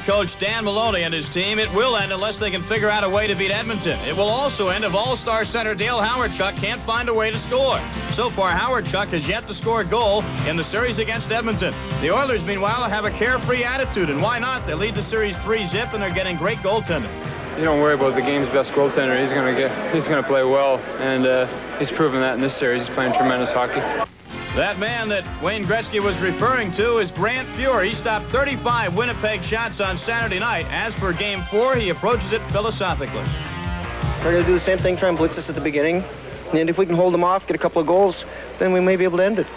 coach Dan Maloney and his team, it will end unless they can figure out a way to beat Edmonton. It will also end if All-Star center Dale Howardchuk can't find a way to score. So far, Howardchuk has yet to score a goal in the series against Edmonton. The Oilers, meanwhile, have a carefree attitude, and why not? They lead the series 3-0, and they're getting great goaltending. You don't worry about the game's best goaltender. He's going to play well, and he's proven that in this series. He's playing tremendous hockey. That man that Wayne Gretzky was referring to is Grant Fuhr. He stopped 35 Winnipeg shots on Saturday night. As for Game 4, he approaches it philosophically. We're going to do the same thing, try and blitz us at the beginning. And if we can hold them off, get a couple of goals, then we may be able to end it.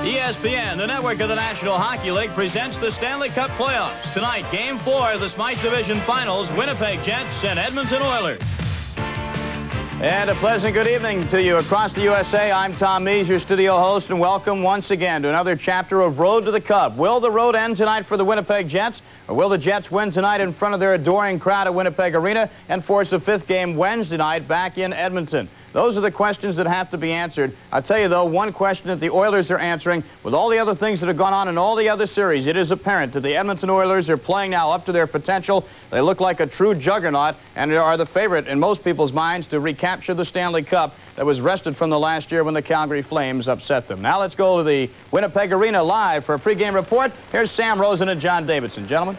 ESPN, the network of the National Hockey League, presents the Stanley Cup playoffs. Tonight, Game 4 of the Smythe Division Finals, Winnipeg Jets and Edmonton Oilers. And a pleasant good evening to you across the USA. I'm Tom Mees, your studio host, and welcome once again to another chapter of Road to the Cup. Will the road end tonight for the Winnipeg Jets, or will the Jets win tonight in front of their adoring crowd at Winnipeg Arena and force a fifth game Wednesday night back in Edmonton? Those are the questions that have to be answered. I'll tell you, though, one question that the Oilers are answering, with all the other things that have gone on in all the other series, it is apparent that the Edmonton Oilers are playing now up to their potential. They look like a true juggernaut and are the favorite in most people's minds to recapture the Stanley Cup that was wrested from the last year when the Calgary Flames upset them. Now let's go to the Winnipeg Arena live for a pregame report. Here's Sam Rosen and John Davidson. Gentlemen.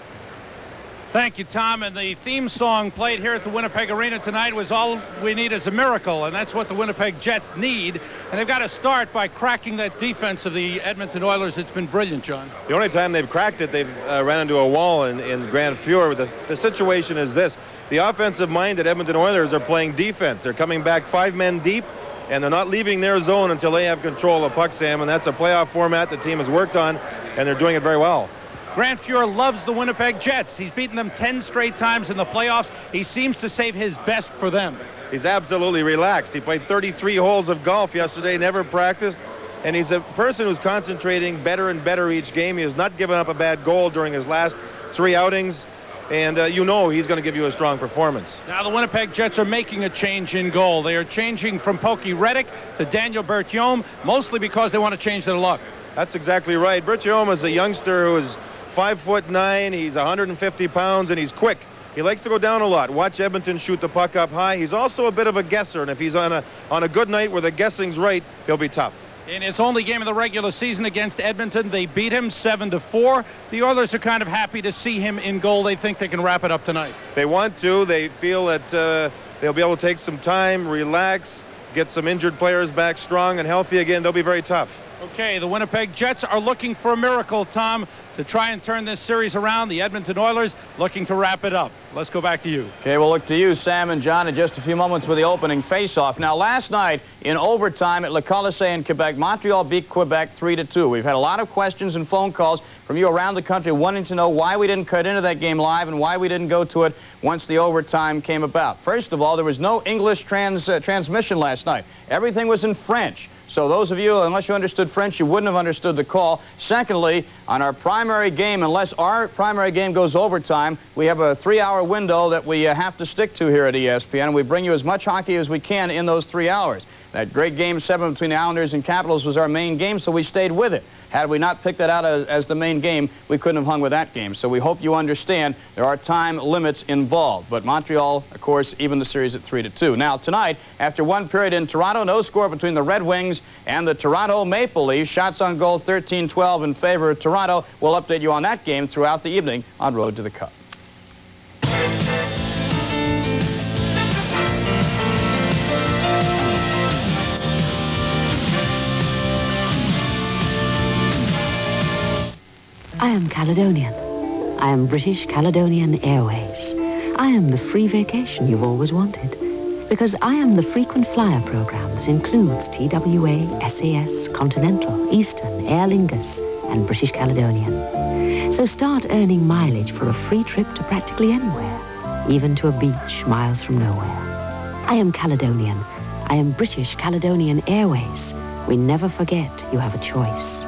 Thank you, Tom. And the theme song played here at the Winnipeg Arena tonight was All We Need Is a Miracle, and that's what the Winnipeg Jets need. And they've got to start by cracking that defense of the Edmonton Oilers. It's been brilliant, John. The only time they've cracked it, they've ran into a wall in Grant Fuhr. The situation is this. The offensive-minded Edmonton Oilers are playing defense. They're coming back 5 men deep, and they're not leaving their zone until they have control of puck, Sam, and that's a playoff format the team has worked on, and they're doing it very well. Grant Fuhr loves the Winnipeg Jets. He's beaten them 10 straight times in the playoffs. He seems to save his best for them. He's absolutely relaxed. He played 33 holes of golf yesterday, never practiced, and he's a person who's concentrating better and better each game. He has not given up a bad goal during his last 3 outings, and you know he's going to give you a strong performance. Now the Winnipeg Jets are making a change in goal. They are changing from Pokey Reddick to Daniel Berthiaume, mostly because they want to change their luck. That's exactly right. Berthiaume is a youngster who is 5'9", he's 150 pounds, and he's quick. He likes to go down a lot. Watch Edmonton shoot the puck up high. He's also a bit of a guesser, and if he's on a good night where the guessing's right, he'll be tough. In his only game of the regular season against Edmonton, they beat him 7-4. The Oilers are kind of happy to see him in goal. They think they can wrap it up tonight. They want to. They feel that they'll be able to take some time, relax, get some injured players back strong and healthy again. They'll be very tough. Okay, the Winnipeg Jets are looking for a miracle, Tom, to try and turn this series around. The Edmonton Oilers looking to wrap it up. Let's go back to you. Okay, we'll look to you, Sam and John, in just a few moments with the opening face-off. Now, last night in overtime at Le Colisée in Quebec, Montreal beat Quebec 3-2. We've had a lot of questions and phone calls from you around the country wanting to know why we didn't cut into that game live and why we didn't go to it once the overtime came about. First of all, there was no English transmission last night. Everything was in French. So those of you, unless you understood French, you wouldn't have understood the call. Secondly, on our primary game, unless our primary game goes overtime, we have a 3-hour window that we have to stick to here at ESPN. We bring you as much hockey as we can in those 3 hours. That great Game 7 between the Islanders and Capitals was our main game, so we stayed with it. Had we not picked that out as the main game, we couldn't have hung with that game. So we hope you understand there are time limits involved. But Montreal, of course, even the series at 3-2. Now, tonight, after 1 period in Toronto, no score between the Red Wings and the Toronto Maple Leafs. Shots on goal 13-12 in favor of Toronto. We'll update you on that game throughout the evening on Road to the Cup. I am Caledonian. I am British Caledonian Airways. I am the free vacation you've always wanted. Because I am the frequent flyer program that includes TWA, SAS, Continental, Eastern, Aer Lingus, and British Caledonian. So start earning mileage for a free trip to practically anywhere, even to a beach miles from nowhere. I am Caledonian. I am British Caledonian Airways. We never forget you have a choice.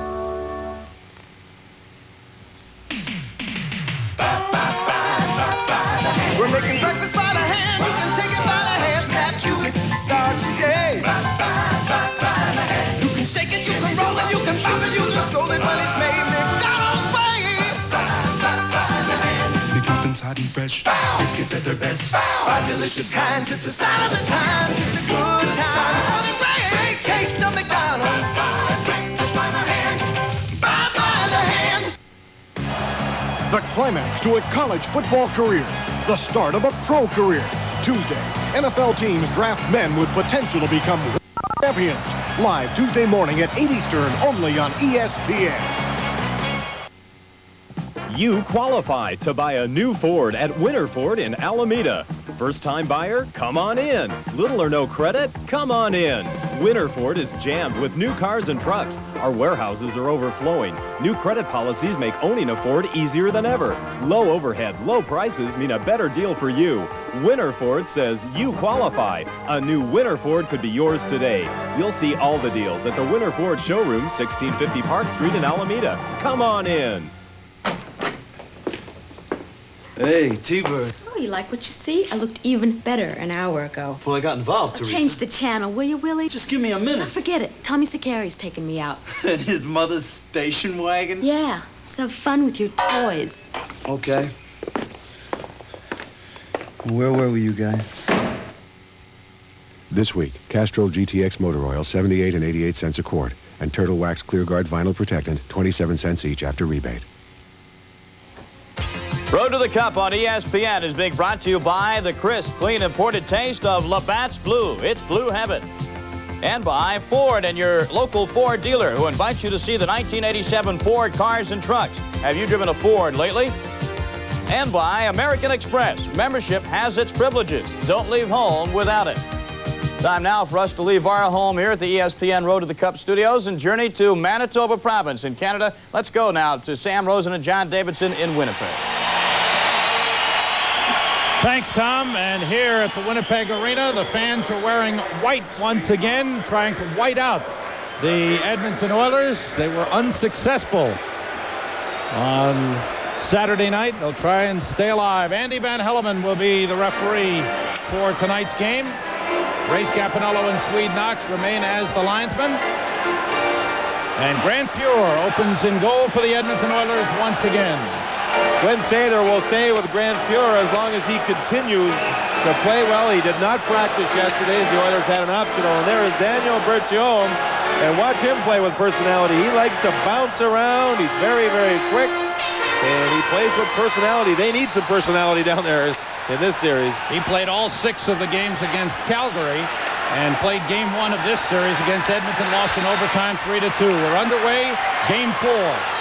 and fresh. Biscuits at their best. 5 delicious kinds. It's a sign of the times. It's a good time. Oh, the great taste of McDonald's. Breakfast by the hand. By the hand. The climax to a college football career. The start of a pro career. Tuesday, NFL teams draft men with potential to become champions. Live Tuesday morning at 8 Eastern, only on ESPN. You qualify to buy a new Ford at Winter Ford in Alameda. First-time buyer? Come on in. Little or no credit? Come on in. Winter Ford is jammed with new cars and trucks. Our warehouses are overflowing. New credit policies make owning a Ford easier than ever. Low overhead, low prices mean a better deal for you. Winter Ford says you qualify. A new Winter Ford could be yours today. You'll see all the deals at the Winter Ford showroom, 1650 Park Street in Alameda. Come on in. Hey, T-Bird. Oh, you like what you see? I looked even better an hour ago. Well, I got involved, Teresa. Change the channel, will you, Willie? Just give me a minute. No, forget it. Tommy Sakari's taking me out. In his mother's station wagon? Yeah. Let's have fun with your toys. Okay. Where were you guys? This week, Castrol GTX motor oil, 78 and 88 cents a quart, and Turtle Wax Clear Guard vinyl protectant, 27 cents each after rebate. Road to the Cup on ESPN is being brought to you by the crisp, clean, imported taste of Labatt's Blue. It's blue heaven. And by Ford and your local Ford dealer who invites you to see the 1987 Ford cars and trucks. Have you driven a Ford lately? And by American Express. Membership has its privileges. Don't leave home without it. Time now for us to leave our home here at the ESPN Road to the Cup studios and journey to Manitoba Province in Canada. Let's go now to Sam Rosen and John Davidson in Winnipeg. Thanks, Tom. And here at the Winnipeg Arena, the fans are wearing white once again, trying to white out the Edmonton Oilers. They were unsuccessful on Saturday night. They'll try and stay alive. Andy Van Helleman will be the referee for tonight's game. Ray Scapanello and Swede Knox remain as the linesmen. And Grant Fuhr opens in goal for the Edmonton Oilers once again. Glenn Sather will stay with Grant Fuhr as long as he continues to play well. He did not practice yesterday as the Oilers had an optional. And there is Daniel Berthiaume. And watch him play with personality. He likes to bounce around. He's very, very quick. And he plays with personality. They need some personality down there in this series. He played all 6 of the games against Calgary and played game 1 of this series against Edmonton, lost in overtime 3-2. We're underway, game 4.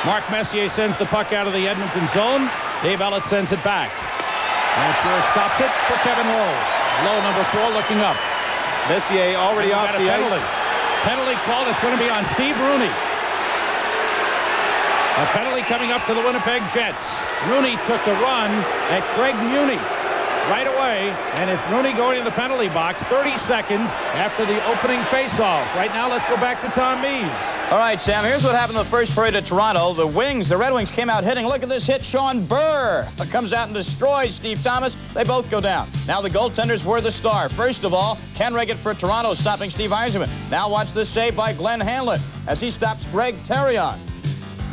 Mark Messier sends the puck out of the Edmonton zone. Dave Ellett sends it back. And Fuhr stops it for Kevin Lowe. Lowe, number 4, looking up. Messier already off the ice. Penalty called. It's going to be on Steve Rooney. A penalty coming up to the Winnipeg Jets. Rooney took the run at Greg Muni right away, and it's Rooney going in the penalty box 30 seconds after the opening faceoff. Right now, let's go back to Tom Mees. All right, Sam, here's what happened in the first period at Toronto. The Red Wings came out hitting. Look at this hit, Sean Burr comes out and destroys Steve Thomas. They both go down. Now the goaltenders were the star. First of all, Ken Riggett for Toronto stopping Steve Yzerman. Now watch this save by Glenn Hanlon as he stops Greg Terrion.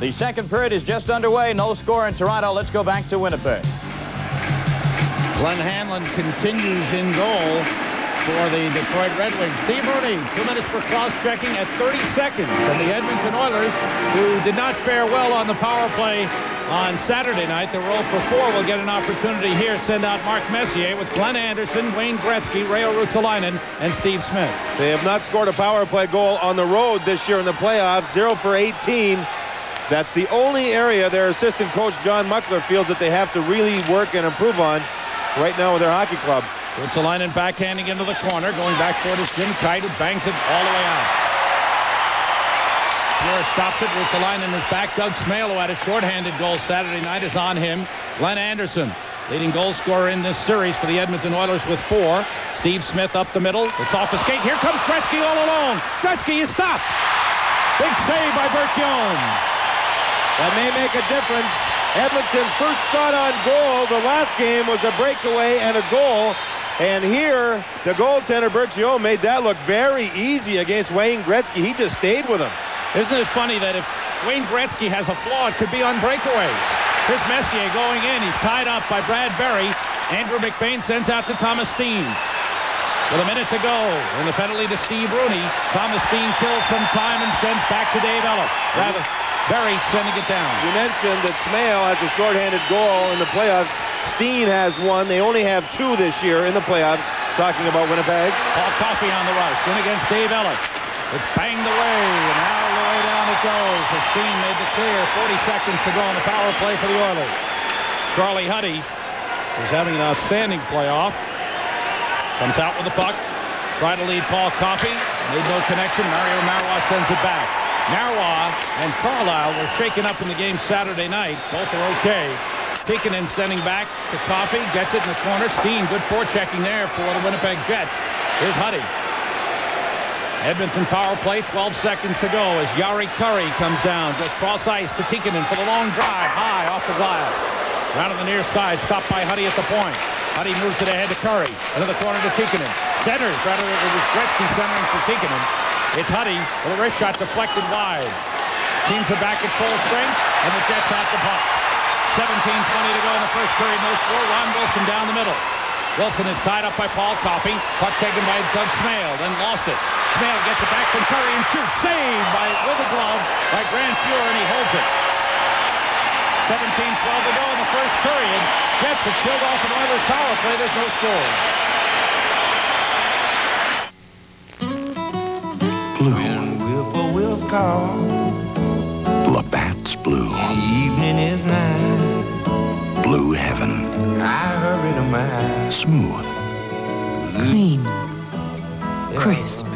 The second period is just underway. No score in Toronto. Let's go back to Winnipeg. Glenn Hanlon continues in goal for the Detroit Red Wings. Steve Rooney, 2 minutes for cross-checking at 30 seconds. And the Edmonton Oilers, who did not fare well on the power play on Saturday night, they were 0 for 4, will get an opportunity here. Send out Mark Messier with Glenn Anderson, Wayne Gretzky, Reijo Ruotsalainen, and Steve Smith. They have not scored a power play goal on the road this year in the playoffs. 0 for 18. That's the only area their assistant coach, John Muckler, feels that they have to really work and improve on right now with their hockey club. Ruotsalainen backhanding into the corner, going back toward his Jim Kite, who bangs it all the way out. Fuhr stops it. Ruotsalainen is back. Doug Smale, who had a shorthanded goal Saturday night, is on him. Glenn Anderson, leading goal scorer in this series for the Edmonton Oilers with 4. Steve Smith up the middle. It's off a skate. Here comes Gretzky all alone. Gretzky is stopped. Big save by Berthiaume. That may make a difference. Edmonton's first shot on goal the last game was a breakaway and a goal. And here, the goaltender Berthiaume made that look very easy against Wayne Gretzky. He just stayed with him. Isn't it funny that if Wayne Gretzky has a flaw, it could be on breakaways? Here's Messier going in. He's tied up by Brad Berry. Andrew McBain sends out to Thomas Steen. With a minute to go, and the penalty to Steve Rooney. Thomas Steen kills some time and sends back to Dave Ellett. Rather, Berry sending it down. You mentioned that Smale has a shorthanded goal in the playoffs. Steen has one. They only have 2 this year in the playoffs. Talking about Winnipeg. Paul Coffey on the rush. In against Dave Ellett. It's banged away, and now the way down it goes. As Steen made the clear. 40 seconds to go on the power play for the Oilers. Charlie Huddy is having an outstanding playoff. Comes out with the puck. Tried to lead Paul Coffey. Made no connection. Mario Marois sends it back. Marois and Carlisle were shaken up in the game Saturday night. Both are okay. Tikkanen sending back to Coffey. Gets it in the corner. Steen, good forechecking there for the Winnipeg Jets. Here's Huddy. Edmonton power play. 12 seconds to go as Yari Curry comes down. Just cross ice to Tikkanen for the long drive. High off the glass. Round on the near side. Stopped by Huddy at the point. Huddy moves it ahead to Curry. Into the corner to Tikkanen. Centers. Rather, it was Gretzky centering for Tikkanen. It's Huddy with a wrist shot deflected wide. Teams are back at full strength, and the Jets have the puck. 17:20 to go in the first period. No score. Ron Wilson down the middle. Wilson is tied up by Paul Coffey. Puck taken by Doug Smale, then lost it. Smale gets it back from Curry and shoots. Saved with a glove by Grant Fuhr, and he holds it. 17:12 to go in the first period. Jets have killed off an Oilers power play. There's no score. Whippoorwills call. Labatt's blue. Evening is nigh. Blue heaven. I hurry to mine. Smooth. Clean. Crisp.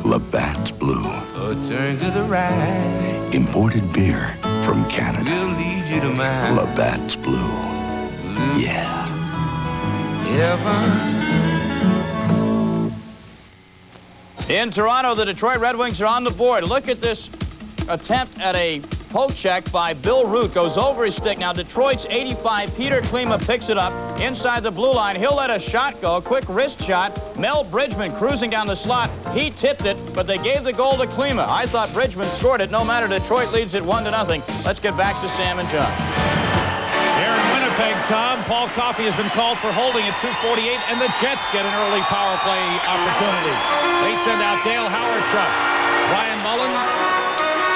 Labatt's blue. A turn to the right. Imported beer from Canada. Will lead you to mine. Labatt's blue. Yeah. Heaven. In Toronto, the Detroit Red Wings are on the board. Look at this attempt at a poke check by Bill Root. Goes over his stick. Now, Detroit's 85, Peter Klima picks it up inside the blue line. He'll let a shot go. Quick wrist shot. Mel Bridgman cruising down the slot. He tipped it, but they gave the goal to Klima. I thought Bridgman scored it. No matter, Detroit leads it 1-0. Let's get back to Sam and John. Here in Winnipeg, Tom, Paul Coffey has been called for holding at 2:48, and the Jets get an early power play opportunity. They send out Dale Howard-Chuck, Ryan Mullen,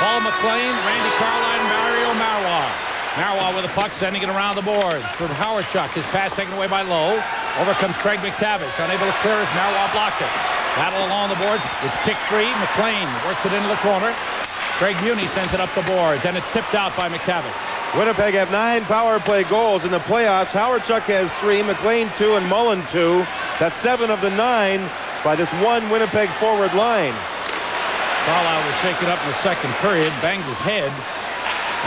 Paul McLean, Randy Carline, and Mario Marois. Marois with the puck, sending it around the boards. For Howard-Chuck, his pass taken away by Lowe. Over comes Craig McTavish, unable to clear as Marois blocked it. Battle along the boards. It's kicked free. McLean works it into the corner. Craig Muni sends it up the boards, and it's tipped out by McTavish. Winnipeg have 9 power play goals in the playoffs. Howard-Chuck has 3, McLean 2, and Mullen 2. That's 7 of the 9 by this one Winnipeg forward line. Carlisle was shaken up in the second period, banged his head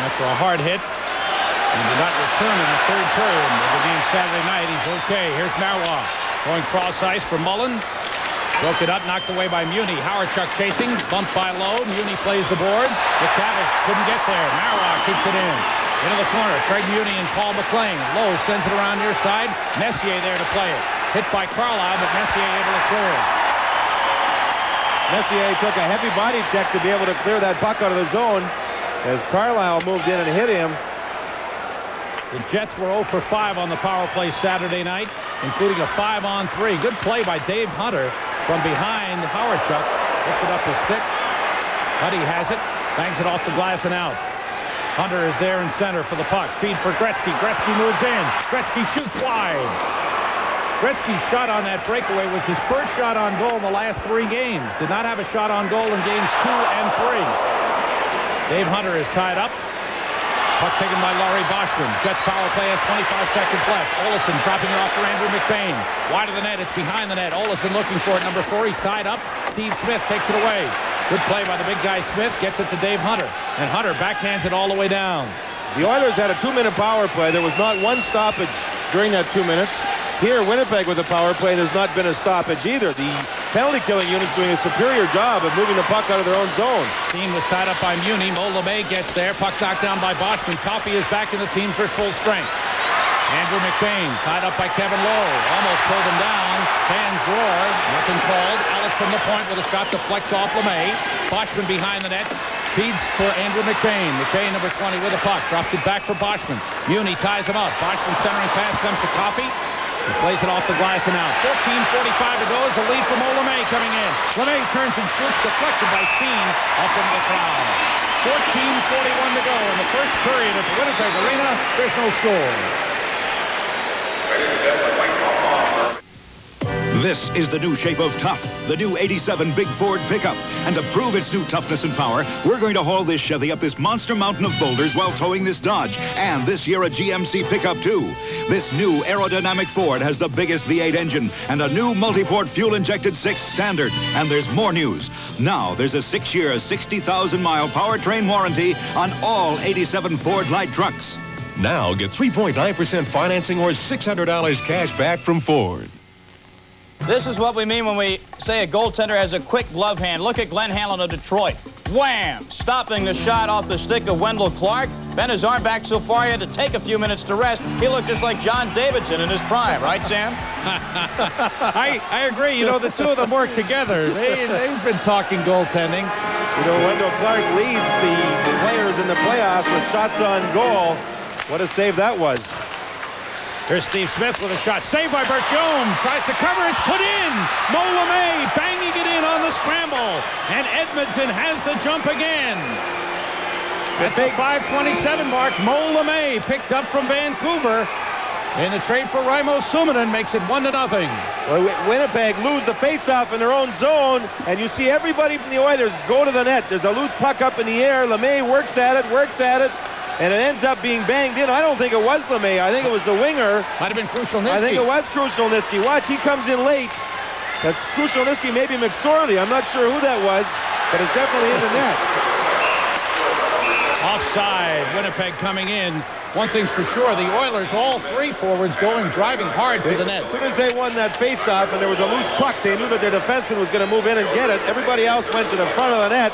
after a hard hit, and did not return in the third period of the game Saturday night. He's okay. Here's Marois going cross ice for Mullen. Broke it up, knocked away by Muni. Howard-Chuck chasing, bumped by Lowe. Muni plays the boards. McTavish couldn't get there. Marois keeps it in. Into the corner, Craig Muni and Paul McLean. Lowe sends it around near side. Messier there to play it. Hit by Carlisle, but Messier able to clear it. Messier took a heavy body check to be able to clear that puck out of the zone as Carlisle moved in and hit him. The Jets were 0 for 5 on the power play Saturday night, including a 5-on-3. Good play by Dave Hunter from behind Howard-Chuck. Lifted up his stick. Huddy has it. Bangs it off the glass and out. Hunter is there in center for the puck. Feed for Gretzky. Gretzky moves in. Gretzky shoots wide. Gretzky's shot on that breakaway was his first shot on goal in the last 3 games. Did not have a shot on goal in games 2 and 3. Dave Hunter is tied up. Puck taken by Laurie Boschman. Jets power play has 25 seconds left. Olsen dropping it off for Andrew McBain. Wide of the net. It's behind the net. Olsen looking for it. Number 4. He's tied up. Steve Smith takes it away. Good play by the big guy Smith. Gets it to Dave Hunter. And Hunter backhands it all the way down. The Oilers had a 2-minute power play. There was not one stoppage during that 2 minutes. Here, Winnipeg with a power play, there's not been a stoppage either. The penalty-killing unit's doing a superior job of moving the puck out of their own zone. Steen was tied up by Muni. Mo LeMay gets there. Puck knocked down by Boschman. Coffey is back and the teams are at full strength. Andrew McBain tied up by Kevin Lowe. Almost pulled him down. Fans roar. Nothing called. Ellis from the point with a shot deflects off LeMay. Boschman behind the net. Feeds for Andrew McBain. McBain, number 20, with the puck. Drops it back for Boschman. Muni ties him up. Boschman centering pass comes to Coffey. He plays it off the glass and out. 14:45 to go as a lead for Mo LeMay coming in. LeMay turns and shoots, deflected by Steen up into the crowd. 14:41 to go in the first period at the Winnipeg Arena. There's no score. This is the new shape of tough, the new 87 big Ford pickup. And to prove its new toughness and power, we're going to haul this Chevy up this monster mountain of boulders while towing this Dodge. And this year a GMC pickup too. This new aerodynamic Ford has the biggest V8 engine and a new multi-port fuel-injected 6 standard. And there's more news. Now there's a 6-year, 60,000-mile powertrain warranty on all 87 Ford light trucks. Now get 3.9% financing or $600 cash back from Ford. This is what we mean when we say a goaltender has a quick glove hand. Look at Glenn Hanlon of Detroit. Wham! Stopping the shot off the stick of Wendell Clark. Bent his arm back so far he had to take a few minutes to rest. He looked just like John Davidson in his prime, right, Sam? I agree. You know, the two of them work together. They've been talking goaltending. You know, Wendell Clark leads the players in the playoffs with shots on goal. What a save that was. Here's Steve Smith with a shot. Saved by Berthiaume. Tries to cover. It's put in. Mo LeMay banging it in on the scramble. And Edmonton has the jump again. At the 5:27 mark, Mo LeMay picked up from Vancouver. And the trade for Raimo Suominen makes it 1-0. Well, Winnipeg lose the faceoff in their own zone. And you see everybody from the Oilers go to the net. There's a loose puck up in the air. LeMay works at it. And it ends up being banged in. I don't think it was LeMay. I think it was the winger. Might have been Krushelnyski. I think it was Krushelnyski. Watch, he comes in late. That's Krushelnyski, maybe McSorley. I'm not sure who that was, but it's definitely in the net. Offside. Winnipeg coming in. One thing's for sure, the Oilers, all three forwards driving hard for the net. As soon as they won that faceoff and there was a loose puck, they knew that their defenseman was going to move in and get it. Everybody else went to the front of the net,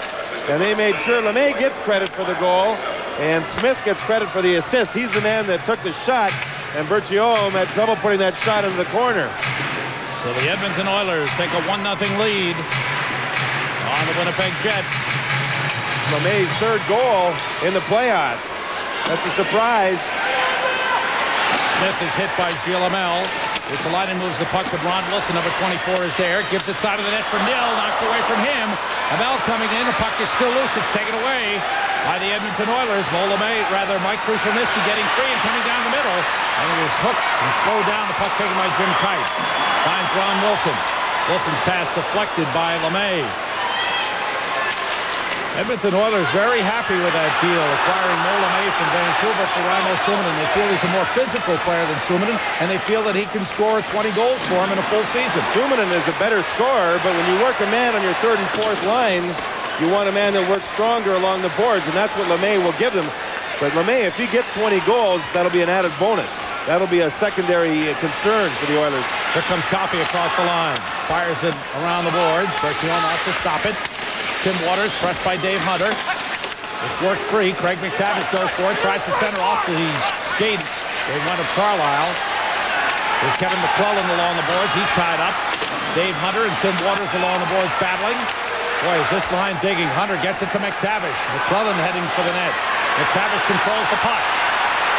and they made sure LeMay gets credit for the goal. And Smith gets credit for the assist. He's the man that took the shot, and Berthiaume had trouble putting that shot into the corner. So the Edmonton Oilers take a 1-0 lead on the Winnipeg Jets. LeMay's third goal in the playoffs. That's a surprise. Smith is hit by Gillamel. Ristolainen moves the puck to Ron Wilson. Number 24 is there. Gives it side of the net for Nill. Knocked away from him. Hamel coming in. The puck is still loose. It's taken away by the Edmonton Oilers. Mike Krushelnyski getting free and coming down the middle. And it was hooked and slowed down. The puck taken by Jim Kite. Finds Ron Wilson. Wilson's pass deflected by LeMay. Edmonton Oilers very happy with that deal, acquiring Mo LeMay from Vancouver for Raimo Suominen. They feel he's a more physical player than Suominen, and they feel that he can score 20 goals for him in a full season. Suominen is a better scorer, but when you work a man on your third and fourth lines, you want a man that works stronger along the boards, and that's what LeMay will give them. But LeMay, if he gets 20 goals, that'll be an added bonus. That'll be a secondary concern for the Oilers. Here comes Coffey across the line. Fires it around the boards. Berthiaume out to stop it. Tim Waters pressed by Dave Hunter. It's worked free. Craig McTavish goes for it. Tries to center off the skate. They went to Carlisle. There's Kevin McClellan along the boards. He's tied up. Dave Hunter and Tim Waters along the boards battling. Boy, is this line digging. Hunter gets it to McTavish. McClellan heading for the net. McTavish controls the puck.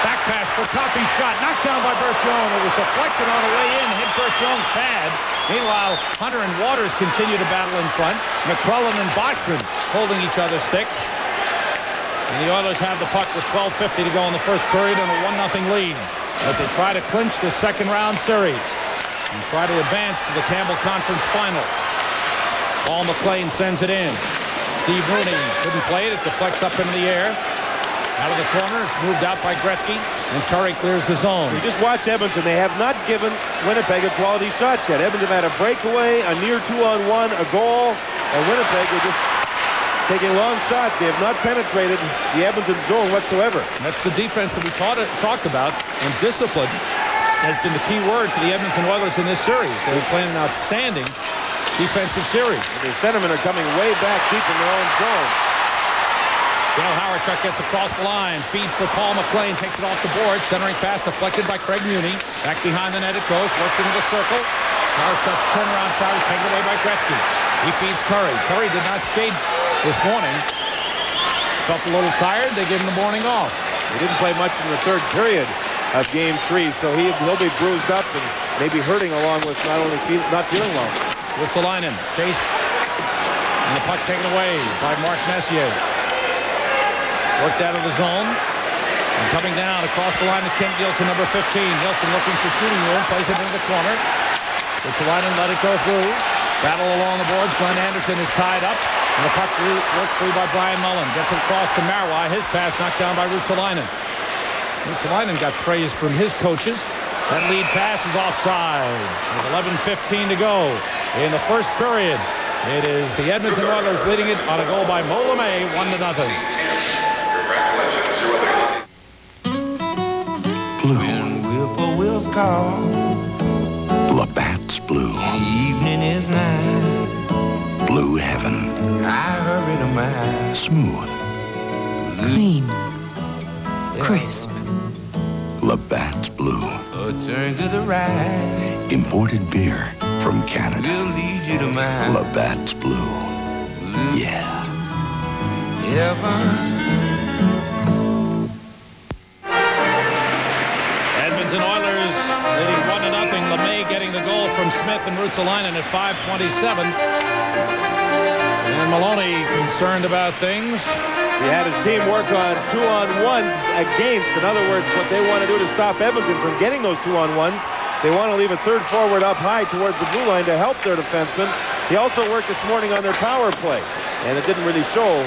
Back pass for Coffey. Shot knocked down by Berthiaume. It was deflected on the way in. Hit Berthiaume's pad. Meanwhile, Hunter and Waters continue to battle in front. McClellan and Boschman holding each other's sticks. And the Oilers have the puck with 12:50 to go in the first period and a 1-0 lead as they try to clinch the second round series and try to advance to the Campbell Conference Final. Paul McLean sends it in. Steve Rooney couldn't play it. It deflects up into the air. Out of the corner, it's moved out by Gretzky, and Curry clears the zone. You just watch Edmonton. They have not given Winnipeg a quality shot yet. Edmonton had a breakaway, a near 2-on-1, a goal, and Winnipeg are just taking long shots. They have not penetrated the Edmonton zone whatsoever. And that's the defense that we talked about, and discipline has been the key word for the Edmonton Oilers in this series. They're playing an outstanding defensive series. And their centermen are coming way back deep in their own zone. Dale Hawerchuk gets across the line. Feed for Paul McLean. Takes it off the board. Centering pass deflected by Craig Muni. Back behind the net it goes. Worked into the circle. Hawerchuk's turnaround shot is taken away by Gretzky. He feeds Curry. Curry did not skate this morning. felt a little tired. They gave him the morning off. He didn't play much in the third period of Game 3, so he'll be bruised up and maybe hurting along with not feeling well. Ruotsalainen chased, and the puck taken away by Mark Messier. Worked out of the zone. And coming down across the line is Kent Nielsen, number 15. Nielsen looking for shooting room, plays it into the corner. Ruotsalainen let it go through. Battle along the boards. Glenn Anderson is tied up. And the puck worked free by Brian Mullen. Gets it across to Marois. His pass knocked down by Ruotsalainen. Ruotsalainen got praise from his coaches. That lead pass is offside. With 11:15 to go in the first period. It is the Edmonton Oilers leading it on a goal by Mo LeMay, 1-0. Blue. When whippoorwills call, Labatt's blue. evening is nigh. Blue heaven. I hurry to my Smooth. Clean. Crisp. Labatt's blue. a turn to the right. Imported beer from Canada. Will lead you to my Labatt's blue. Yeah. heaven. Edmonton Oilers leading 1-0. LeMay getting the goal from Smith and Ruotsalainen at 5:27. And Maloney concerned about things. He had his team work on 2-on-1s against. In other words, what they want to do to stop Edmonton from getting those 2-on-1s, they want to leave a third forward up high towards the blue line to help their defensemen. He also worked this morning on their power play, and it didn't really show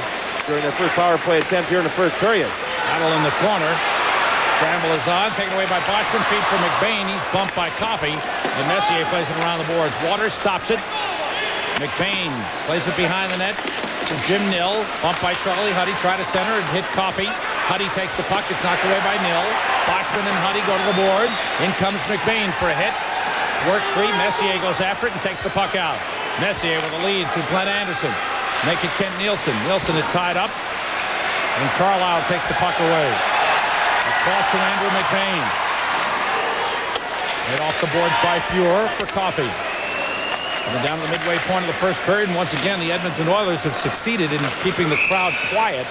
during their first power play attempt here in the first period. Battle in the corner. Scramble is on, taken away by Boschman. Feed for McBain. He's bumped by Coffey. And Messier plays it around the boards. Waters stops it. McBain plays it behind the net to Jim Nill. Bumped by Charlie Huddy. Try to center and hit Coffey. Huddy takes the puck. It's knocked away by Nill. Boschman and Huddy go to the boards. In comes McBain for a hit. Work free. Messier goes after it and takes the puck out. Messier with a lead to Glenn Anderson. Make it Kent Nielsen. Nielsen is tied up. And Carlisle takes the puck away. Across to Andrew McBain. Hit off the boards by Fuhrer for Coffey. Coming down to the midway point of the first period, and once again the Edmonton Oilers have succeeded in keeping the crowd quiet.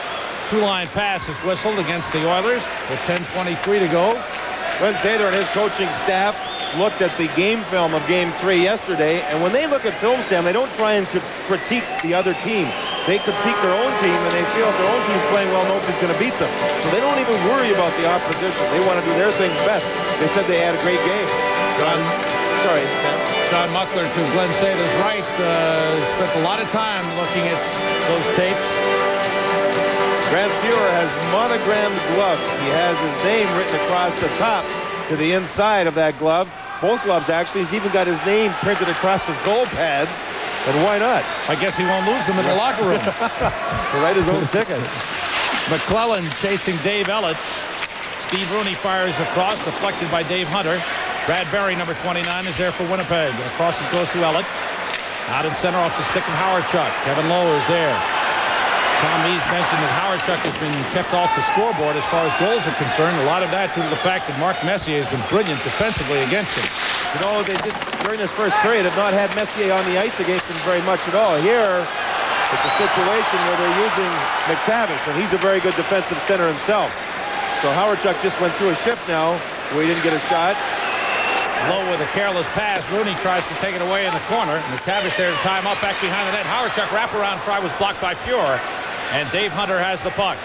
Two-line pass is whistled against the Oilers with 10:23 to go. Glenn Sather and his coaching staff looked at the game film of Game 3 yesterday, and when they look at film, Sam, they don't try and critique the other team. They critique their own team, and they feel if their own team's playing well, nobody's going to beat them. So they don't even worry about the opposition. They want to do their things best. They said they had a great game. Sorry, Sam. John Muckler, to Glenn Sather's right, spent a lot of time looking at those tapes. Grant Fuhrer has monogrammed gloves. He has his name written across the top to the inside of that glove. Both gloves, actually. He's even got his name printed across his goal pads. And why not? I guess he won't lose them in the locker room. To write his own ticket. McClellan chasing Dave Ellett. Steve Rooney fires across, deflected by Dave Hunter. Brad Berry, number 29, is there for Winnipeg. And across it goes to Ellett. Out in center off the stick of Howardchuk. Kevin Lowe is there. Tom Mees mentioned that Howardchuk has been kept off the scoreboard as far as goals are concerned. A lot of that due to the fact that Mark Messier has been brilliant defensively against him. You know, they just, during this first period, have not had Messier on the ice against him very much at all. Here, it's a situation where they're using McTavish, and he's a very good defensive center himself. So Howardchuk just went through a shift now where he didn't get a shot. Low with a careless pass. Rooney tries to take it away in the corner. McTavish there to tie him up back behind the net. Howardchuk wraparound try was blocked by Fuhrer. And Dave Hunter has the puck.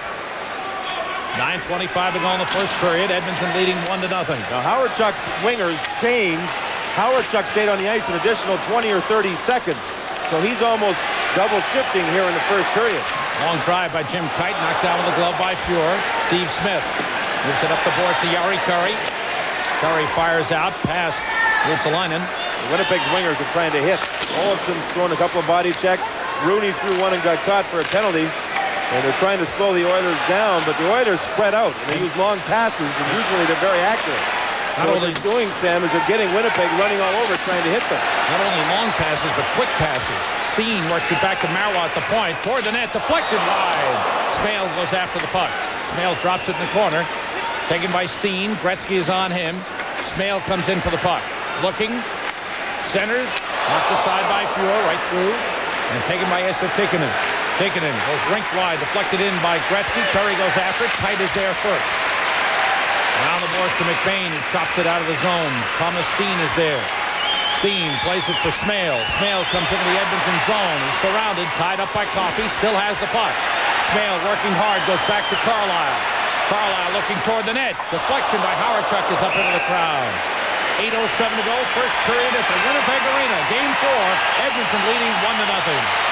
9:25 to go in the first period. Edmonton leading 1-0. Now Howardchuk's wingers changed. Howardchuk stayed on the ice an additional 20 or 30 seconds. So he's almost double shifting here in the first period. Long drive by Jim Kite. Knocked down with a glove by Fuhrer. Steve Smith moves it up the board to Jari Kurri. Kurri fires out past Ruotsalainen. Winnipeg's wingers are trying to hit. Olofsson's throwing a couple of body checks. Rooney threw one and got caught for a penalty. And they're trying to slow the Oilers down, but the Oilers spread out, and they use long passes, and usually they're very accurate. So what they're doing, Sam, is they're getting Winnipeg running all over trying to hit them. Not only long passes, but quick passes. Steen works it back to Marois at the point. Toward the net, deflected wide. Smale goes after the puck. Smale drops it in the corner. Taken by Steen. Gretzky is on him. Smale comes in for the puck. Looking. Centers. Knocked aside by Fuhrer right through. And taken by Esa Tikkanen. Taken in, goes rink wide, deflected in by Gretzky. Perry goes after it. Tight is there first. Around the boards to McBain, who chops it out of the zone. Thomas Steen is there. Steen plays it for Smale. Smale comes into the Edmonton zone. He's surrounded, tied up by Coffey. Still has the puck. Smale working hard, goes back to Carlisle. Carlisle looking toward the net. Deflection by Howard-Chuck is up into the crowd. 8:07 to go, first period at the Winnipeg Arena. Game 4, Edmonton leading 1-0.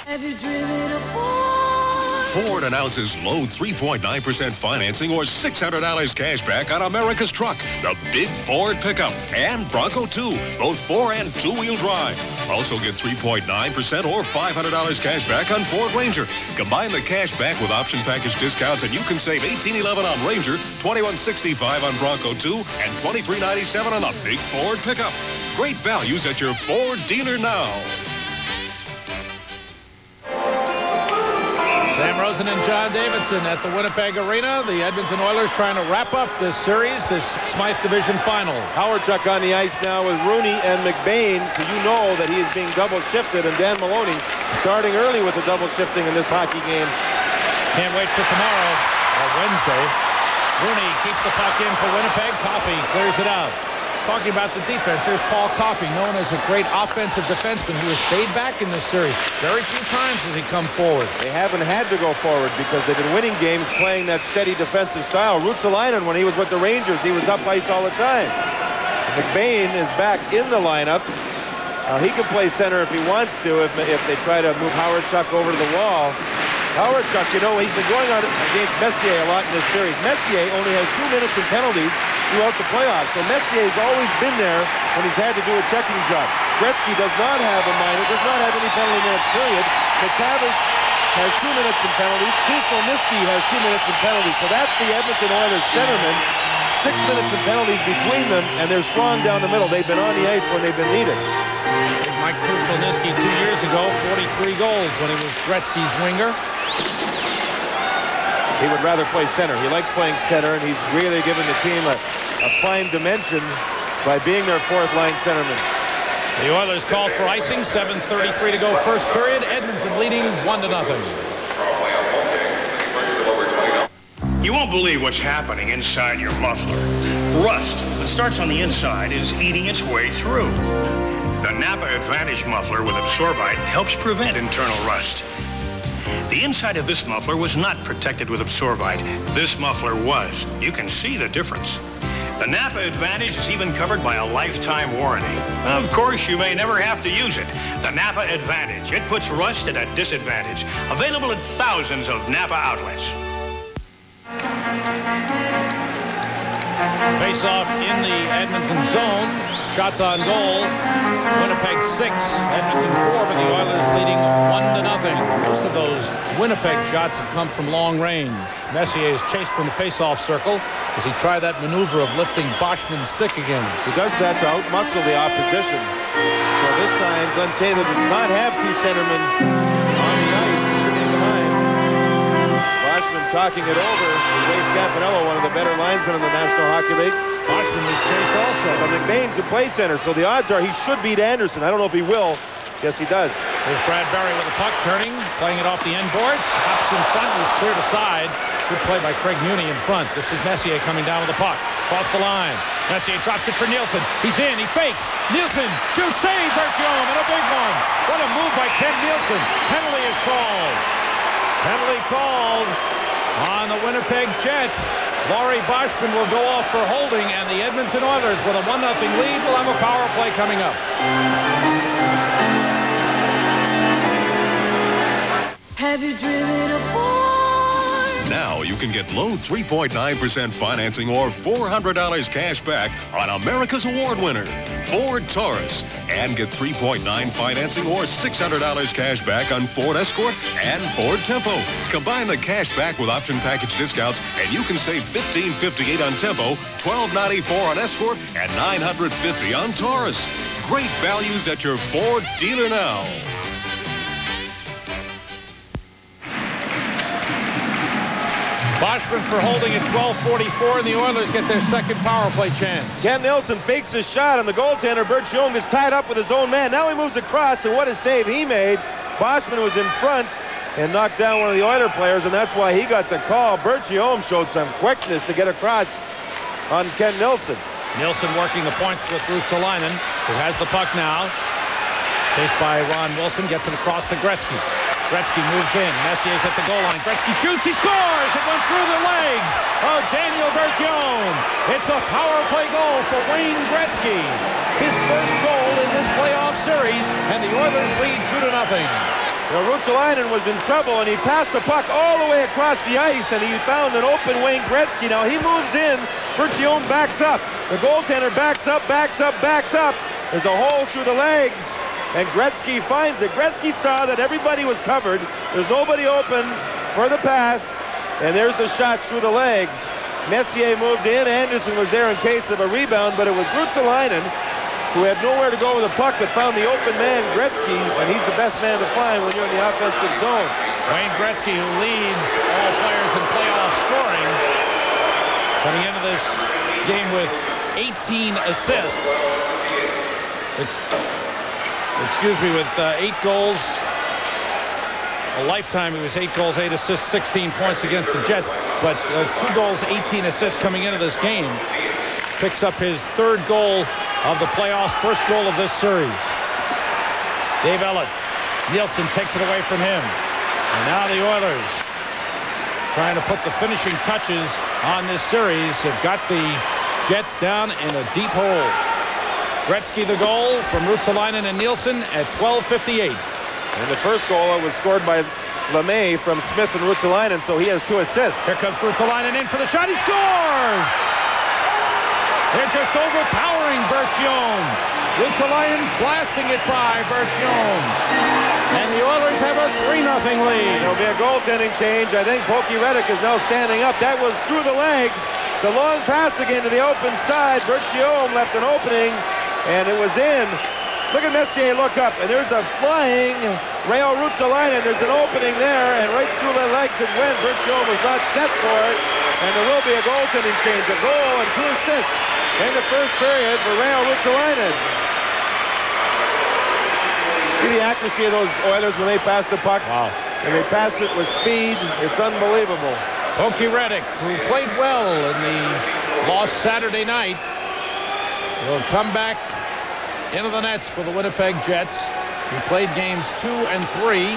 Have you driven a Ford? Ford announces low 3.9% financing or $600 cash back on America's truck, the big Ford pickup, and Bronco 2, both 4- and 2-wheel drive. Also get 3.9% or $500 cash back on Ford Ranger. Combine the cash back with option package discounts and you can save $18.11 on Ranger, $21.65 on Bronco 2, and $23.97 on the big Ford pickup. Great values at your Ford dealer now. Sam Rosen and John Davidson at the Winnipeg Arena. The Edmonton Oilers trying to wrap up this series, this Smythe Division final. Howard-Chuck on the ice now with Rooney and McBain, so you know that he is being double shifted, and Dan Maloney starting early with the double shifting in this hockey game. Can't wait for tomorrow or Wednesday. Rooney keeps the puck in for Winnipeg. Coffey clears it out. Talking about the defense, there's Paul Coffey, known as a great offensive defenseman who has stayed back in this series. Very few times has he come forward. They haven't had to go forward because they've been winning games playing that steady defensive style. Ruotsalainen, when he was with the Rangers, he was up ice all the time. McBain is back in the lineup. He can play center if he wants to, if they try to move Howard-Chuck over to the wall. Howard-Chuck, you know, he's been going on against Messier a lot in this series. Messier only has 2 minutes in penalties throughout the playoffs. So Messier's always been there when he's had to do a checking job. Gretzky does not have a minor, does not have any penalty minutes, period. McTavish has 2 minutes in penalties. Krushelnyski has 2 minutes in penalties. So that's the Edmonton Oilers centerman. 6 minutes in penalties between them, and they're strong down the middle. They've been on the ice when they've been needed. Mike Krushelnyski 2 years ago, 43 goals when he was Gretzky's winger. He would rather play center. He likes playing center, and he's really given the team a fine dimension by being their fourth-line centerman. The Oilers called for icing. 7:33 to go, first period. Edmonton leading 1-0. You won't believe what's happening inside your muffler. Rust that starts on the inside is eating its way through. The Napa Advantage muffler with Absorbite helps prevent internal rust. The inside of this muffler was not protected with Absorbite. This muffler was. You can see the difference. The Napa Advantage is even covered by a lifetime warranty. Of course, you may never have to use it. The Napa Advantage. It puts rust at a disadvantage. Available at thousands of Napa outlets. Face-off in the Edmonton zone. Shots on goal. Winnipeg 6, Edmonton 4, but the Oilers leading 1-0. Most of those Winnipeg shots have come from long range. Messier is chased from the face-off circle as he tried that maneuver of lifting Boschman's stick again. He does that to outmuscle the opposition. So this time, Glenn Taylor does not have 2 centermen on the ice. Keep in mind, Boschman talking it over. Ray Scampanello, one of the better linesmen in the National Hockey League. Boschman was chased also. But McBain to play center, so the odds are he should beat Anderson. I don't know if he will. Yes, he does. Here's Brad Barry with the puck, turning, playing it off the end boards. Hops in front, was cleared aside. Good play by Craig Muni in front. This is Messier coming down with the puck. Across the line. Messier drops it for Nielsen. He's in, he fakes. Nielsen shoots, save, Berthiaume, and a big one. What a move by Ken Nielsen. Penalty is called. Penalty called on the Winnipeg Jets. Laurie Boschman will go off for holding, and the Edmonton Oilers with a 1-0 lead will have a power play coming up. Have you driven a Ford? Now you can get low 3.9% financing or $400 cash back on America's award winner, Ford Taurus. And get 3.9 financing or $600 cash back on Ford Escort and Ford Tempo. Combine the cash back with option package discounts, and you can save $1,558 on Tempo, $1,294 on Escort, and $950 on Taurus. Great values at your Ford dealer now. Boschman for holding at 12:44, and the Oilers get their second power play chance. Ken Nilsson fakes his shot, and the goaltender, Berthiaume, is tied up with his own man. Now he moves across, and what a save he made. Boschman was in front and knocked down one of the Oiler players, and that's why he got the call. Berthiaume showed some quickness to get across on Ken Nilsson. Nilsson working the points with Ruotsalainen, who has the puck now. Chased by Ron Wilson, gets it across to Gretzky. Gretzky moves in. Messier's at the goal line. Gretzky shoots. He scores. It went through the legs of Daniel Berthiaume. It's a power play goal for Wayne Gretzky. His first goal in this playoff series, and the Oilers lead 2-0. You know, Ruotsalainen was in trouble, and he passed the puck all the way across the ice, and he found an open Wayne Gretzky. Now he moves in. Berthiaume backs up. The goaltender backs up, backs up, backs up. There's a hole through the legs. And Gretzky finds it. Gretzky saw that everybody was covered. There's nobody open for the pass. And there's the shot through the legs. Messier moved in. Anderson was there in case of a rebound, but it was Ruotsalainen, who had nowhere to go with the puck, that found the open man, Gretzky, and he's the best man to find when you're in the offensive zone. Wayne Gretzky, who leads all players in playoff scoring, coming into this game with 18 assists. With 8 goals. A lifetime, it was 8 goals, 8 assists, 16 points against the Jets. But 2 goals, 18 assists coming into this game. Picks up his 3rd goal of the playoffs, first goal of this series. Dave Ellett. Nilsson takes it away from him. And now the Oilers trying to put the finishing touches on this series. Have got the Jets down in a deep hole. Gretzky the goal from Ruotsalainen and Nilsson at 12:58. And the first goal was scored by LeMay from Smith and Ruotsalainen, so he has 2 assists. Here comes Ruotsalainen in for the shot. He scores! They're just overpowering Berthiaume. Ruotsalainen blasting it by Berthiaume. And the Oilers have a 3-0 lead. There'll be a goaltending change. I think Pokey Reddick is now standing up. That was through the legs. The long pass again to the open side. Berthiaume left an opening, and it was in. Look at Messier look up, and there's a flying Rayo Ruotsalainen. There's an opening there, and right through the legs it went. Berthiaume was not set for it, and there will be a goaltending change. A goal and 2 assists in the first period for Rayo Ruotsalainen. See the accuracy of those Oilers when they pass the puck? Wow. And they pass it with speed. It's unbelievable. Pokey Reddick, who played well in the loss Saturday night, will come back into the nets for the Winnipeg Jets. He played games 2 and 3.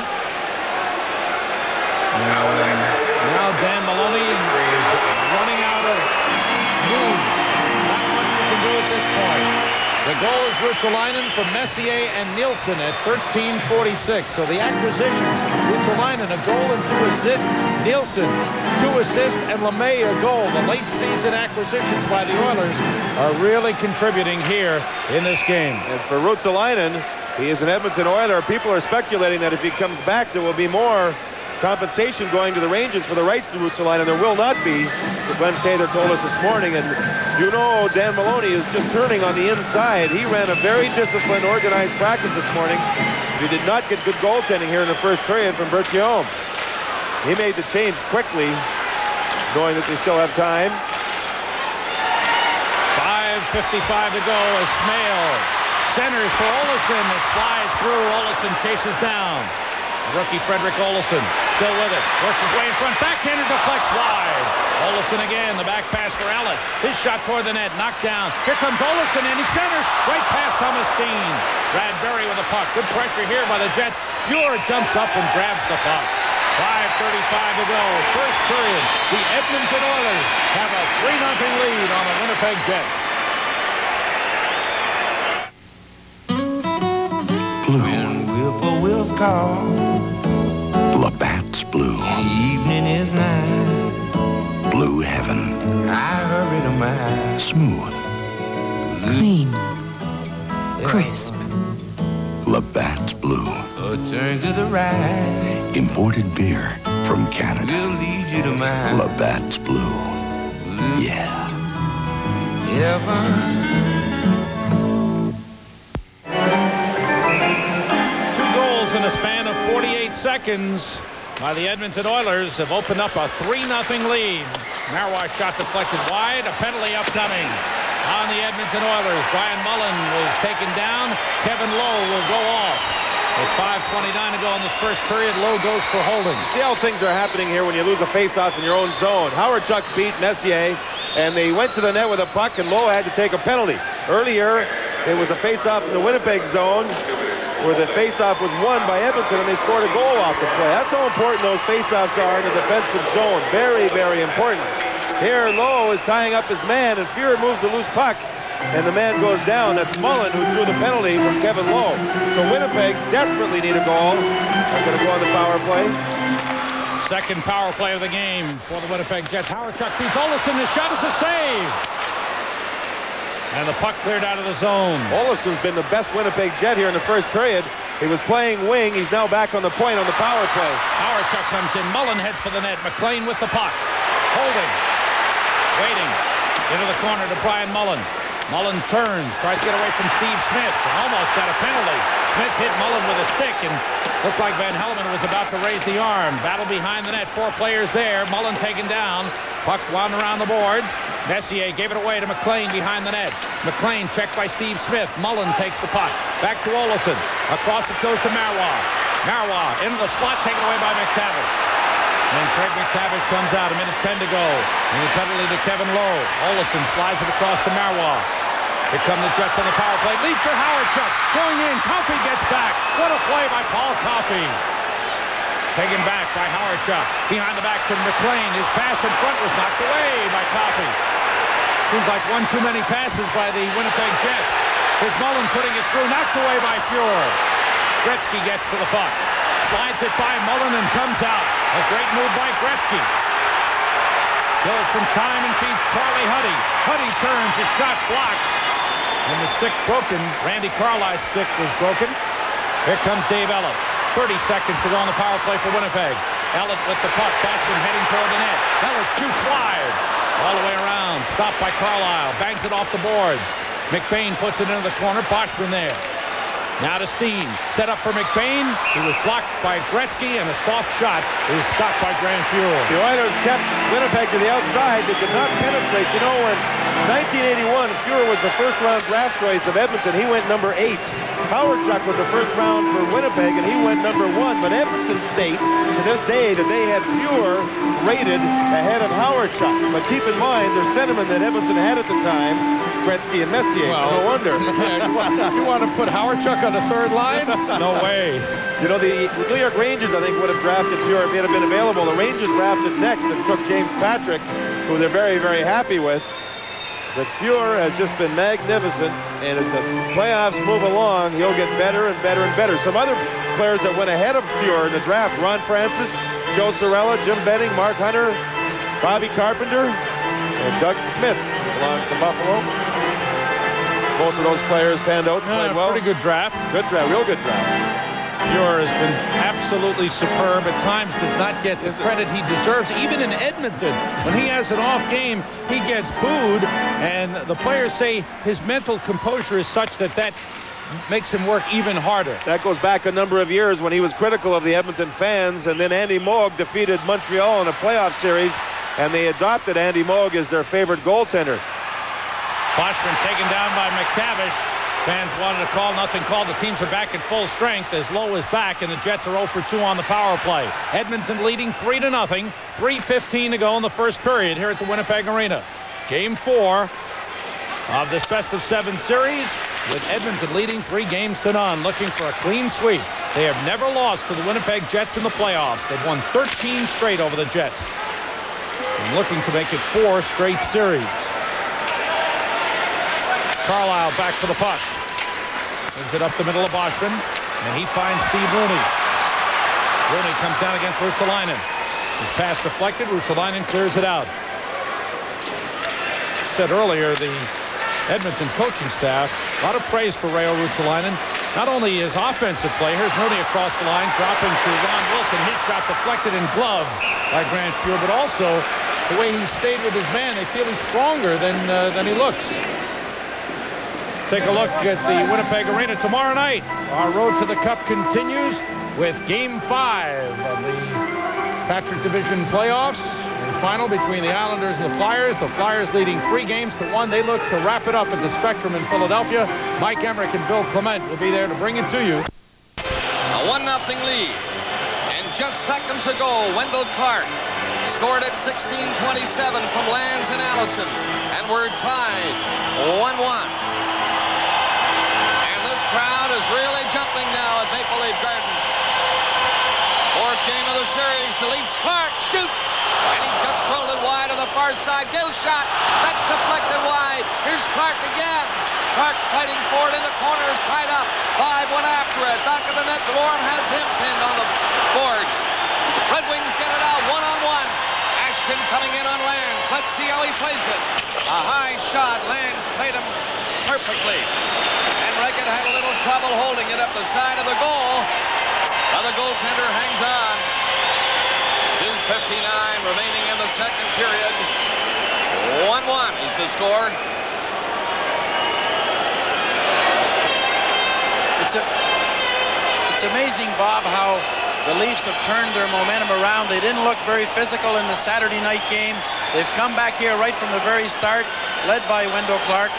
Now Dan Maloney is running out of moves. Not much you can do at this point. The goal is Ruotsalainen from Messier and Nilsson at 13:46. So the acquisitions, Ruotsalainen a goal and 2 assists, Nilsson 2 assists, and LeMay a goal. The late season acquisitions by the Oilers are really contributing here in this game. And for Ruotsalainen, he is an Edmonton Oiler. People are speculating that if he comes back, there will be more compensation going to the Rangers for the rights to Ruotsalainen. There will not be. Glenn Sather told us this morning, and you know Dan Maloney is just turning on the inside. He ran a very disciplined, organized practice this morning. He did not get good goaltending here in the first period from Berthiaume. He made the change quickly, knowing that they still have time. 5:55 to go as Smale centers for Olsson. It slides through. Olsson chases down. Rookie Frederick Olsson still with it. Works his way in front. Backhander deflects wide. Olsson again. The back pass for Ellett. His shot toward the net. Knocked down. Here comes Olsson, and he centers right past Thomas Steen. Bradbury with the puck. Good pressure here by the Jets. Pure jumps up and grabs the puck. 5:35 to go. First period. The Edmonton Oilers have a 3-0 lead on the Winnipeg Jets. Blue. Whippoorwills call. Labatt's blue. Evening is nigh. Blue heaven. I hurry to my Smooth. Clean. Crisp. Labatt's blue. A turn to the right. Imported beer from Canada. Will lead you to my Labatt's blue. Yeah. heaven. In a span of 48 seconds by the Edmonton Oilers have opened up a 3-0 lead. Marois shot deflected wide. A penalty upcoming on the Edmonton Oilers. Brian Mullen was taken down. Kevin Lowe will go off. With 5:29 to go in this first period, Lowe goes for holding. See how things are happening here when you lose a faceoff in your own zone. Howard-Chuck beat Messier, and they went to the net with a puck, and Lowe had to take a penalty. Earlier, it was a faceoff in the Winnipeg zone, where the faceoff was won by Edmonton, and they scored a goal off the play. That's how important those faceoffs are in the defensive zone. Very, very important. Here, Lowe is tying up his man, and Fuhrer moves the loose puck, and the man goes down. That's Mullen who drew the penalty from Kevin Lowe. So Winnipeg desperately need a goal. They're going to go on the power play. Second power play of the game for the Winnipeg Jets. Howard-Chuck beats Olofsson. The shot is a save. And the puck cleared out of the zone. Olofsson's been the best Winnipeg Jet here in the first period. He was playing wing. He's now back on the point on the power play. Howard-Chuck comes in. Mullen heads for the net. McLean with the puck. Holding. Waiting. Into the corner to Brian Mullen. Mullen turns, tries to get away from Steve Smith, and almost got a penalty. Smith hit Mullen with a stick, and looked like Van Hellemond was about to raise the arm. Battle behind the net, 4 players there. Mullen taken down. Puck wound around the boards. Messier gave it away to McLean behind the net. McLean checked by Steve Smith. Mullen takes the puck. Back to Olofsson. Across it goes to Marois. Marois into the slot, taken away by McTavish. And Craig McTavish comes out, 1:10 to go. And the penalty to Kevin Lowe. Olofsson slides it across to Marois. Here come the Jets on the power play. Lead for Howard-Chuck. Going in. Coffey gets back. What a play by Paul Coffey. Taken back by Howard-Chuck. Behind the back to McLean. His pass in front was knocked away by Coffey. Seems like one too many passes by the Winnipeg Jets. Here's Mullen putting it through. Knocked away by Fuhrer. Gretzky gets to the puck. Slides it by Mullen and comes out. A great move by Gretzky. Kills some time and feeds Charlie Huddy. Huddy turns, his shot blocked. And the stick broken. Randy Carly's stick was broken. Here comes Dave Ellett. 30 seconds to go on the power play for Winnipeg. Ellett with the puck. Boschman heading toward the net. Ellett shoots wide. All the way around. Stopped by Carlisle. Bangs it off the boards. McBain puts it into the corner. Boschman there. Now to Steen. Set up for McBain. He was blocked by Gretzky, and a soft shot is stopped by Grant Fuhrer. The Oilers kept Winnipeg to the outside. They could not penetrate. You know, in 1981, Fuhrer was the first-round draft choice of Edmonton. He went number 8. Howard-Chuck was the first round for Winnipeg, and he went number 1. But Edmonton state to this day that they had Fuhrer rated ahead of Howard-Chuck. But keep in mind, their sentiment that Edmonton had at the time, Gretzky and Messier. Well, no wonder. You want to put Howard-Chuck on the third line? No way. You know, the New York Rangers, I think, would have drafted Fuhrer if he had been available. The Rangers drafted next and took James Patrick, who they're very, very happy with. But Fuhrer has just been magnificent, and as the playoffs move along, he'll get better and better and better. Some other players that went ahead of Fuhrer in the draft: Ron Francis, Joe Cirella, Jim Benning, Mark Hunter, Bobby Carpenter, and Doug Smith belongs to Buffalo. Most of those players panned out and played well. Pretty good draft. Good draft, real good draft. Fuhrer has been absolutely superb. At times does not get the credit he deserves. Even in Edmonton, when he has an off game, he gets booed, and the players say his mental composure is such that makes him work even harder. That goes back a number of years when he was critical of the Edmonton fans, and then Andy Moog defeated Montreal in a playoff series, and they adopted Andy Moog as their favorite goaltender. Boschman taken down by McTavish. Fans wanted a call, nothing called. The teams are back at full strength as Lowe is back, and the Jets are 0 for 2 on the power play. Edmonton leading 3-0. 3:15 to go in the first period here at the Winnipeg Arena. Game 4 of this best-of-7 series, with Edmonton leading 3-0, looking for a clean sweep. They have never lost to the Winnipeg Jets in the playoffs. They've won 13 straight over the Jets, and looking to make it 4 straight series. Carlisle back for the puck. Brings it up the middle of Boschman, and he finds Steve Rooney. Rooney comes down against Ruotsalainen. His pass deflected. Ruotsalainen clears it out. Said earlier, the Edmonton coaching staff, a lot of praise for Reijo Ruotsalainen. Not only his offensive play, here's Rooney across the line, dropping to Ron Wilson. His shot deflected and gloved by Grant Fuhrer, but also the way he stayed with his man. They feel he's stronger than he looks. Take a look at the Winnipeg Arena tomorrow night. Our road to the Cup continues with Game 5 of the Patrick Division playoffs. The final between the Islanders and the Flyers. The Flyers leading 3-1. They look to wrap it up at the Spectrum in Philadelphia. Mike Emmerich and Bill Clement will be there to bring it to you. A 1-0 lead. And just seconds ago, Wendell Clark scored at 16:27 from Lands and Allison. And we're tied 1-1. And this crowd is really jumping now at Maple Leaf Gardens. Fourth game of the series. The Leafs. Clark shoots. And he just drilled it wide on the far side. Gill shot. That's deflected wide. Here's Clark again. Clark fighting for it in the corner is tied up. 5-1 after it. Back of the net. Delorme has him pinned on the boards. Red Wings get it out 1-on-1. Ashton coming in on Lands. Let's see how he plays it. A high shot. Lands played him perfectly. And Regan had a little trouble holding it up the side of the goal. Now the goaltender hangs on. 2:59 remaining in the second period. 1-1 is the score. It's amazing, Bob, how the Leafs have turned their momentum around. They didn't look very physical in the Saturday night game. They've come back here right from the very start, led by Wendell Clark.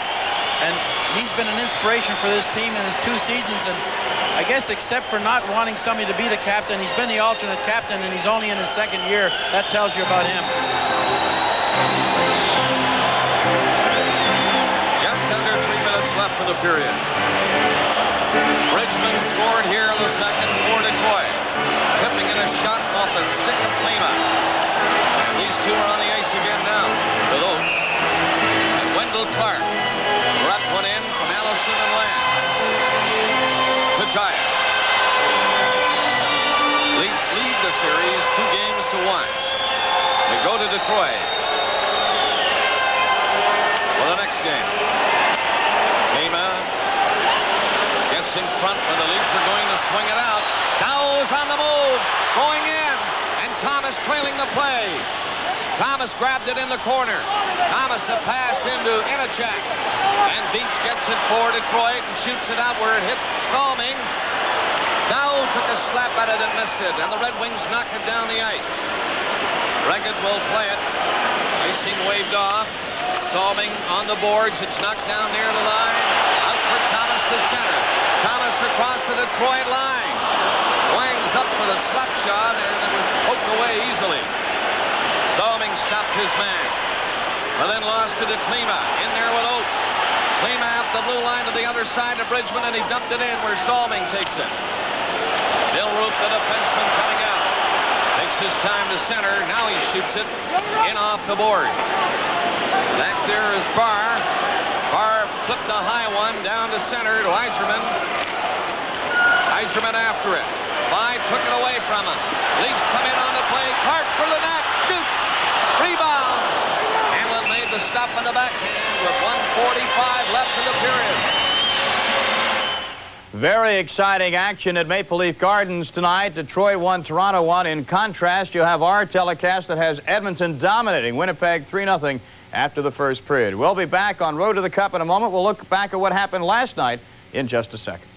And he's been an inspiration for this team in his 2 seasons. And I guess except for not wanting somebody to be the captain, he's been the alternate captain, and he's only in his second year. That tells you about him. Just under 3 minutes left in the period. Bridgman scored here in the second for Detroit. Tipping in a shot off the stick of Klima. And these two are on the ice again now with Oates. And Wendell Clark brought one in from Allison and Lands. To Giant. Leafs lead the series 2-1. We go to Detroit for the next game. Klima gets in front when the Leafs are going to swing it out. Dow's on the move, going in, and Thomas trailing the play. Thomas grabbed it in the corner. Thomas a pass into Inachak. And Beach gets it for Detroit and shoots it out where it hit Salming. Dow took a slap at it and missed it, and the Red Wings knock it down the ice. Regan will play it. Icing waved off. Salming on the boards. It's knocked down near the line. Out for Thomas to center. Thomas across the Detroit line. Wang's up for the slap shot, and it was poked away easily. Salming stopped his man, but then lost to Klima. In there with Oates. Klima up the blue line to the other side of Bridgman, and he dumped it in where Salming takes it. Bill Roop, the defenseman, coming out. Takes his time to center. Now he shoots it in off the boards. Back there is Barr. Barr flipped the high one down to center to Yzerman. Yzerman after it. Five took it away from him. Leafs come in on the play. Clark for the net. Shoots. Rebound. Hamlin made the stop on the backhand with 1:45 left in the period. Very exciting action at Maple Leaf Gardens tonight. Detroit won, Toronto won. In contrast, you have our telecast that has Edmonton dominating Winnipeg 3-0 after the first period. We'll be back on Road to the Cup in a moment. We'll look back at what happened last night in just a second.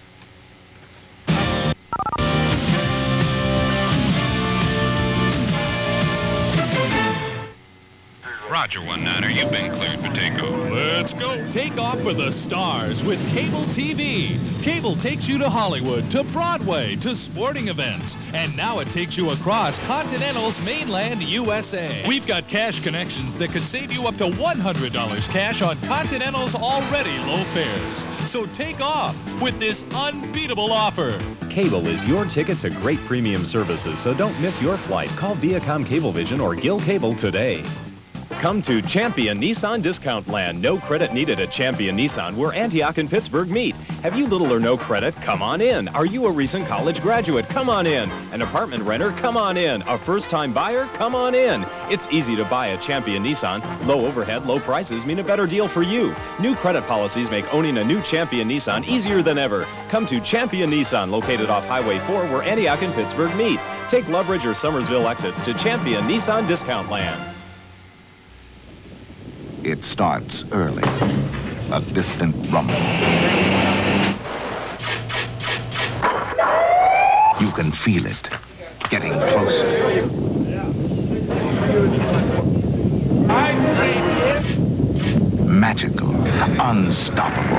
Roger, 1-9er, you've been cleared for takeoff. Let's go. Take off for the stars with cable TV. Cable takes you to Hollywood, to Broadway, to sporting events. And now it takes you across Continental's mainland USA. We've got cash connections that could save you up to $100 cash on Continental's already low fares. So take off with this unbeatable offer. Cable is your ticket to great premium services, so don't miss your flight. Call Viacom Cablevision or Gill Cable today. Come to Champion Nissan Discount Land. No credit needed at Champion Nissan, where Antioch and Pittsburgh meet. Have you little or no credit? Come on in. Are you a recent college graduate? Come on in. An apartment renter? Come on in. A first-time buyer? Come on in. It's easy to buy at Champion Nissan. Low overhead, low prices mean a better deal for you. New credit policies make owning a new Champion Nissan easier than ever. Come to Champion Nissan, located off Highway 4, where Antioch and Pittsburgh meet. Take Loveridge or Somersville exits to Champion Nissan Discount Land. It starts early. A distant rumble. You can feel it getting closer. Magical, unstoppable.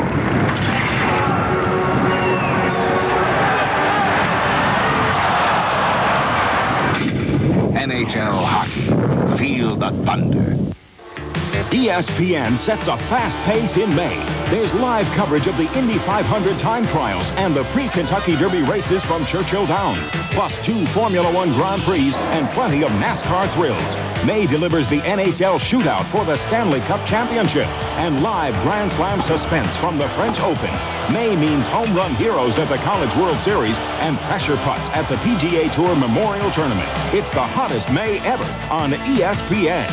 NHL hockey. Feel the thunder. ESPN sets a fast pace in May. There's live coverage of the Indy 500 time trials and the pre-Kentucky Derby races from Churchill Downs, plus 2 Formula One Grand Prix and plenty of NASCAR thrills. May delivers the NHL shootout for the Stanley Cup Championship and live Grand Slam suspense from the French Open. May means home run heroes at the College World Series and pressure putts at the PGA Tour Memorial Tournament. It's the hottest May ever on ESPN.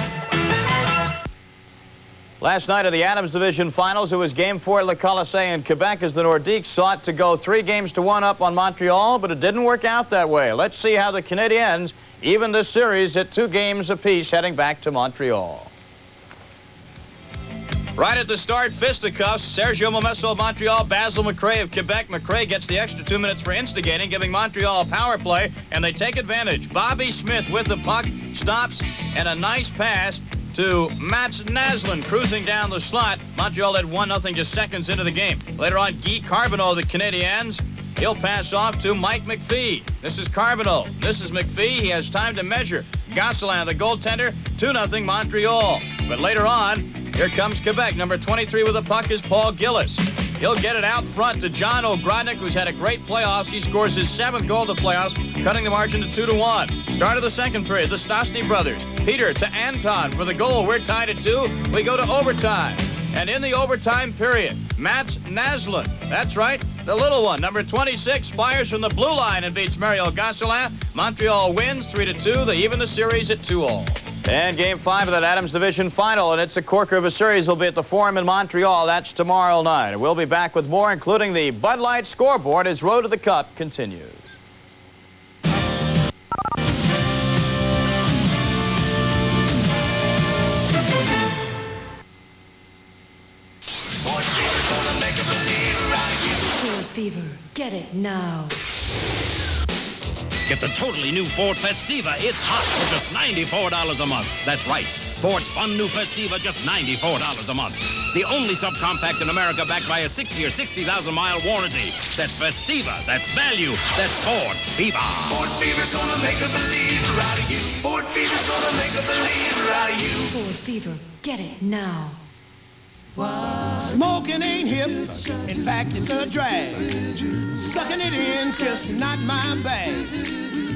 Last night of the Adams Division Finals, it was Game 4 at Le Colisée in Quebec as the Nordiques sought to go 3-1 up on Montreal, but it didn't work out that way. Let's see how the Canadiens even this series at 2 games apiece heading back to Montreal. Right at the start, fisticuffs. Sergio Momesso of Montreal, Basil McRae of Quebec. McRae gets the extra 2 minutes for instigating, giving Montreal a power play, and they take advantage. Bobby Smith with the puck, stops, and a nice pass to Mats Naslund cruising down the slot. Montreal led 1-0 just seconds into the game. Later on, Guy Carbonneau of the Canadiens. He'll pass off to Mike McPhee. This is Carbonneau. This is McPhee. He has time to measure. Gosselin, the goaltender, 2-0 Montreal. But later on, here comes Quebec. Number 23 with the puck is Paul Gillis. He'll get it out front to John Ogrodnik, who's had a great playoffs. He scores his 7th goal of the playoffs, cutting the margin to 2-1. Start of the second period, the Stastny brothers. Peter to Anton for the goal. We're tied at 2. We go to overtime. And in the overtime period, Mats Naslund, that's right, the little one, number 26, fires from the blue line and beats Mario Gosselin. Montreal wins 3-2. They even the series at 2-2. And Game 5 of that Adams Division Final, and it's a corker of a series. Will be at the Forum in Montreal. That's tomorrow night. We'll be back with more, including the Bud Light scoreboard as Road to the Cup continues. Ford Fever, get it now. Get the totally new Ford Festiva. It's hot for just $94 a month. That's right. Ford's fun new Festiva, just $94 a month. The only subcompact in America backed by a 6-year, 60,000-mile warranty. That's Festiva. That's value. That's Ford Fever. Ford Fever's gonna make a believer out of you. Ford Fever's gonna make a believer out of you. Ford Fever, get it now. Smoking ain't hip. In fact, it's a drag. Sucking it in's just not my bag.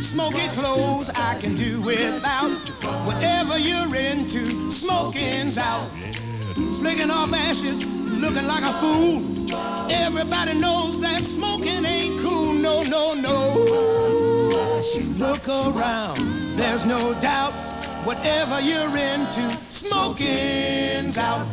Smoky clothes I can do without. Whatever you're into, smoking's out. Flicking off ashes, looking like a fool. Everybody knows that smoking ain't cool. No, no, no. Look around, there's no doubt. Whatever you're into, smoking's out.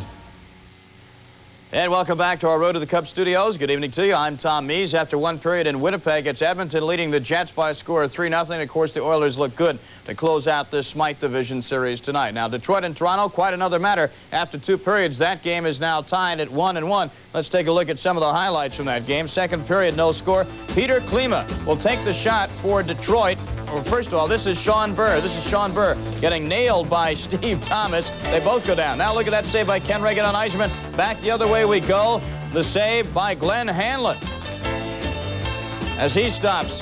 And welcome back to our Road to the Cup studios. Good evening to you. I'm Tom Mees. After 1 period in Winnipeg, it's Edmonton leading the Jets by a score of 3-0. Of course, the Oilers look good to close out this Smythe Division series tonight. Now, Detroit and Toronto, quite another matter. After 2 periods, that game is now tied at 1-1. Let's take a look at some of the highlights from that game. Second period, no score. Peter Klima will take the shot for Detroit. Well, first of all, this is Sean Burr. This is Sean Burr getting nailed by Steve Thomas. They both go down. Now look at that save by Ken Reagan on Eiserman. Back the other way we go. The save by Glenn Hanlon as he stops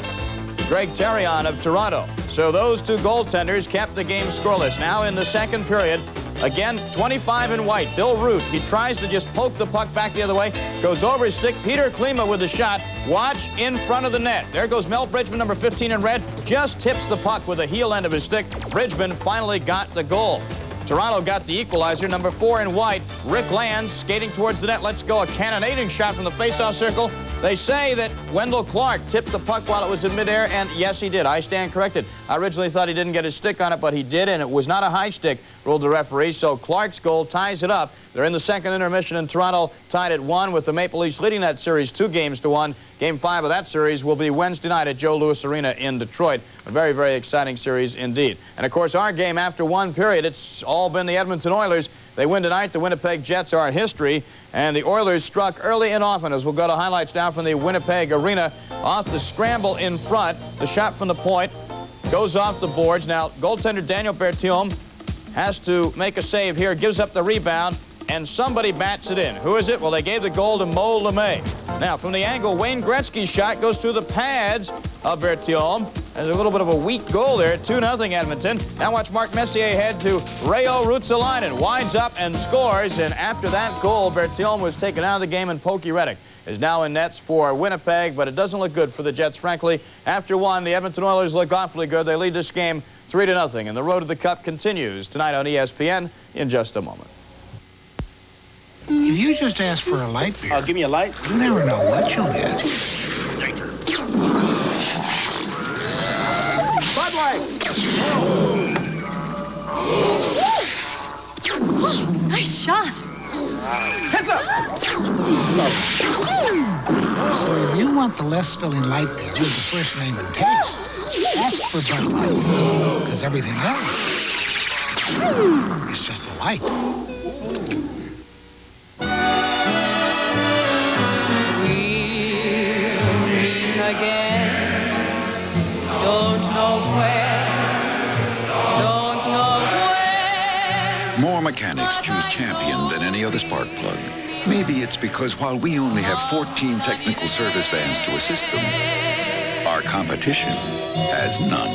Greg Terrion of Toronto. So those 2 goaltenders kept the game scoreless. Now in the second period, again, 25 in white, Bill Root. He tries to just poke the puck back the other way. Goes over his stick. Peter Klima with the shot. Watch in front of the net. There goes Mel Bridgman, number 15 in red. Just tips the puck with the heel end of his stick. Bridgman finally got the goal. Toronto got the equalizer. Number 4 in white, Rick Lands skating towards the net. Let's go. A cannonading shot from the faceoff circle. They say that Wendell Clark tipped the puck while it was in midair, and yes, he did. I stand corrected. I originally thought he didn't get his stick on it, but he did, and it was not a high stick, ruled the referee. So Clark's goal ties it up. They're in the second intermission, and Toronto tied at 1 with the Maple Leafs leading that series 2-1. Game 5 of that series will be Wednesday night at Joe Louis Arena in Detroit. A very, very exciting series indeed. And, of course, our game after 1 period, it's all been the Edmonton Oilers. They win tonight. The Winnipeg Jets are history. And the Oilers struck early and often, as we'll go to highlights now from the Winnipeg Arena. Off the scramble in front. The shot from the point goes off the boards. Now, goaltender Daniel Berthiaume has to make a save here, gives up the rebound, and somebody bats it in. Who is it? Well, they gave the goal to Mo LeMay. Now, from the angle, Wayne Gretzky's shot goes through the pads of Berthiaume. There's a little bit of a weak goal there, 2-0 Edmonton. Now watch Mark Messier head to Reijo Ruotsalainen, winds up and scores, and after that goal, Berthiaume was taken out of the game, and Pokey Reddick is now in nets for Winnipeg, but it doesn't look good for the Jets, frankly. After one, the Edmonton Oilers look awfully good. They lead this game 3-0, and the road to the Cup continues tonight on ESPN in just a moment. If you just ask for a light beer... Oh, give me a light? You never know what you'll get. Bud Light! Oh, nice shot. Heads up! So if you want the less filling light beer with the first name and taste, ask for Bud Light. Because everything else is just a light. Again, don't know where, don't know when. More mechanics choose Champion than any other spark plug. Maybe it's because while we only have 14 technical service vans to assist them, our competition has none.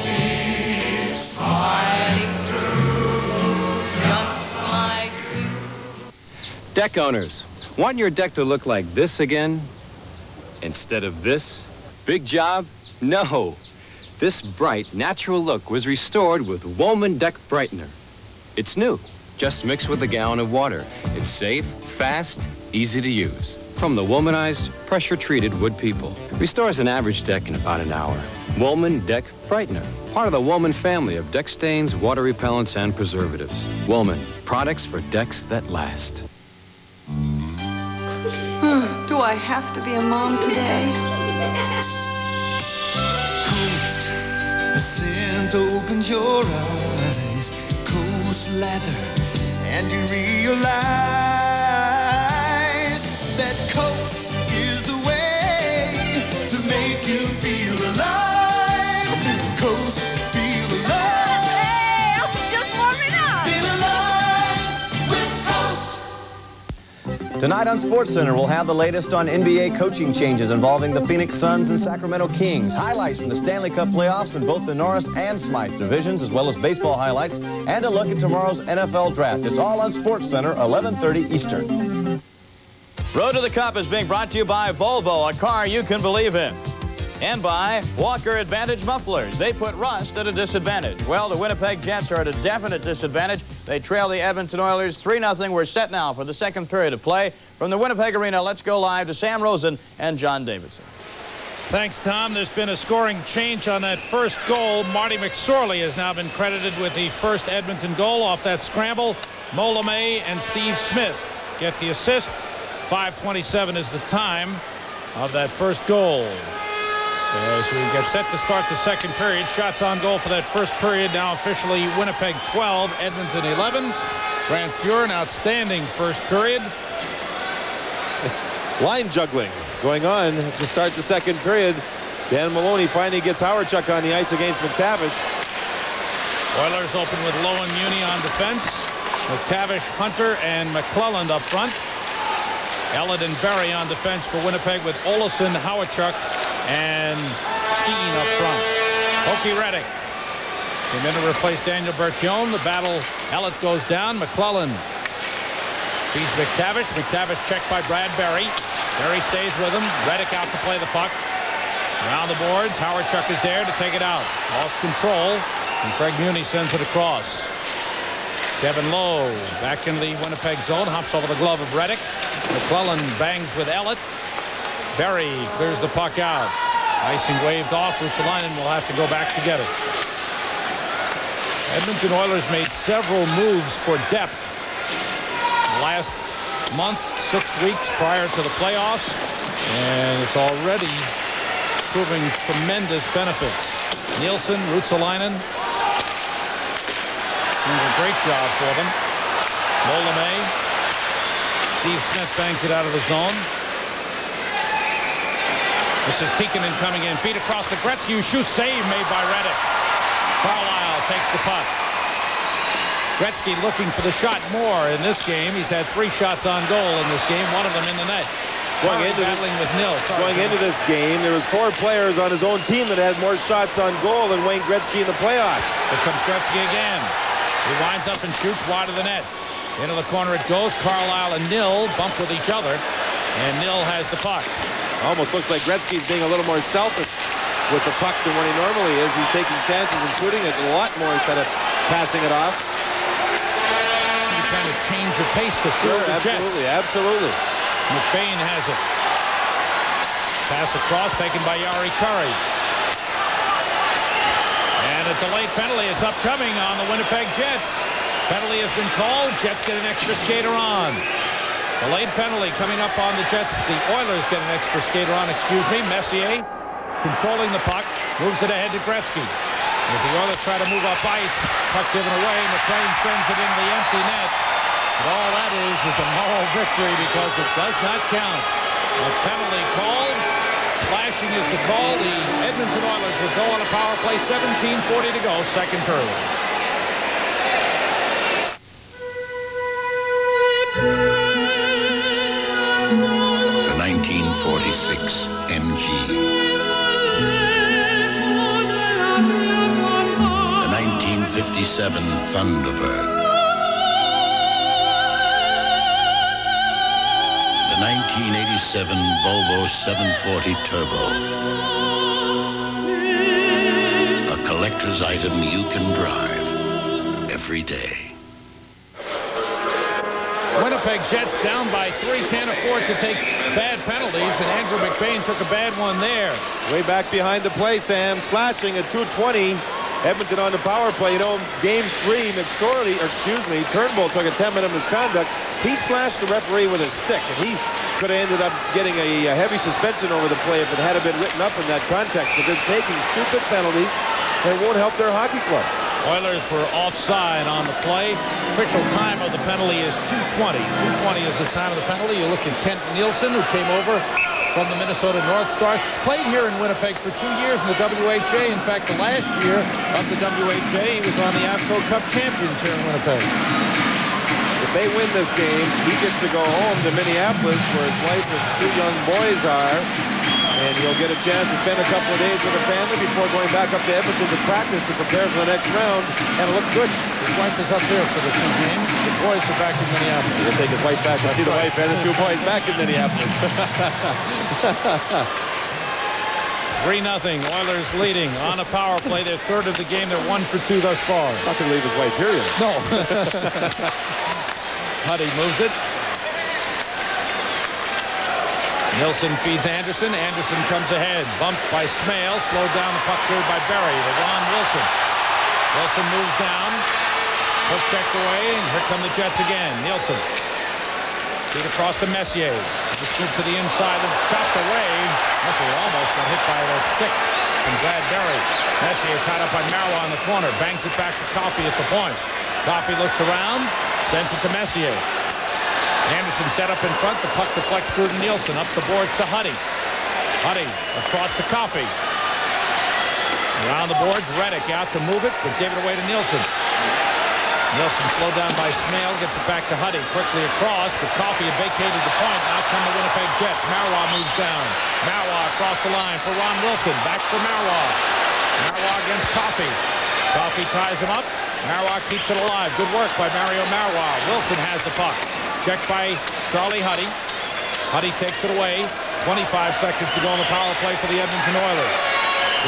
Keep smiling through, just like you. Deck owners, want your deck to look like this again? Instead of this? Big job? No. This bright, natural look was restored with Woolman Deck Brightener. It's new. Just mix with a gallon of water. It's safe, fast, easy to use. From the Woolmanized, pressure-treated wood people. Restores an average deck in about an hour. Woolman Deck Brightener. Part of the Woolman family of deck stains, water repellents, and preservatives. Woolman. Products for decks that last. Do I have to be a mom today? The scent opens your eyes, Coast lather, and you realize that Coast is the way to make you feel alive. Coast, feel alive. Hey, I was just warming up. Feel alive with Coast. Tonight on SportsCenter, we'll have the latest on NBA coaching changes involving the Phoenix Suns and Sacramento Kings, highlights from the Stanley Cup playoffs in both the Norris and Smythe divisions, as well as baseball highlights, and a look at tomorrow's NFL draft. It's all on SportsCenter, 11:30 Eastern. Road to the Cup is being brought to you by Volvo, a car you can believe in. And by Walker Advantage Mufflers. They put rust at a disadvantage. Well, the Winnipeg Jets are at a definite disadvantage. They trail the Edmonton Oilers 3-0. We're set now for the second period of play. From the Winnipeg Arena, let's go live to Sam Rosen and John Davidson. Thanks, Tom. There's been a scoring change on that first goal. Marty McSorley has now been credited with the first Edmonton goal off that scramble. Mo LeMay and Steve Smith get the assist. 5:27 is the time of that first goal. As we get set to start the second period, shots on goal for that first period now officially Winnipeg 12, Edmonton 11. Grant Fuhr, an outstanding first period. Line juggling going on to start the second period. Dan Maloney finally gets Howardchuk on the ice against McTavish. Oilers open with Lowen Muni on defense. McTavish, Hunter, and McClelland up front. Ellett and Berry on defense for Winnipeg with Olesen, Howardchuk, and Steen up front. Pokey Reddick came in to replace Daniel Berthiaume. The battle, Ellett goes down. McClelland beats McTavish. McTavish checked by Brad Berry. Berry stays with him. Reddick out to play the puck. Around the boards, Howardchuk is there to take it out. Lost control, and Craig Muni sends it across. Kevin Lowe back into the Winnipeg zone, hops over the glove of Reddick. McClelland bangs with Ellett. Berry clears the puck out. Icing waved off. Ruotsalainen will have to go back to get it. Edmonton Oilers made several moves for depth last month, 6 weeks prior to the playoffs, and it's already proving tremendous benefits. Nielsen, Ruotsalainen doing a great job for them. Mo LeMay. Steve Smith bangs it out of the zone. This is Tikkanen coming in. Feet across to Gretzky, who shoots. Save made by Reddick. Carlisle takes the puck. Gretzky looking for the shot more in this game. He's had 3 shots on goal in this game, one of them in the net. Going into this game, there was 4 players on his own team that had more shots on goal than Wayne Gretzky in the playoffs. Here comes Gretzky again. He winds up and shoots wide of the net. Into the corner it goes. Carlisle and Nill bump with each other, and Nill has the puck. Almost looks like Gretzky's being a little more selfish with the puck than what he normally is. He's taking chances and shooting it a lot more instead of passing it off. He's trying to change the pace to throw the Jets. Absolutely. McBain has it. Pass across, taken by Yari Curry. And a delayed penalty is upcoming on the Winnipeg Jets. Penalty has been called. Jets get an extra skater on. Delayed penalty coming up on the Jets. The Oilers get an extra skater on, Messier controlling the puck, moves it ahead to Gretzky. As the Oilers try to move up ice, puck given away, McLean sends it into the empty net. But all that is a moral victory because it does not count. A penalty called. Slashing is the call. The Edmonton Oilers will go on a power play. 17:40 to go, second period. The 1946 MG. The 1957 Thunderbird. 1987 Volvo 740 Turbo. A collector's item you can drive every day. Winnipeg Jets down by 3, can't afford to take bad penalties, and Andrew McBain took a bad one there. Way back behind the play, Sam, slashing at 2:20. Edmonton on the power play. You know, game 3, Turnbull took a 10-minute misconduct. He slashed the referee with his stick, and he could have ended up getting a heavy suspension over the play if it had been written up in that context. But they're taking stupid penalties that won't help their hockey club. Oilers were offside on the play. Official time of the penalty is 2:20. 2:20 is the time of the penalty. You look at Kent Nielsen, who came over from the Minnesota North Stars, played here in Winnipeg for 2 years in the WHA. In fact, the last year of the WHA, he was on the Avco Cup champions here in Winnipeg. If they win this game, he gets to go home to Minneapolis, where his wife and 2 young boys are, and he'll get a chance to spend a couple of days with the family before going back up to Edmonton to practice to prepare for the next round, and it looks good. His wife is up there for the 2 games. The boys are back in Minneapolis. He'll take his wife back and see the wife and the 2 boys back in Minneapolis. 3-0. Oilers leading on a power play. They're third of the game. They're 1 for 2 thus far. Not going to leave his wife here yet. No. Huddy moves it. Nilsson feeds Anderson. Anderson comes ahead. Bumped by Smale. Slowed down the puck cleared by Barry to Ron Wilson. Wilson moves down. Hook checked away, and here come the Jets again. Nielsen. Feed across to Messier. Just scoop to the inside and it's chopped away. Messier almost got hit by that stick from Brad Barry. Messier tied up by Marois in the corner. Bangs it back to Coffey at the point. Coffey looks around. Sends it to Messier. Anderson set up in front. The puck deflects through to Nielsen. Up the boards to Huddy. Huddy across to Coffey. Around the boards, Reddick out to move it, but gave it away to Nielsen. Nielsen slowed down by Smale, gets it back to Huddy. Quickly across, but Coffey had vacated the point. Now come the Winnipeg Jets. Marois moves down. Marois across the line for Ron Wilson. Back for Marois. Marois against Coffey. Coffey ties him up. Marois keeps it alive. Good work by Mario Marois. Wilson has the puck. Checked by Charlie Huddy. Huddy takes it away. 25 seconds to go on the power play for the Edmonton Oilers.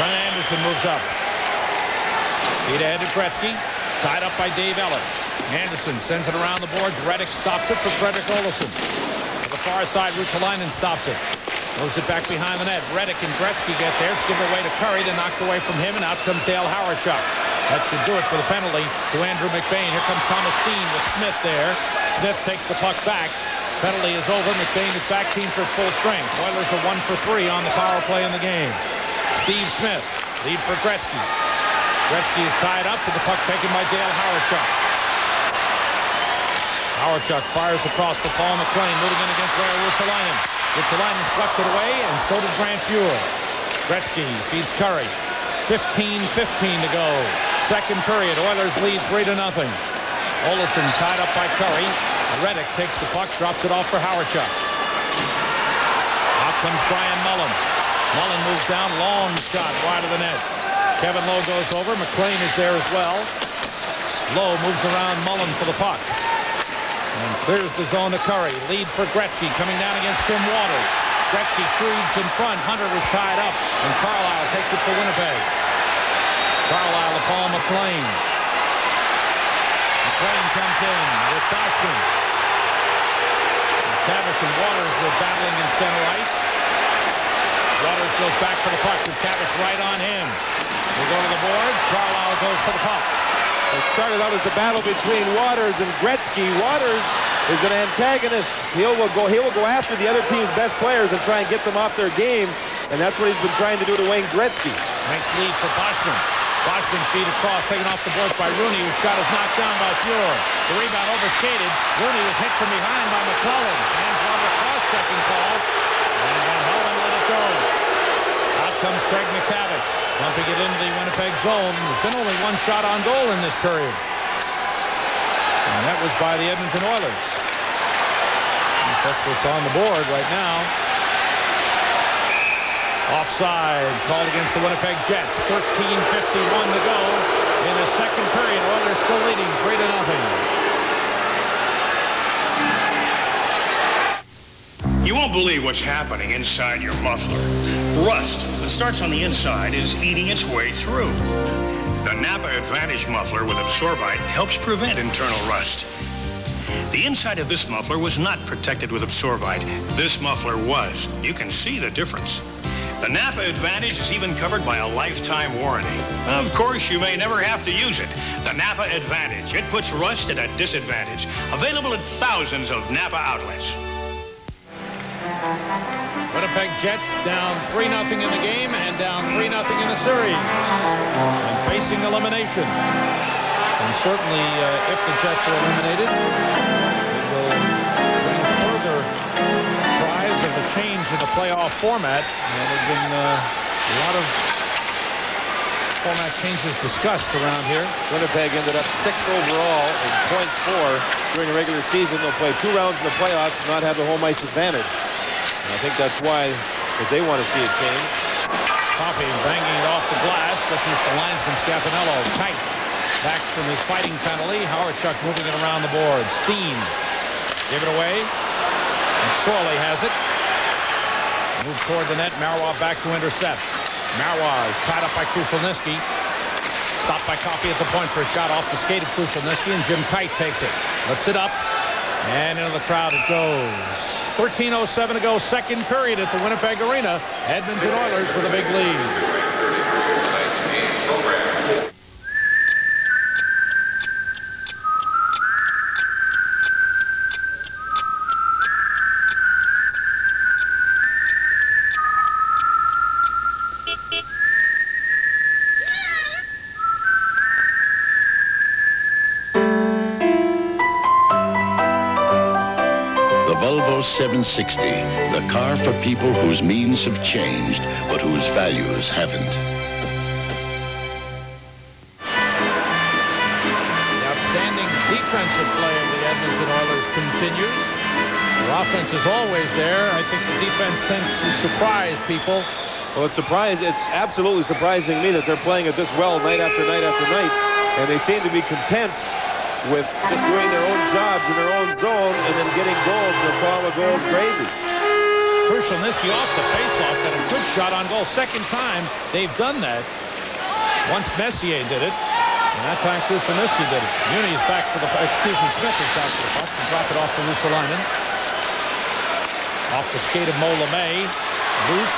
Glenn Anderson moves up. Feed ahead to Gretzky. Tied up by Dave Ellett. Anderson sends it around the boards. Reddick stops it for Frederick Olofsson. To the far side, Ruotsalainen stops it. Moves it back behind the net. Reddick and Gretzky get there. It's given away to Curry. Then knocked away from him, and out comes Dale Hawerchuk. That should do it for the penalty to Andrew McBain. Here comes Thomas Steen with Smith there. Smith takes the puck back. Penalty is over. McBain is back, team for full strength. Oilers are 1 for 3 on the power play in the game. Steve Smith, lead for Gretzky. Gretzky is tied up with the puck taken by Dale Hawerchuk. Hawerchuk fires across the Paul McLean, moving in against Larry Ruotsalainen. Ruotsalainen swept it away, and so did Grant Fuhr. Gretzky feeds Curry. 15-15 to go. Second period. Oilers lead 3-0. Olesen tied up by Curry. Reddick takes the puck, drops it off for Howardchuk. Out comes Brian Mullen. Mullen moves down, long shot wide of the net. Kevin Lowe goes over. McLean is there as well. Lowe moves around Mullen for the puck. And clears the zone to Curry. Lead for Gretzky coming down against Tim Waters. Gretzky feeds in front. Hunter was tied up. And Carlisle takes it for Winnipeg. Carlisle to Paul McLean. McLean comes in with Boschman. Cavish and Waters were battling in center ice. Waters goes back for the puck with Cavish right on him. We go to the boards. Carlisle goes for the puck. It started out as a battle between Waters and Gretzky. Waters is an antagonist. He will go after the other team's best players and try and get them off their game. And that's what he's been trying to do to Wayne Gretzky. Nice lead for Boschman. Boschman feed across, taken off the boards by Rooney, whose shot is knocked down by Fuhr. The rebound overskated. Rooney was hit from behind by McClellan. And for a cross-checking call. And Van Helden let it go. Out comes Craig McTavish, dumping it into the Winnipeg zone. There's been only one shot on goal in this period. And that was by the Edmonton Oilers. That's what's on the board right now. Offside called against the Winnipeg Jets. 13:51 to go in the second period. Oilers still leading 3-0. You won't believe what's happening inside your muffler. Rust that starts on the inside is eating its way through. The Napa Advantage muffler with Absorbite helps prevent internal rust. The inside of this muffler was not protected with Absorbite. This muffler was. You can see the difference. The Napa Advantage is even covered by a lifetime warranty. Of course, you may never have to use it. The Napa Advantage. It puts rust at a disadvantage. Available at thousands of Napa outlets. Winnipeg Jets down 3-0 in the game and down 3-0 in the series. And facing elimination. And certainly, if the Jets are eliminated, it will bring further prize of the change in the playoff format. And there have been a lot of format changes discussed around here. Winnipeg ended up 6th overall in points for during the regular season. They'll play 2 rounds in the playoffs and not have the home ice advantage. And I think that's why if they want to see a change. Coffey banging it off the glass. Just missed the linesman Scapanello. Tight. Back from his fighting penalty. Howardchuk moving it around the board. Steen. Give it away. And Sorley has it. Move toward the net. Marois back to intercept. Marois is tied up by Krushelnyski. Stopped by Coffey at the point for a shot off the skate of Krushelnyski, and Jim Kite takes it. Lifts it up. And into the crowd it goes. 13:07 to go, second period at the Winnipeg Arena. Edmonton Oilers with a big lead. Volvo 760, the car for people whose means have changed, but whose values haven't. The outstanding defensive play of the Edmonton Oilers continues. Their offense is always there. I think the defense tends to surprise people. Well, it's absolutely surprising me that they're playing it this well night after night after night, and they seem to be content with just doing their own jobs in their own zone and then getting goals, and they call the goals gravy. Krushelnyski off the faceoff, got a good shot on goal. Second time they've done that. Once Messier did it, and that time Krushelnyski did it. Muni's back for the, Smith is back for the puck and drop it off to Ruotsalainen. Off the skate of Mo LeMay. Loose.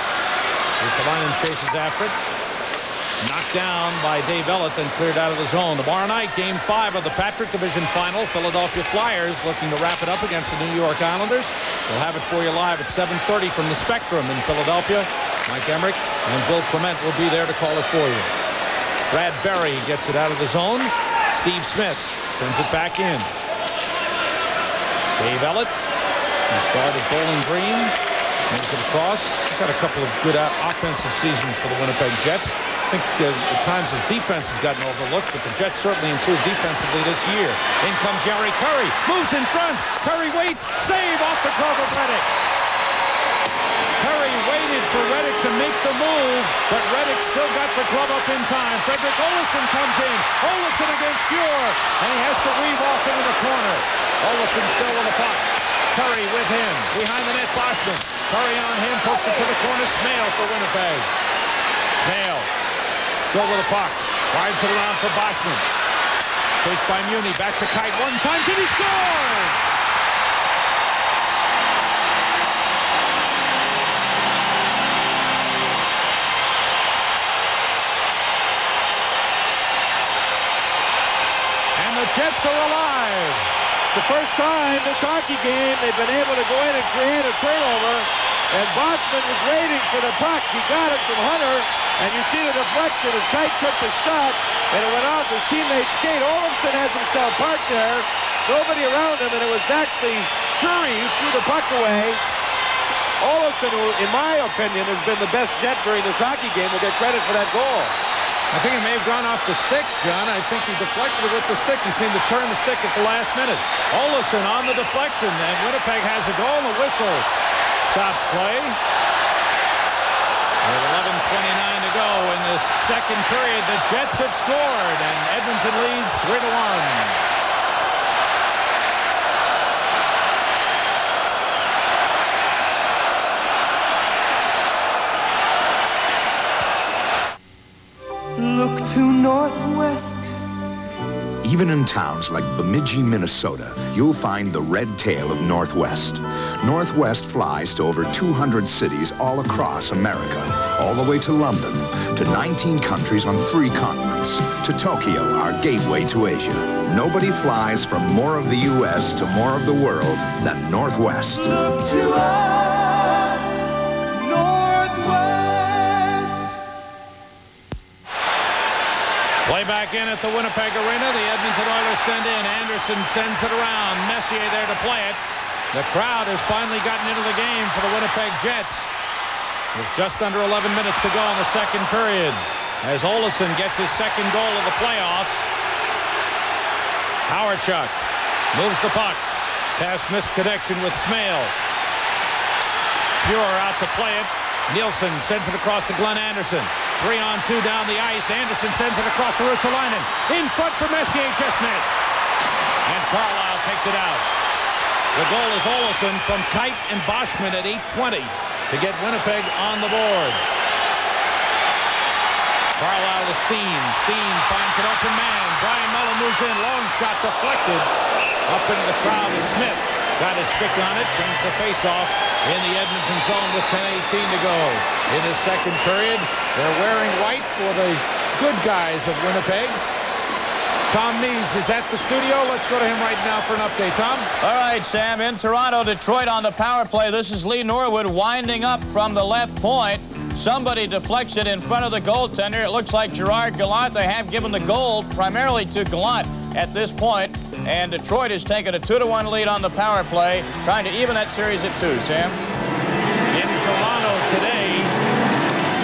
Ruotsalainen chases after it. Knocked down by Dave Ellett and cleared out of the zone. Tomorrow night, Game 5 of the Patrick Division Final. Philadelphia Flyers looking to wrap it up against the New York Islanders. We'll have it for you live at 7:30 from the Spectrum in Philadelphia. Mike Emmerich and Bill Clement will be there to call it for you. Brad Berry gets it out of the zone. Steve Smith sends it back in. Dave Ellett, who started Bowling Green, moves it across. He's had a couple of good offensive seasons for the Winnipeg Jets. I think at times his defense has gotten overlooked, but the Jets certainly improved defensively this year. In comes Yari Curry, moves in front. Curry waits, save off the glove of Reddick. Curry waited for Reddick to make the move, but Reddick still got the glove up in time. Frederick Olsen comes in. Olsen against Fuhr, and he has to weave off into the corner. Olsen still with the puck. Curry with him. Behind the net, Boschman. Curry on him, pokes it to the corner. Smale for Winnipeg. Smale still with the puck. Drives it around for Boschman. Chased by Muni. Back to Kite one time, and he scores! The Jets are alive. The first time this hockey game they've been able to go in and create a turnover, and Boschman was waiting for the puck. He got it from Hunter, and you see the deflection as Kite took the shot, and it went off his teammate's skate. Olsen has himself parked there, nobody around him, and it was actually Curry who threw the puck away. Olsen, who in my opinion has been the best Jet during this hockey game, will get credit for that goal. I think it may have gone off the stick, John. I think he deflected it with the stick. He seemed to turn the stick at the last minute. Olsen on the deflection, and Winnipeg has a goal, and the whistle stops play. With 11:29 to go in this second period, the Jets have scored, and Edmonton leads 3-1. Look to northwest. Even in towns like Bemidji, Minnesota, you'll find the red tail of Northwest. Northwest flies to over 200 cities all across America, all the way to London, to 19 countries on 3 continents, to Tokyo, our gateway to Asia. Nobody flies from more of the U.S. to more of the world than Northwest. Look to us, Northwest. Play back in at the Winnipeg Arena. The Edmonton Oilers send in. Anderson sends it around. Messier there to play it. The crowd has finally gotten into the game for the Winnipeg Jets. With just under 11 minutes to go in the second period. As Olsen gets his second goal of the playoffs. Howardchuk moves the puck. Past missed connection with Smale. Fuhr out to play it. Nielsen sends it across to Glenn Anderson. 3-on-2 down the ice. Anderson sends it across to Ruotsalainen. In front for Messier, just missed. And Carlisle takes it out. The goal is Olsen from Kite and Boschman at 8:20 to get Winnipeg on the board. Carlisle to Steen. Steen finds an open man. Brian Mullen moves in. Long shot deflected. Up into the crowd is Smith. Got his stick on it. Brings the face-off in the Edmonton zone with 10:18 to go. In the second period, they're wearing white for the good guys of Winnipeg. Tom Mees is at the studio. Let's go to him right now for an update. Tom? All right, Sam. In Toronto, Detroit on the power play. This is Lee Norwood winding up from the left point. Somebody deflects it in front of the goaltender. It looks like Gerard Gallant. They have given the goal primarily to Gallant at this point. And Detroit has taken a 2-1 lead on the power play, trying to even that series at 2, Sam. In Toronto today,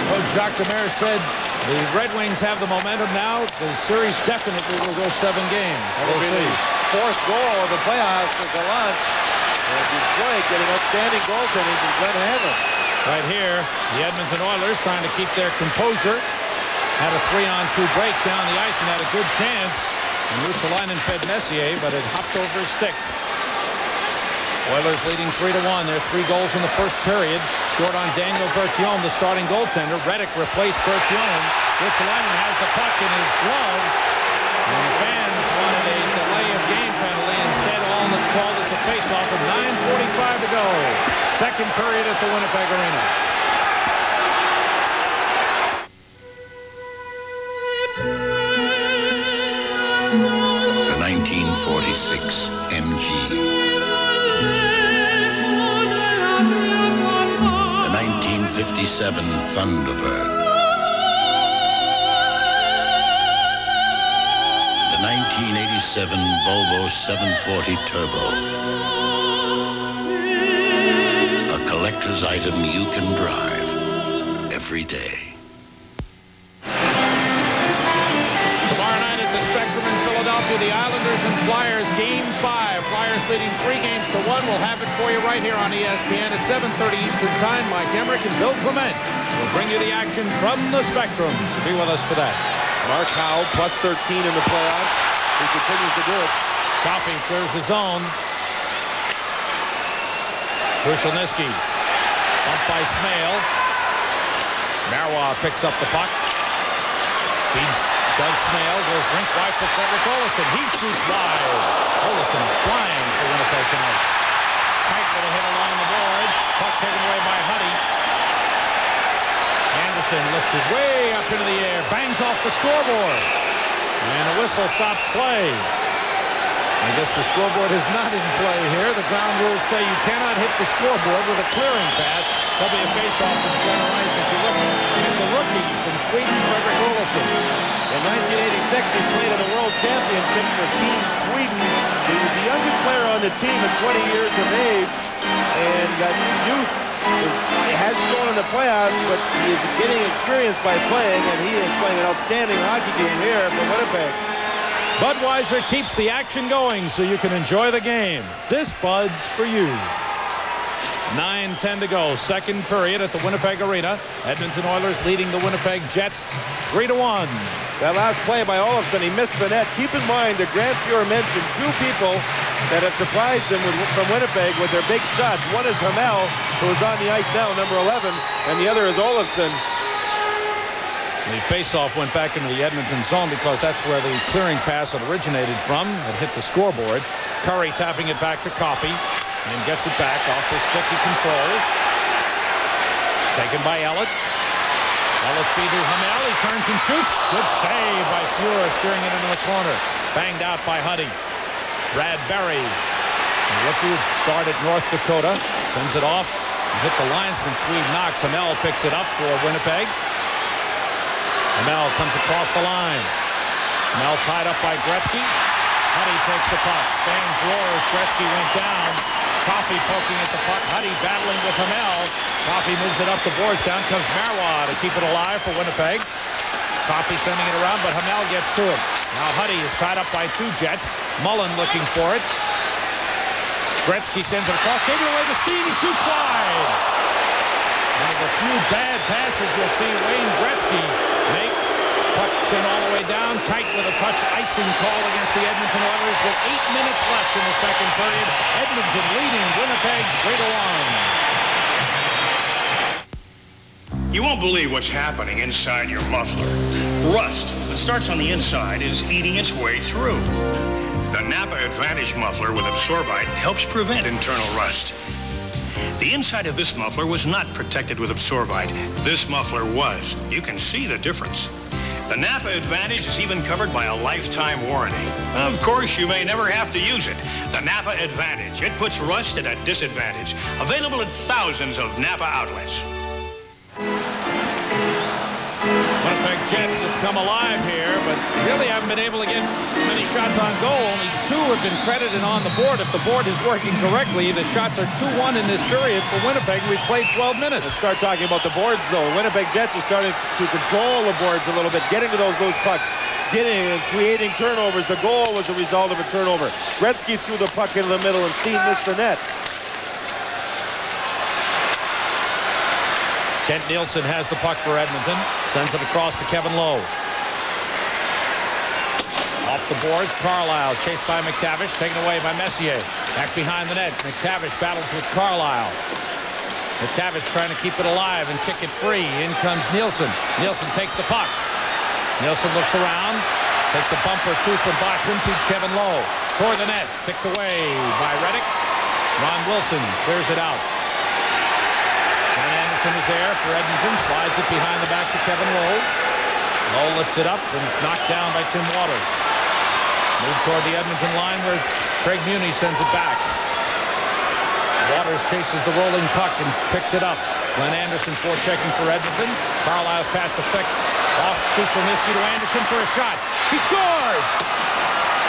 Coach Jacques Demers said the Red Wings have the momentum now. The series definitely will go 7 games. We'll see. Fourth goal of the playoffs for Gallant. And Detroit getting outstanding goaltending from Glenn Hanlon. Right here, the Edmonton Oilers trying to keep their composure. Had a 3-on-2 break down the ice and had a good chance. And Ruotsalainen fed Messier, but it hopped over his stick. Oilers leading 3-1. There are 3 goals in the first period. Scored on Daniel Bertillon, the starting goaltender. Reddick replaced Bertillon. Ruotsalainen has the puck in his glove. And the fans wanted a delay of game penalty. Instead, all that's called is a face-off with 9:45 to go. Second period at the Winnipeg Arena. The 1946 MG. The 1957 Thunderbird. The 1987 Volvo 740 Turbo. A collector's item you can drive every day. we'll have it for you right here on ESPN at 7:30 Eastern Time. Mike Emmerich and Bill Clement will bring you the action from the Spectrum. So be with us for that. Mark Howe, plus 13 in the playoffs. He continues to do it. Coffey clears the zone. Krushelnyski. Bumped by Smale. Marois picks up the puck. Feeds Doug Smale. Goes rink wide for Frederick Olofsson. He shoots wide. Olofsson is flying for Winnipeg tonight. Kite with a hit along the boards. Puck taken away by Huddy. Anderson lifts it way up into the air. Bangs off the scoreboard. And a whistle stops play. I guess the scoreboard is not in play here. The ground rules say you cannot hit the scoreboard with a clearing pass. There'll be a face-off in center ice if you look at the rookie from Sweden, Frederick Olofsson. In 1986, he played in the World Championship for Team Sweden. He was the youngest player on the team at 20 years of age, and that youth has shown in the playoffs, but he is getting experience by playing, and he is playing an outstanding hockey game here for Winnipeg. Budweiser keeps the action going so you can enjoy the game. This Bud's for you. 9:10 to go. Second period at the Winnipeg Arena. Edmonton Oilers leading the Winnipeg Jets 3-1. That last play by Olofsson, he missed the net. Keep in mind that Grant Fuhr mentioned two people that have surprised him from Winnipeg with their big shots. One is Hamel, who is on the ice now, number 11, and the other is Olofsson. The faceoff went back into the Edmonton zone because that's where the clearing pass had originated from. It hit the scoreboard. Curry tapping it back to Coffey and gets it back off his stick. He controls. Taken by Ellett. Ellett feed to Hamel. He turns and shoots. Good save by Fuhr, steering it into the corner. Banged out by Huddy. Brad Berry. The rookie started North Dakota. Sends it off. Hit the linesman. Swede Knox. Hamel picks it up for Winnipeg. Hamel comes across the line. Hamel tied up by Gretzky. Huddy takes the puck. Fans roars. Gretzky went down. Coffey poking at the puck. Huddy battling with Hamel. Coffey moves it up the boards. Down comes Marois to keep it alive for Winnipeg. Coffey sending it around, but Hamel gets to it. Now Huddy is tied up by two Jets. Mullen looking for it. Gretzky sends it across. Gave it away to Steen. He shoots wide. One of the few bad passes you'll see Wayne Gretzky make. Puck sent all the way down. Kite with a touch icing call against the Edmonton Oilers with 8 minutes left in the second period. Edmonton leading Winnipeg 3-1. You won't believe what's happening inside your muffler. Rust that starts on the inside is eating its way through. The Napa Advantage muffler with Absorbite helps prevent internal rust. The inside of this muffler was not protected with Absorbite. This muffler was. You can see the difference. The Napa Advantage is even covered by a lifetime warranty. Of course, you may never have to use it. The Napa Advantage. It puts rust at a disadvantage. Available at thousands of Napa outlets. Winnipeg Jets have come alive here, but really haven't been able to get many shots on goal. Only two have been credited on the board. If the board is working correctly, the shots are 2-1 in this period for Winnipeg. We've played 12 minutes. Let's start talking about the boards, though. Winnipeg Jets are starting to control the boards a little bit, getting to those loose pucks, getting and creating turnovers. The goal was a result of a turnover. Gretzky threw the puck into the middle, and Steen missed the net. Kent Nielsen has the puck for Edmonton. Sends it across to Kevin Lowe. Off the boards, Carlisle chased by McTavish, taken away by Messier. Back behind the net, McTavish battles with Carlisle. McTavish trying to keep it alive and kick it free. In comes Nielsen. Nielsen takes the puck. Nielsen looks around, takes a bump or two from Bosch, impedes Kevin Lowe. Toward the net, kicked away by Reddick. Ron Wilson clears it out. Is there for Edmonton, slides it behind the back to Kevin Lowe. Lowe lifts it up, and it's knocked down by Tim Waters. Move toward the Edmonton line where Craig Muni sends it back. Waters chases the rolling puck and picks it up. Glenn Anderson forechecking for Edmonton. Carlisle's pass deflects off Krushelnyski to Anderson for a shot. He scores!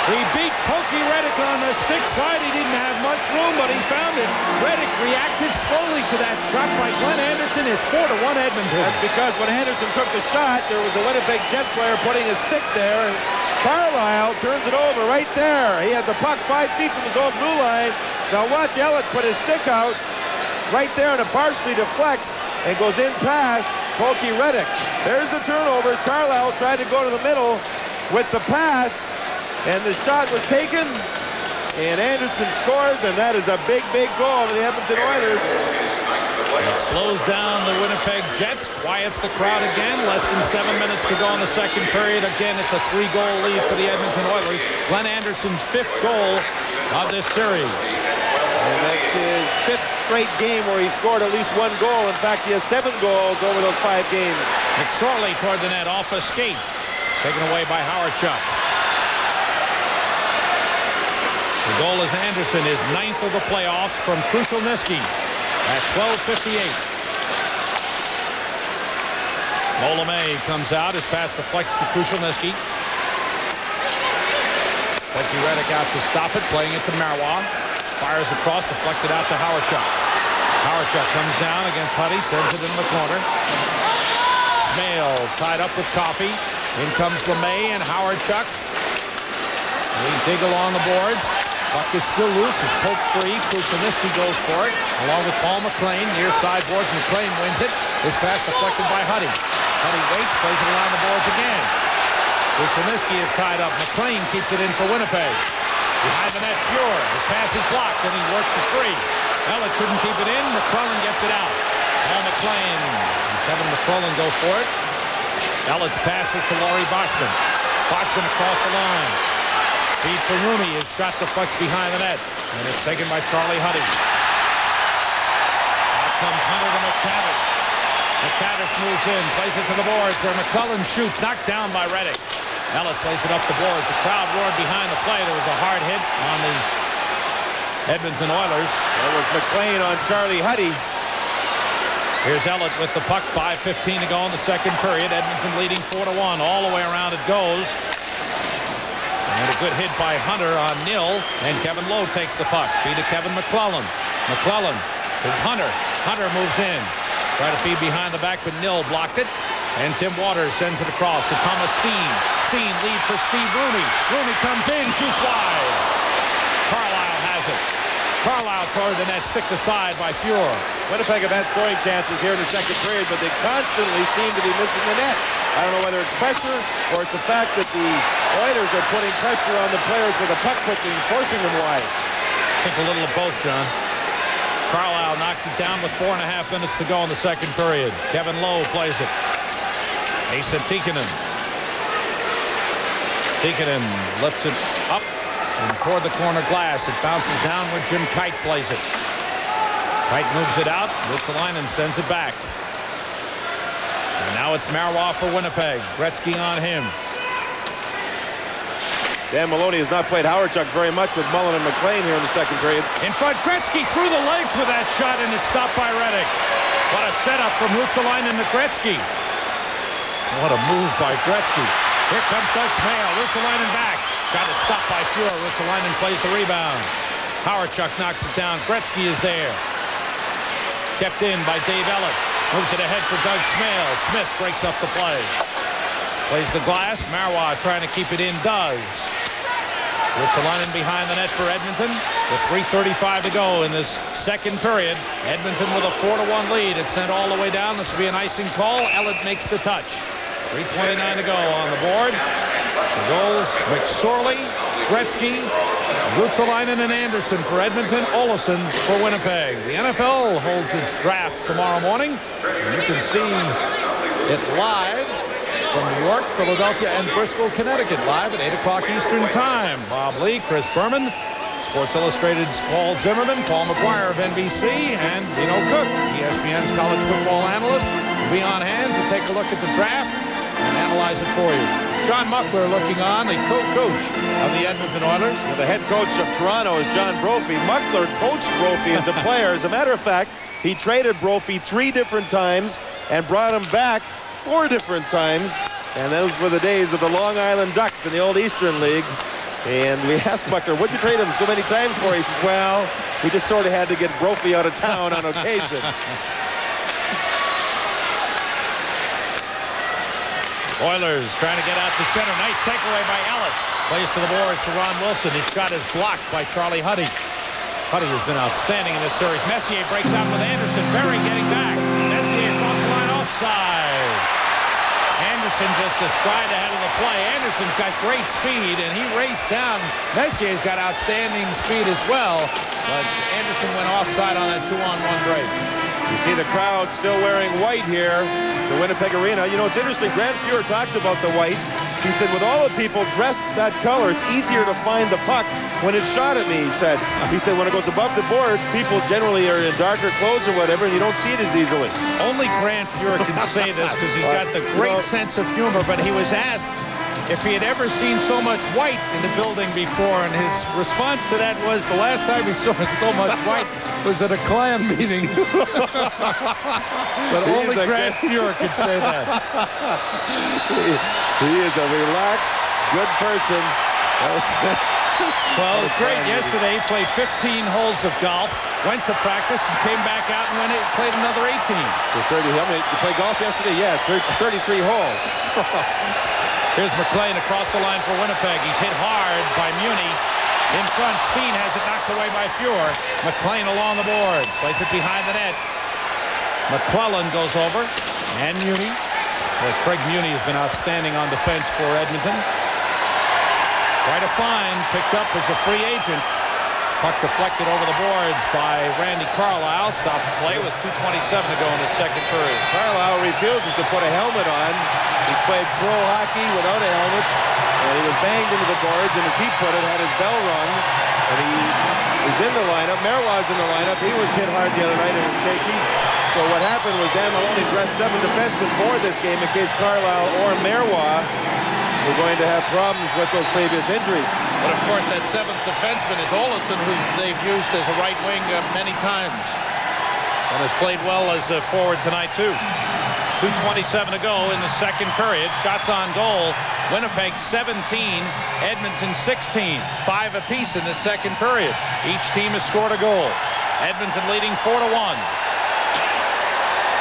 He beat Pokey Reddick on the stick side. He didn't have much room, but he found it. Reddick reacted slowly to that shot by Glenn Anderson. It's 4-1 Edmonton. That's because when Anderson took the shot, there was a Winnipeg Jet player putting his stick there. And Carlisle turns it over right there. He had the puck 5 feet from his own blue line. Now watch Ellett put his stick out right there, and it partially deflects and goes in past Pokey Reddick. There's the turnovers. Carlisle tried to go to the middle with the pass, and the shot was taken, and Anderson scores, and that is a big, big goal for the Edmonton Oilers. It slows down the Winnipeg Jets, quiets the crowd again. Less than 7 minutes to go in the second period. Again, it's a 3-goal lead for the Edmonton Oilers. Glenn Anderson's 5th goal of this series. And that's his 5th straight game where he scored at least 1 goal. In fact, he has 7 goals over those 5 games. McSorley toward the net, off a skate. Taken away by Howard-Chuck. The goal is Anderson, his 9th of the playoffs from Krushelnyski at 12:58. Molomé comes out. His pass deflects to Krushelnyski. Pokey Reddick out to stop it, playing it to Marois. Fires across, deflected out to Howard-Chuck. Howard-Chuck comes down against Huddy, sends it into the corner. Smale tied up with Coffey. In comes LeMay and Howard-Chuck. They dig along the boards. Puck is still loose. It's poked free. Krushelnyski goes for it, along with Paul McLean. Near side boards. McLean wins it. His pass deflected by Huddy. Huddy waits, plays it around the boards again. Krushelnyski is tied up. McLean keeps it in for Winnipeg. Behind the net, Pure. His pass is blocked, and he works it free. Ellett couldn't keep it in. McClellan gets it out. Paul McLean and Kevin McClellan go for it. Ellett's passes to Laurie Boschman. Boschman across the line. Feed for Rooney. His shot deflects behind the net, and it's taken by Charlie Huddy. Out comes Hunter to McTavish. McTavish moves in, plays it to the boards where McClellan shoots, knocked down by Reddick. Ellett plays it up the boards. The crowd roared behind the play. There was a hard hit on the Edmonton Oilers. There was McLean on Charlie Huddy. Here's Ellett with the puck. 5:15 to go in the second period. Edmonton leading 4-1. All the way around it goes. And a good hit by Hunter on Nill, and Kevin Lowe takes the puck. Feed to Kevin McClellan. McClellan to Hunter. Hunter moves in. Try to feed behind the back, but Nill blocked it. And Tim Waters sends it across to Thomas Steen. Steen lead for Steve Rooney. Rooney comes in, shoots wide. Carlisle has it. Carlisle toward the net, sticked aside by Fuhr. Winnipeg have had scoring chances here in the second period, but they constantly seem to be missing the net. I don't know whether it's pressure or it's the fact that the Oilers are putting pressure on the players with the puck quickly and forcing them wide. I think a little of both, John. Carlisle knocks it down with 4.5 minutes to go in the second period. Kevin Lowe plays it. Asa Tikkanen. Tikkanen lifts it up and toward the corner glass. It bounces downward. Jim Kite plays it. Kite moves it out. Ruotsalainen sends it back. And now it's Marois for Winnipeg. Gretzky on him. Dan Maloney has not played Howard-Chuck very much with Mullen and McLean here in the second period. In front, Gretzky through the legs with that shot, and it's stopped by Reddick. What a setup from Ruotsalainen to Gretzky. What a move by Gretzky. Here comes Doug Smale. Ruotsalainen back. Got it stopped by Fuhr. Ruotsalainen plays the rebound. Howard-Chuck knocks it down. Gretzky is there. Kept in by Dave Ellett. Moves it ahead for Doug Smale. Smith breaks up the play. Plays the glass. Marois trying to keep it in. Does. Ruotsalainen behind the net for Edmonton with 3:35 to go in this second period. Edmonton with a 4-1 lead. It's sent all the way down. This will be an icing call. Ellett makes the touch. 3:29 to go on the board. The goals, McSorley, Gretzky, Ruotsalainen, and Anderson for Edmonton. Olofsson for Winnipeg. The NFL holds its draft tomorrow morning. And you can see it live from New York, Philadelphia, and Bristol, Connecticut, live at 8 o'clock Eastern Time. Bob Lee, Chris Berman, Sports Illustrated's Paul Zimmerman, Paul McGuire of NBC, and Dino Cook, ESPN's college football analyst, will be on hand to take a look at the draft and analyze it for you. John Muckler looking on, the co-coach of the Edmonton Oilers. Well, the head coach of Toronto is John Brophy. Muckler coached Brophy as a player. As a matter of fact, he traded Brophy 3 different times and brought him back 4 different times. And those were the days of the Long Island Ducks in the old Eastern League. And we asked Muckler, what'd you trade him so many times for? He says, well, we just sort of had to get Brophy out of town on occasion. Oilers trying to get out to center. Nice takeaway by Ellett. Plays to the boards to Ron Wilson. His shot is blocked by Charlie Huddy. Huddy has been outstanding in this series. Messier breaks out with Anderson. Berry getting back. Messier across the line, offside. Anderson just a stride ahead of the play. Anderson's got great speed, and he raced down. Messier's got outstanding speed as well, but Anderson went offside on that 2-on-1 break. You see the crowd still wearing white here, the Winnipeg Arena. You know, it's interesting. Grant Fuhr talked about the white. He said, with all the people dressed that color, it's easier to find the puck when it's shot at me, he said. He said, when it goes above the board, people generally are in darker clothes or whatever, and you don't see it as easily. Only Grant Fuhr can say this because he's got the great sense of humor, but he was asked if he had ever seen so much white in the building before, and his response to that was the last time he saw so much white was at a Klan meeting. But only Grant Fuhr could say that. He is a relaxed, good person. Well, it was great yesterday. He played 15 holes of golf, went to practice, and came back out and played another 18. So 30. How many? Did you play golf yesterday? Yeah, 33 holes. Here's McLean across the line for Winnipeg. He's hit hard by Muni. In front, Steen has it knocked away by Fuhr. McLean along the board. Plays it behind the net. McClellan goes over. And Muni. Well, Craig Muni has been outstanding on defense for Edmonton. Quite a find. Picked up as a free agent. Puck deflected over the boards by Randy Carlyle. Stopped the play with 2:27 to go in the second period. Carlyle refuses to put a helmet on. He played pro hockey without a helmet, and he was banged into the boards, and as he put it, had his bell rung, and he was in the lineup. Marois in the lineup. He was hit hard the other night and was shaky. So what happened was Dan Maloney dressed 7 defensemen for this game in case Carlyle or Marois were going to have problems with those previous injuries. But of course, that 7th defenseman is Olesen, who they've used as a right wing many times, and has played well as a forward tonight too. 2:27 to go in the second period. Shots on goal. Winnipeg 17, Edmonton 16. 5 apiece in the second period. Each team has scored a goal. Edmonton leading 4-1.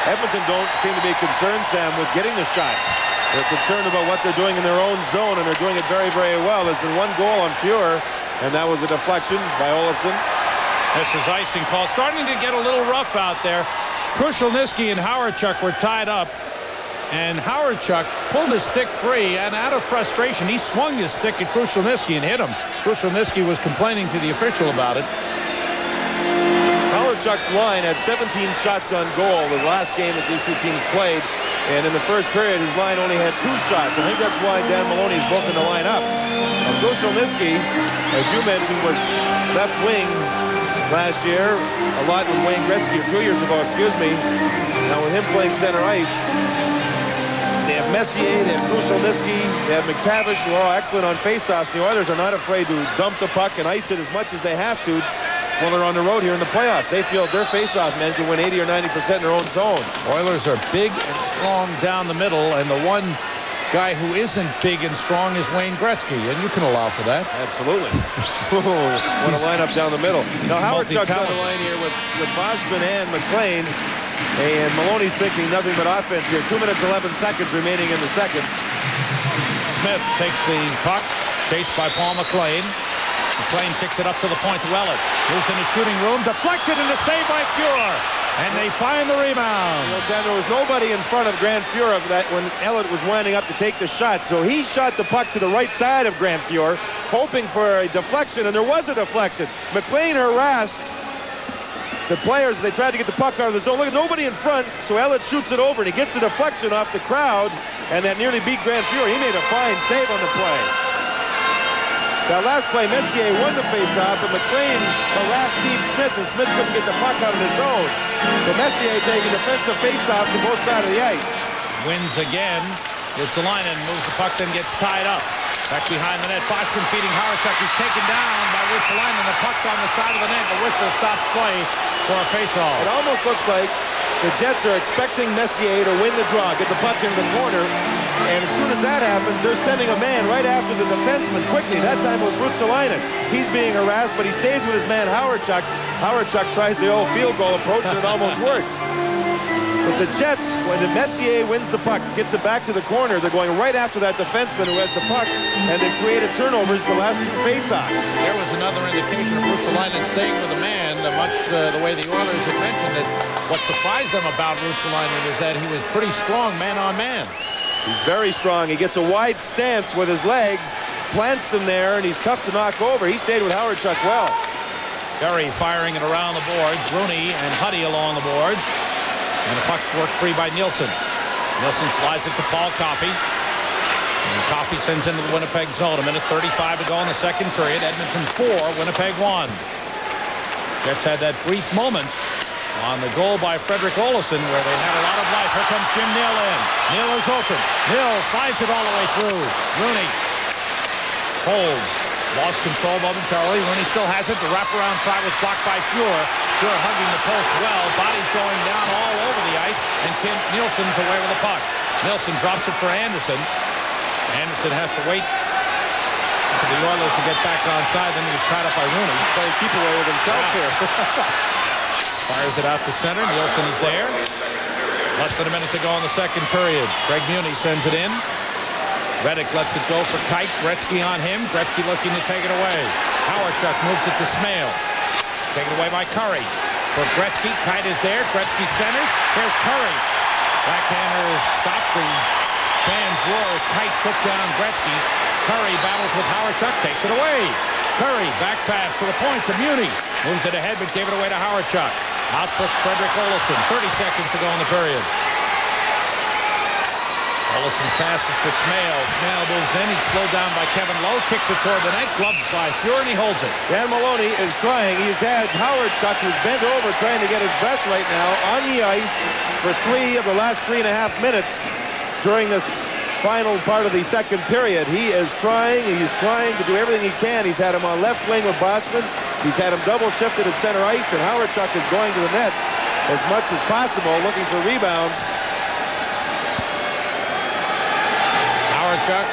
Edmonton don't seem to be concerned, Sam, with getting the shots. They're concerned about what they're doing in their own zone, and they're doing it very, very well. There's been 1 goal on Fuhr, and that was a deflection by Olesen. This is icing call. Starting to get a little rough out there. Krushelnyski and Howardchuk were tied up, and Howardchuk pulled his stick free, and out of frustration, he swung his stick at Krushelnyski and hit him. Krushelnyski was complaining to the official about it. Howardchuk's line had 17 shots on goal the last game that these two teams played, and in the first period, his line only had 2 shots. I think that's why Dan Maloney's broken the line up. Krushelnyski, as you mentioned, was left wing last year, a lot with Wayne Gretzky, 2 years ago, excuse me. Now with him playing center ice, they have Messier, they have Krushelnyski, they have McTavish, who are all excellent on faceoffs. The Oilers are not afraid to dump the puck and ice it as much as they have to when they're on the road here in the playoffs. They feel their faceoff men can win 80 or 90% in their own zone. Oilers are big and strong down the middle, and the one guy who isn't big and strong is Wayne Gretzky, and you can allow for that. Absolutely. What a lineup down the middle. Now Howardchuk's on the line here with Boschman and McLean, and Maloney's thinking nothing but offense here. 2 minutes 11 seconds remaining in the second. Smith takes the puck, chased by Paul McLean. McLean kicks it up to the point to Ellett. Moves in the shooting room, deflected, and a save by Fuhr. And they find the rebound. You know, Dan, there was nobody in front of Grant Fuhr of that when Ellett was winding up to take the shot. So he shot the puck to the right side of Grant Fuhr, hoping for a deflection, and there was a deflection. McLean harassed the players. They tried to get the puck out of the zone. Look, nobody in front, so Ellett shoots it over, and he gets the deflection off the crowd, and that nearly beat Grant Fuhr. He made a fine save on the play. That last play, Messier won the faceoff, but McLean harassed Steve Smith, and Smith couldn't get the puck out of the zone. So Messier taking defensive faceoffs on both sides of the ice. Wins again. Gets the line and moves the puck, then gets tied up. Back behind the net, Boschman feeding Howardchuk. He's taken down by Ristolainen, and the puck's on the side of the net. The whistle stops play for a faceoff. It almost looks like the Jets are expecting Messier to win the draw, get the puck into the corner, and as soon as that happens, they're sending a man right after the defenseman quickly. That time it was Ristolainen. He's being harassed, but he stays with his man Howardchuk. Howardchuk tries the old field goal approach, and it almost worked. But the Jets, when Messier wins the puck, gets it back to the corner, they're going right after that defenseman who has the puck, and they've created turnovers the last two faceoffs. There was another indication of Ruotsalainen staying with a man, much the way the Oilers had mentioned it. What surprised them about Ruotsalainen is that he was pretty strong man-on-man. He's very strong. He gets a wide stance with his legs, plants them there, and he's tough to knock over. He stayed with Howard-Chuck well. Berry firing it around the boards. Rooney and Huddy along the boards. And the puck worked free by Nielsen. Nielsen slides it to Paul Coffey. And Coffey sends into the Winnipeg zone. 1:35 to go in the second period. Edmonton 4, Winnipeg 1. Jets had that brief moment on the goal by Frederick Olofsson where they had a lot of life. Here comes Jim Nill in. Nill is open. Nill slides it all the way through. Rooney holds. Lost control momentarily. Rooney still has it. The wraparound try was blocked by Fuhr. Fuhr hugging the post well. Body's going down all over the ice. And Nielsen's away with the puck. Nielsen drops it for Anderson. Anderson has to wait for the Oilers to get back onside. Then he was tied up by Rooney. Playing keep away with himself here. Fires it out to center. Nielsen is there. Less than a minute to go in the second period. Greg Muni sends it in. Reddick lets it go for Kite. Gretzky on him. Gretzky looking to take it away. Howard-Chuck moves it to Smale. Taken away by Curry. For Gretzky. Kite is there. Gretzky centers. Here's Curry. Backhander is stopped. The fans roar as Kite took down Gretzky. Curry battles with Howard-Chuck. Takes it away. Curry back pass to the point to Muni. Moves it ahead but gave it away to Howard-Chuck. Out for Frederick Olofsson. 30 seconds to go in the period. Olofsson's pass is to Smale. Smale moves in. He's slowed down by Kevin Lowe. Kicks it toward the net. Gloved by Fuhr, and he holds it. Dan Maloney is trying. He's had Howard-Chuck, who's bent over trying to get his breath right now, on the ice for 3 of the last 3.5 minutes during this final part of the second period. He is trying. He's trying to do everything he can. He's had him on left wing with Boschman. He's had him double shifted at center ice, and Howard-Chuck is going to the net as much as possible, looking for rebounds. Howard-Chuck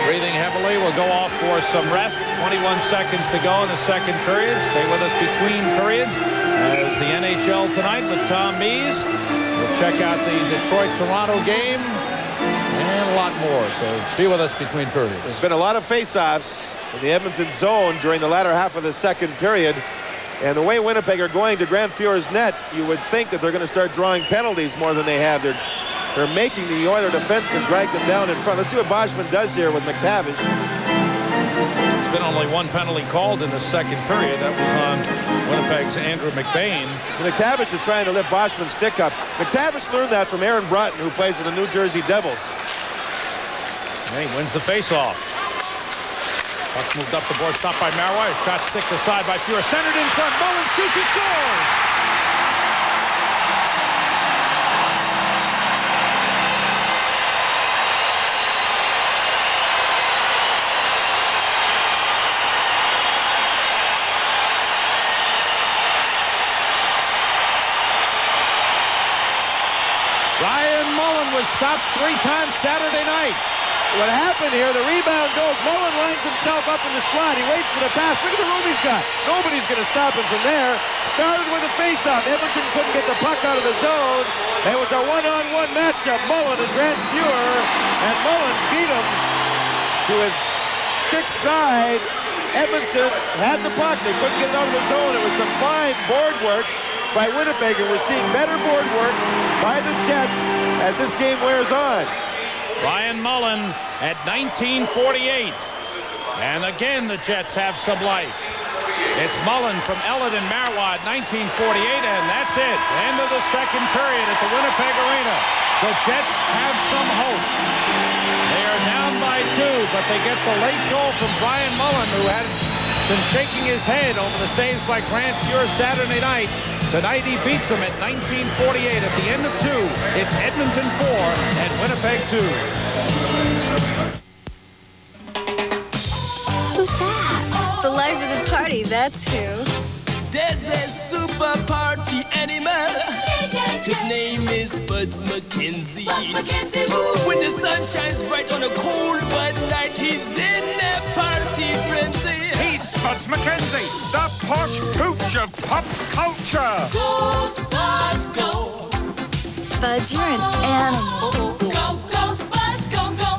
breathing heavily will go off for some rest. 21 seconds to go in the second period. Stay with us between periods as the NHL tonight with Tom Mees. We'll check out the Detroit-Toronto game and a lot more. So be with us between periods. There's been a lot of face-offs in the Edmonton zone during the latter half of the second period. And the way Winnipeg are going to Grant Fuhr's net, you would think that they're going to start drawing penalties more than they have. They're making the Oiler defensemen drag them down in front. Let's see what Boschman does here with McTavish. There's been only one penalty called in the second period. That was on Winnipeg's Andrew McBain. So McTavish is trying to lift Boschman's stick up. McTavish learned that from Aaron Broughton, who plays for the New Jersey Devils. And he wins the faceoff. Puck moved up the board, stopped by Marois. Shot sticked aside by Fuhr. Centered in front. Mullen shoots, he scores! Ryan Mullen was stopped 3 times Saturday night. What happened here, the rebound goes. Mullen lines himself up in the slot. He waits for the pass. Look at the room he's got. Nobody's going to stop him from there. Started with a face-off. Edmonton couldn't get the puck out of the zone. It was a one-on-one matchup. Mullen and Grant Fuhr. And Mullen beat him to his stick side. Edmonton had the puck. They couldn't get it out of the zone. It was some fine board work by Winnipeg, and we're seeing better board work by the Jets as this game wears on. Ryan Mullen at 19:48. And again, the Jets have some life. It's Mullen from Ellett and Marois at 19:48, and that's it. End of the second period at the Winnipeg Arena. The Jets have some hope. They are down by 2, but they get the late goal from Brian Mullen, who had been shaking his head over the saves by Grant Fuhr Saturday night. Tonight he beats them at 19:48 at the end of 2. It's Edmonton 4 and Winnipeg 2. Who's that? The life of the party, that's who. There's a super party animal. His name is Buds McKenzie. When the sun shines bright on a cold Bud Light, he's in a party frenzy. He's Spuds McKenzie, the posh pooch of pop culture. Go, Spuds, go. Spuds Spuds, you're an animal. Go, go, Spuds, go, go.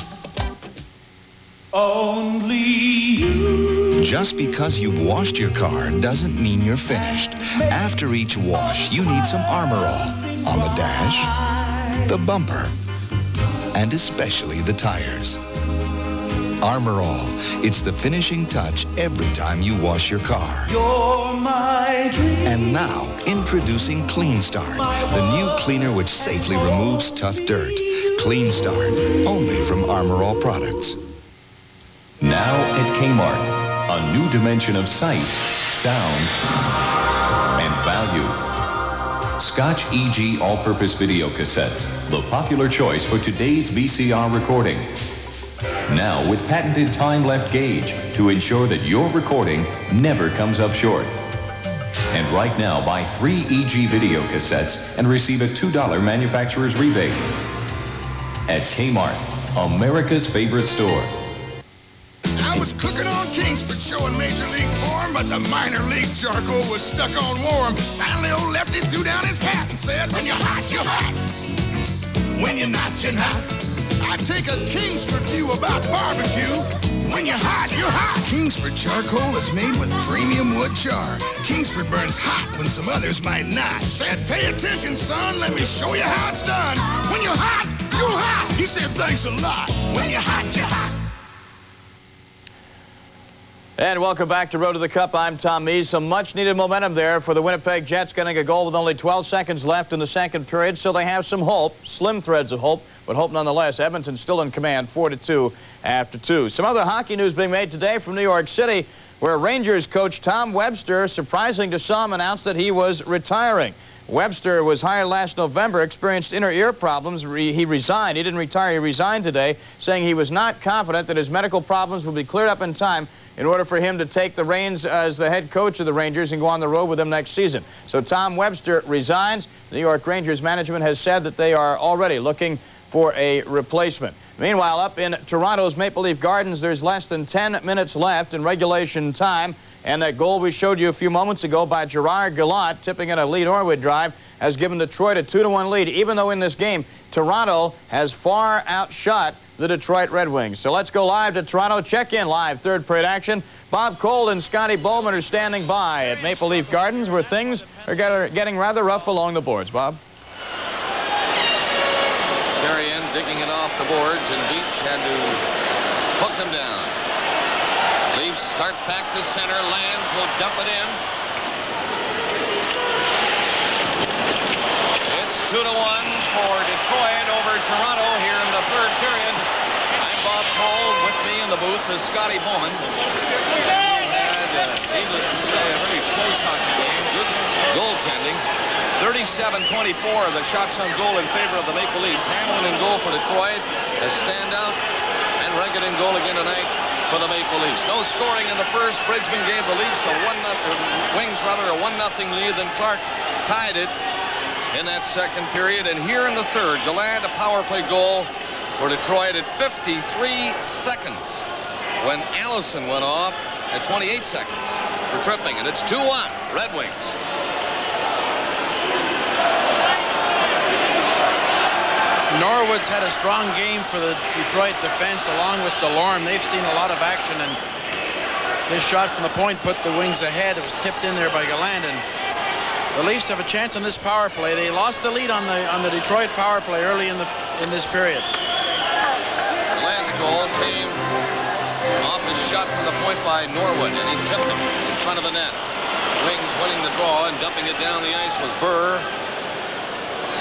Only you. Just because you've washed your car doesn't mean you're finished. After each wash, you need some Armor All on the dash, the bumper, and especially the tires. Armor All, it's the finishing touch every time you wash your car. You're my dream. And now, introducing Clean Start, the new cleaner which safely removes tough dirt. Clean Start, only from Armor All products. Now at Kmart, a new dimension of sight, sound, and value. Scotch EG all-purpose video cassettes, the popular choice for today's VCR recording. Now with patented time-left gauge to ensure that your recording never comes up short. And right now, buy 3 EG video cassettes and receive a $2 manufacturer's rebate. At Kmart, America's favorite store. I was cooking on Kingsford showing Major League form, but the minor league charcoal was stuck on warm. Finally, old Lefty threw down his hat and said, when you're hot, you're hot. When you're not, you're not. I take a Kingsford view about barbecue. When you're hot, you're hot. Kingsford charcoal is made with premium wood char. Kingsford burns hot when some others might not. Said, pay attention, son, let me show you how it's done. When you're hot, you're hot. He said, thanks a lot. When you're hot, you're hot. And welcome back to Road to the Cup. I'm Tom Mees. Some much-needed momentum there for the Winnipeg Jets, getting a goal with only 12 seconds left in the second period, so they have some hope, slim threads of hope, but hope nonetheless. Edmonton still in command, 4-2 after 2. Some other hockey news being made today from New York City, where Rangers coach Tom Webster, surprising to some, announced that he was retiring. Webster was hired last November, experienced inner ear problems. He resigned. He didn't retire. He resigned today, saying he was not confident that his medical problems would be cleared up in time in order for him to take the reins as the head coach of the Rangers and go on the road with them next season. So Tom Webster resigns. The New York Rangers management has said that they are already looking for a replacement. Meanwhile, up in Toronto's Maple Leaf Gardens, there's less than 10 minutes left in regulation time. And that goal we showed you a few moments ago by Gerard Gallant, tipping in a Lee Norwood drive, has given Detroit a 2-1 lead, even though in this game, Toronto has far outshot the Detroit Red Wings. So let's go live to Toronto. Check in live, third period action. Bob Cole and Scotty Bowman are standing by at Maple Leaf Gardens, where things are getting rather rough along the boards. Bob? Terrien digging it off the boards, and Beach had to hook them down. Leafs start back to center. Lands will dump it in. It's 2-1 for Detroit over Toronto here in the third period. I'm Bob Cole. With me in the booth is Scotty Bowman. And needless to say, a very close hockey game. Good goaltending. 37-24 of the shots on goal in favor of the Maple Leafs. Hamlin in goal for Detroit. A standout. And Regan in goal again tonight for the Maple Leafs. No scoring in the first. Bridgman gave the Leafs a 1-0, Wings rather, a 1-0 lead. Then Clark tied it in that second period. And here in the third, Gallant, a power play goal for Detroit at 53 seconds when Allison went off at 28 seconds for tripping. And it's 2-1, Red Wings. Norwood's had a strong game for the Detroit defense along with DeLorme. They've seen a lot of action, and this shot from the point put the Wings ahead. It was tipped in there by Gallant, and the Leafs have a chance on this power play. They lost the lead on the Detroit power play early in this period. Gallant's goal came off his shot from the point by Norwood, and he tipped it in front of the net. Wings winning the draw, and dumping it down the ice was Burr.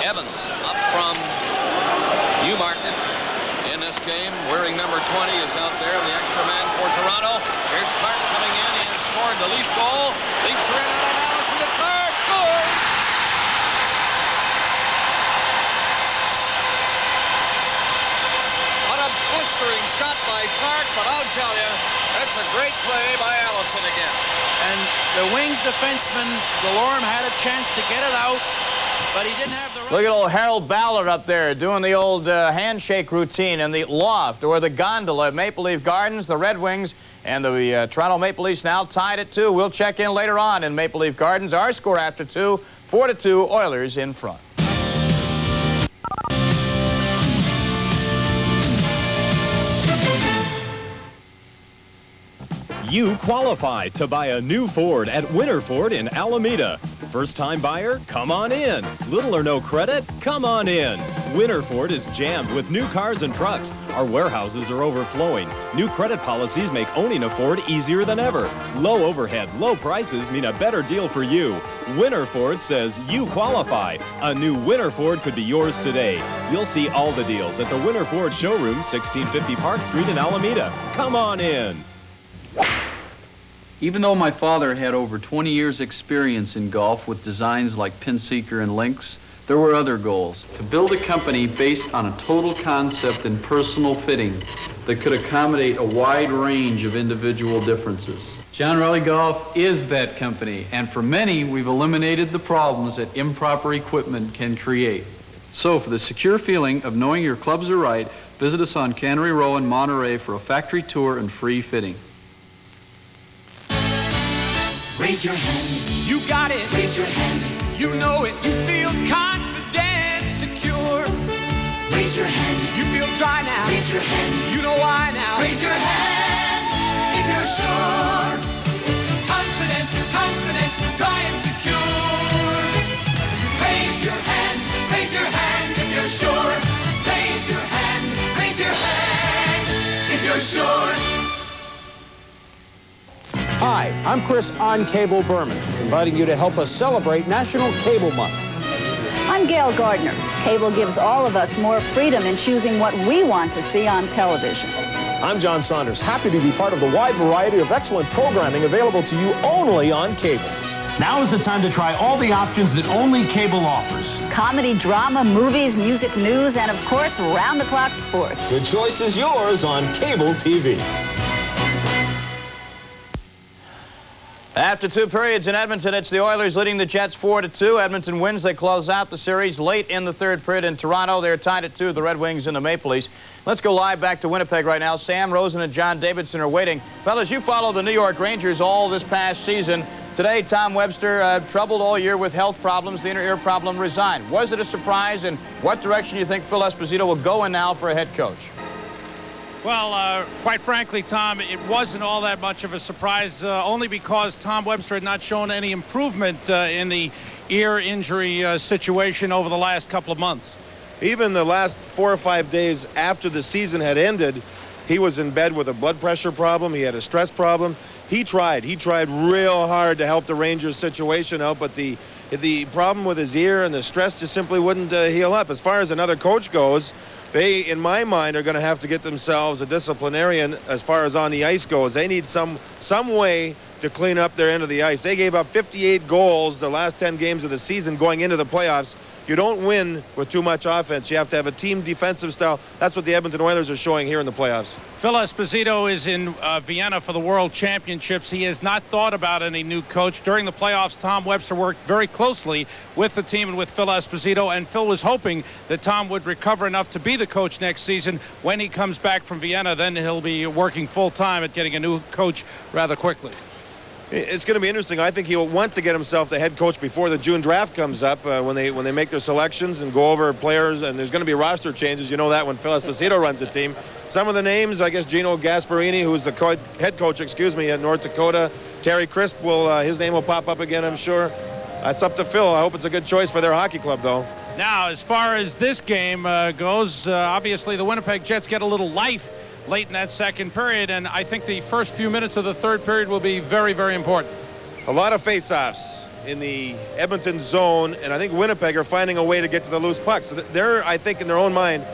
Evans up from Newmarket in this game. Wearing number 20 is out there, the extra man for Toronto. Here's Clark coming in. He has scored the Leaf goal. Leafs are in out on Allison to Clark. Good! What a blistering shot by Clark, but I'll tell you, that's a great play by Allison again. And the Wings defenseman, DeLorme, had a chance to get it out, but he didn't have the... Look at old Harold Ballard up there doing the old handshake routine in the loft or the gondola at Maple Leaf Gardens. The Red Wings and the Toronto Maple Leafs now tied at 2. We'll check in later on in Maple Leaf Gardens. Our score after 2, 4-2, Oilers in front. You qualify to buy a new Ford at Winter Ford in Alameda. First-time buyer? Come on in. Little or no credit? Come on in. Winter Ford is jammed with new cars and trucks. Our warehouses are overflowing. New credit policies make owning a Ford easier than ever. Low overhead, low prices mean a better deal for you. Winter Ford says you qualify. A new Winter Ford could be yours today. You'll see all the deals at the Winter Ford showroom, 1650 Park Street in Alameda. Come on in. Even though my father had over 20 years experience in golf with designs like Pinseeker and Lynx, there were other goals. To build a company based on a total concept and personal fitting that could accommodate a wide range of individual differences. John Riley Golf is that company, and for many, we've eliminated the problems that improper equipment can create. So for the secure feeling of knowing your clubs are right, visit us on Cannery Row in Monterey for a factory tour and free fitting. Raise your hand. You got it. Raise your hand. You know it. You feel confident, secure. Raise your hand. You feel dry now. Raise your hand. You know why now. Raise your hand if you're sure. Confident, confident, dry and secure. Raise your hand. Raise your hand if you're sure. Raise your hand. Raise your hand if you're sure. Hi, I'm Chris on Cable Berman, inviting you to help us celebrate National Cable Month. I'm Gail Gardner. Cable gives all of us more freedom in choosing what we want to see on television. I'm John Saunders, happy to be part of the wide variety of excellent programming available to you only on cable. Now is the time to try all the options that only cable offers. Comedy, drama, movies, music, news, and of course, round-the-clock sports. The choice is yours on cable TV. After two periods in Edmonton, it's the Oilers leading the Jets 4-2. Edmonton wins. They close out the series late in the third period. In Toronto, they're tied at 2, the Red Wings and the Maple Leafs. Let's go live back to Winnipeg right now. Sam Rosen and John Davidson are waiting. Fellas, you follow the New York Rangers all this past season. Today, Tom Webster, troubled all year with health problems. The inner ear problem resigned. Was it a surprise, and what direction do you think Phil Esposito will go in now for a head coach? Well, quite frankly, Tom, it wasn't all that much of a surprise, only because Tom Webster had not shown any improvement in the ear injury situation over the last couple of months. Even the last 4 or 5 days after the season had ended, he was in bed with a blood pressure problem. He had a stress problem. He tried real hard to help the Rangers situation out, but the problem with his ear and the stress just simply wouldn't heal up. As far as another coach goes, they, in my mind, are going to have to get themselves a disciplinarian as far as on the ice goes. They need some way to clean up their end of the ice. They gave up 58 goals the last 10 games of the season going into the playoffs. You don't win with too much offense. You have to have a team defensive style. That's what the Edmonton Oilers are showing here in the playoffs. Phil Esposito is in Vienna for the World Championships. He has not thought about any new coach. During the playoffs, Tom Webster worked very closely with the team and with Phil Esposito, and Phil was hoping that Tom would recover enough to be the coach next season. When he comes back from Vienna, then he'll be working full-time at getting a new coach rather quickly. It's going to be interesting. I think he'll want to get himself the head coach before the June draft comes up, when they make their selections and go over players, and there's going to be roster changes. You know that when Phil Esposito runs the team. Some of the names, I guess Gino Gasparini, who's the head coach, at North Dakota. Terry Crisp, his name will pop up again, I'm sure. That's up to Phil. I hope it's a good choice for their hockey club, though. Now, as far as this game goes, obviously the Winnipeg Jets get a little life late in that second period, and I think the first few minutes of the third period will be very, very important. A lot of face-offs in the Edmonton zone, and I think Winnipeg are finding a way to get to the loose puck. So they're, I think, in their own mind,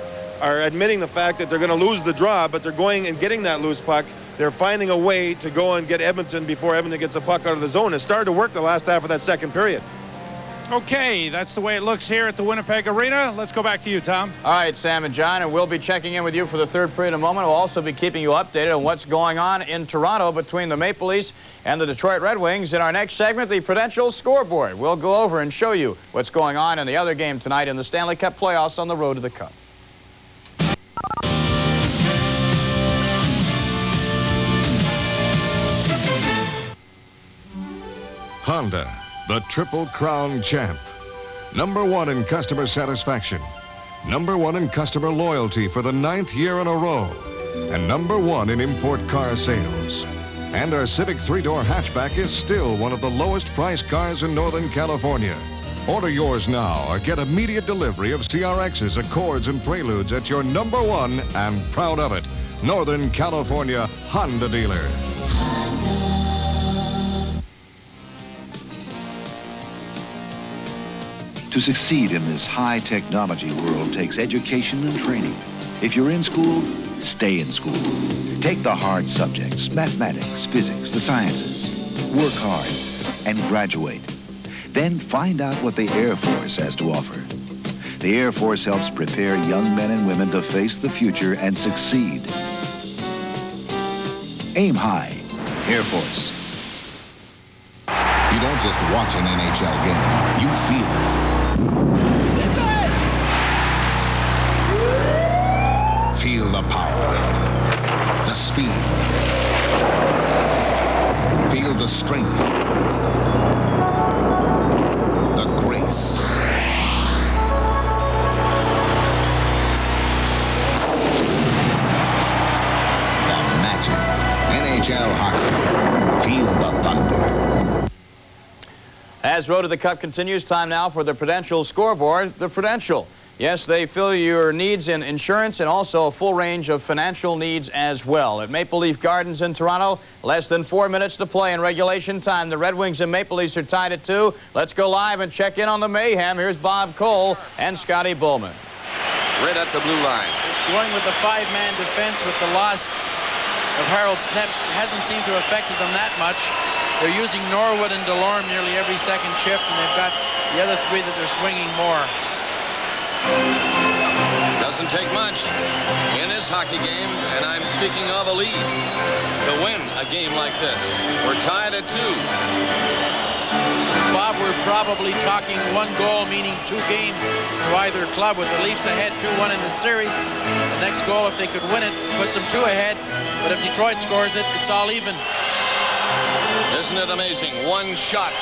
are admitting the fact that they're going to lose the draw, but they're going and getting that loose puck. They're finding a way to go and get Edmonton before Edmonton gets a puck out of the zone. It started to work the last half of that second period. Okay, that's the way it looks here at the Winnipeg Arena. Let's go back to you, Tom. All right, Sam and John, and we'll be checking in with you for the third period in a moment. We'll also be keeping you updated on what's going on in Toronto between the Maple Leafs and the Detroit Red Wings. In our next segment, the Prudential Scoreboard. We'll go over and show you what's going on in the other game tonight in the Stanley Cup playoffs on the road to the Cup. Honda, the Triple Crown champ. #1 in customer satisfaction. #1 in customer loyalty for the 9th year in a row. And #1 in import car sales. And our Civic 3-door hatchback is still one of the lowest priced cars in Northern California. Order yours now or get immediate delivery of CRXs, Accords, and Preludes at your #1, and proud of it, Northern California Honda dealer. To succeed in this high technology world takes education and training. If you're in school, stay in school. Take the hard subjects, mathematics, physics, the sciences. Work hard and graduate. Then find out what the Air Force has to offer. The Air Force helps prepare young men and women to face the future and succeed. Aim high. Air Force. You don't just watch an NHL game, you feel it. Feel the power, the speed, feel the strength, the grace, the magic. NHL hockey, feel the thunder. As Road to the Cup continues, time now for the Prudential scoreboard. The Prudential. Yes, they fill your needs in insurance and also a full range of financial needs as well. At Maple Leaf Gardens in Toronto, less than 4 minutes to play in regulation time. The Red Wings and Maple Leafs are tied at 2. Let's go live and check in on the mayhem. Here's Bob Cole and Scotty Bowman. Right at the blue line. Just going with the 5-man defense with the loss of Harold Sneps hasn't seemed to have affected them that much. They're using Norwood and Delorme nearly every second shift, and they've got the other 3 that they're swinging more. Doesn't take much in this hockey game, and I'm speaking of a lead, to win a game like this. We're tied at 2. Bob, we're probably talking 1 goal, meaning 2 games to either club, with the Leafs ahead 2-1 in the series. The next goal, if they could win it, puts them 2 ahead. But if Detroit scores it, it's all even. Isn't it amazing? 1 shot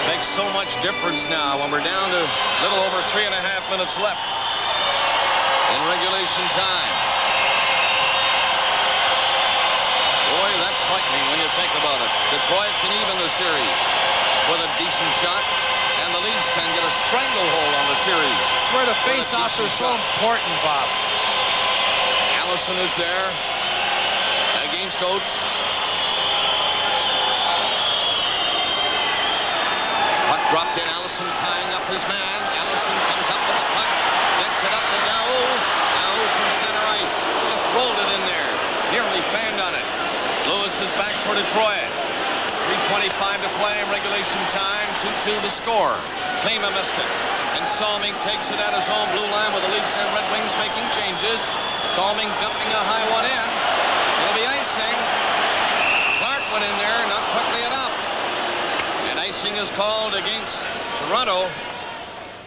makes so much difference now when we're down to a little over 3.5 minutes left in regulation time. Boy, that's frightening when you think about it. Detroit can even the series with a decent shot, and the Leafs can get a stranglehold on the series. It's where the face-offs are so important, Bob. Allison is there against Oates. Puck dropped in, Allison tying up his man. Allison comes up with the puck, gets it up to Daou. Daou from center ice, just rolled it in there. Nearly fanned on it. Lewis is back for Detroit. 3:25 to play in regulation time, 2-2 to score. Klima missed it, and Salming takes it at his own blue line with the Leafs and Red Wings making changes. Salming dumping a high one in. It'll be icing. Clark went in there, not quickly enough. And icing is called against Toronto.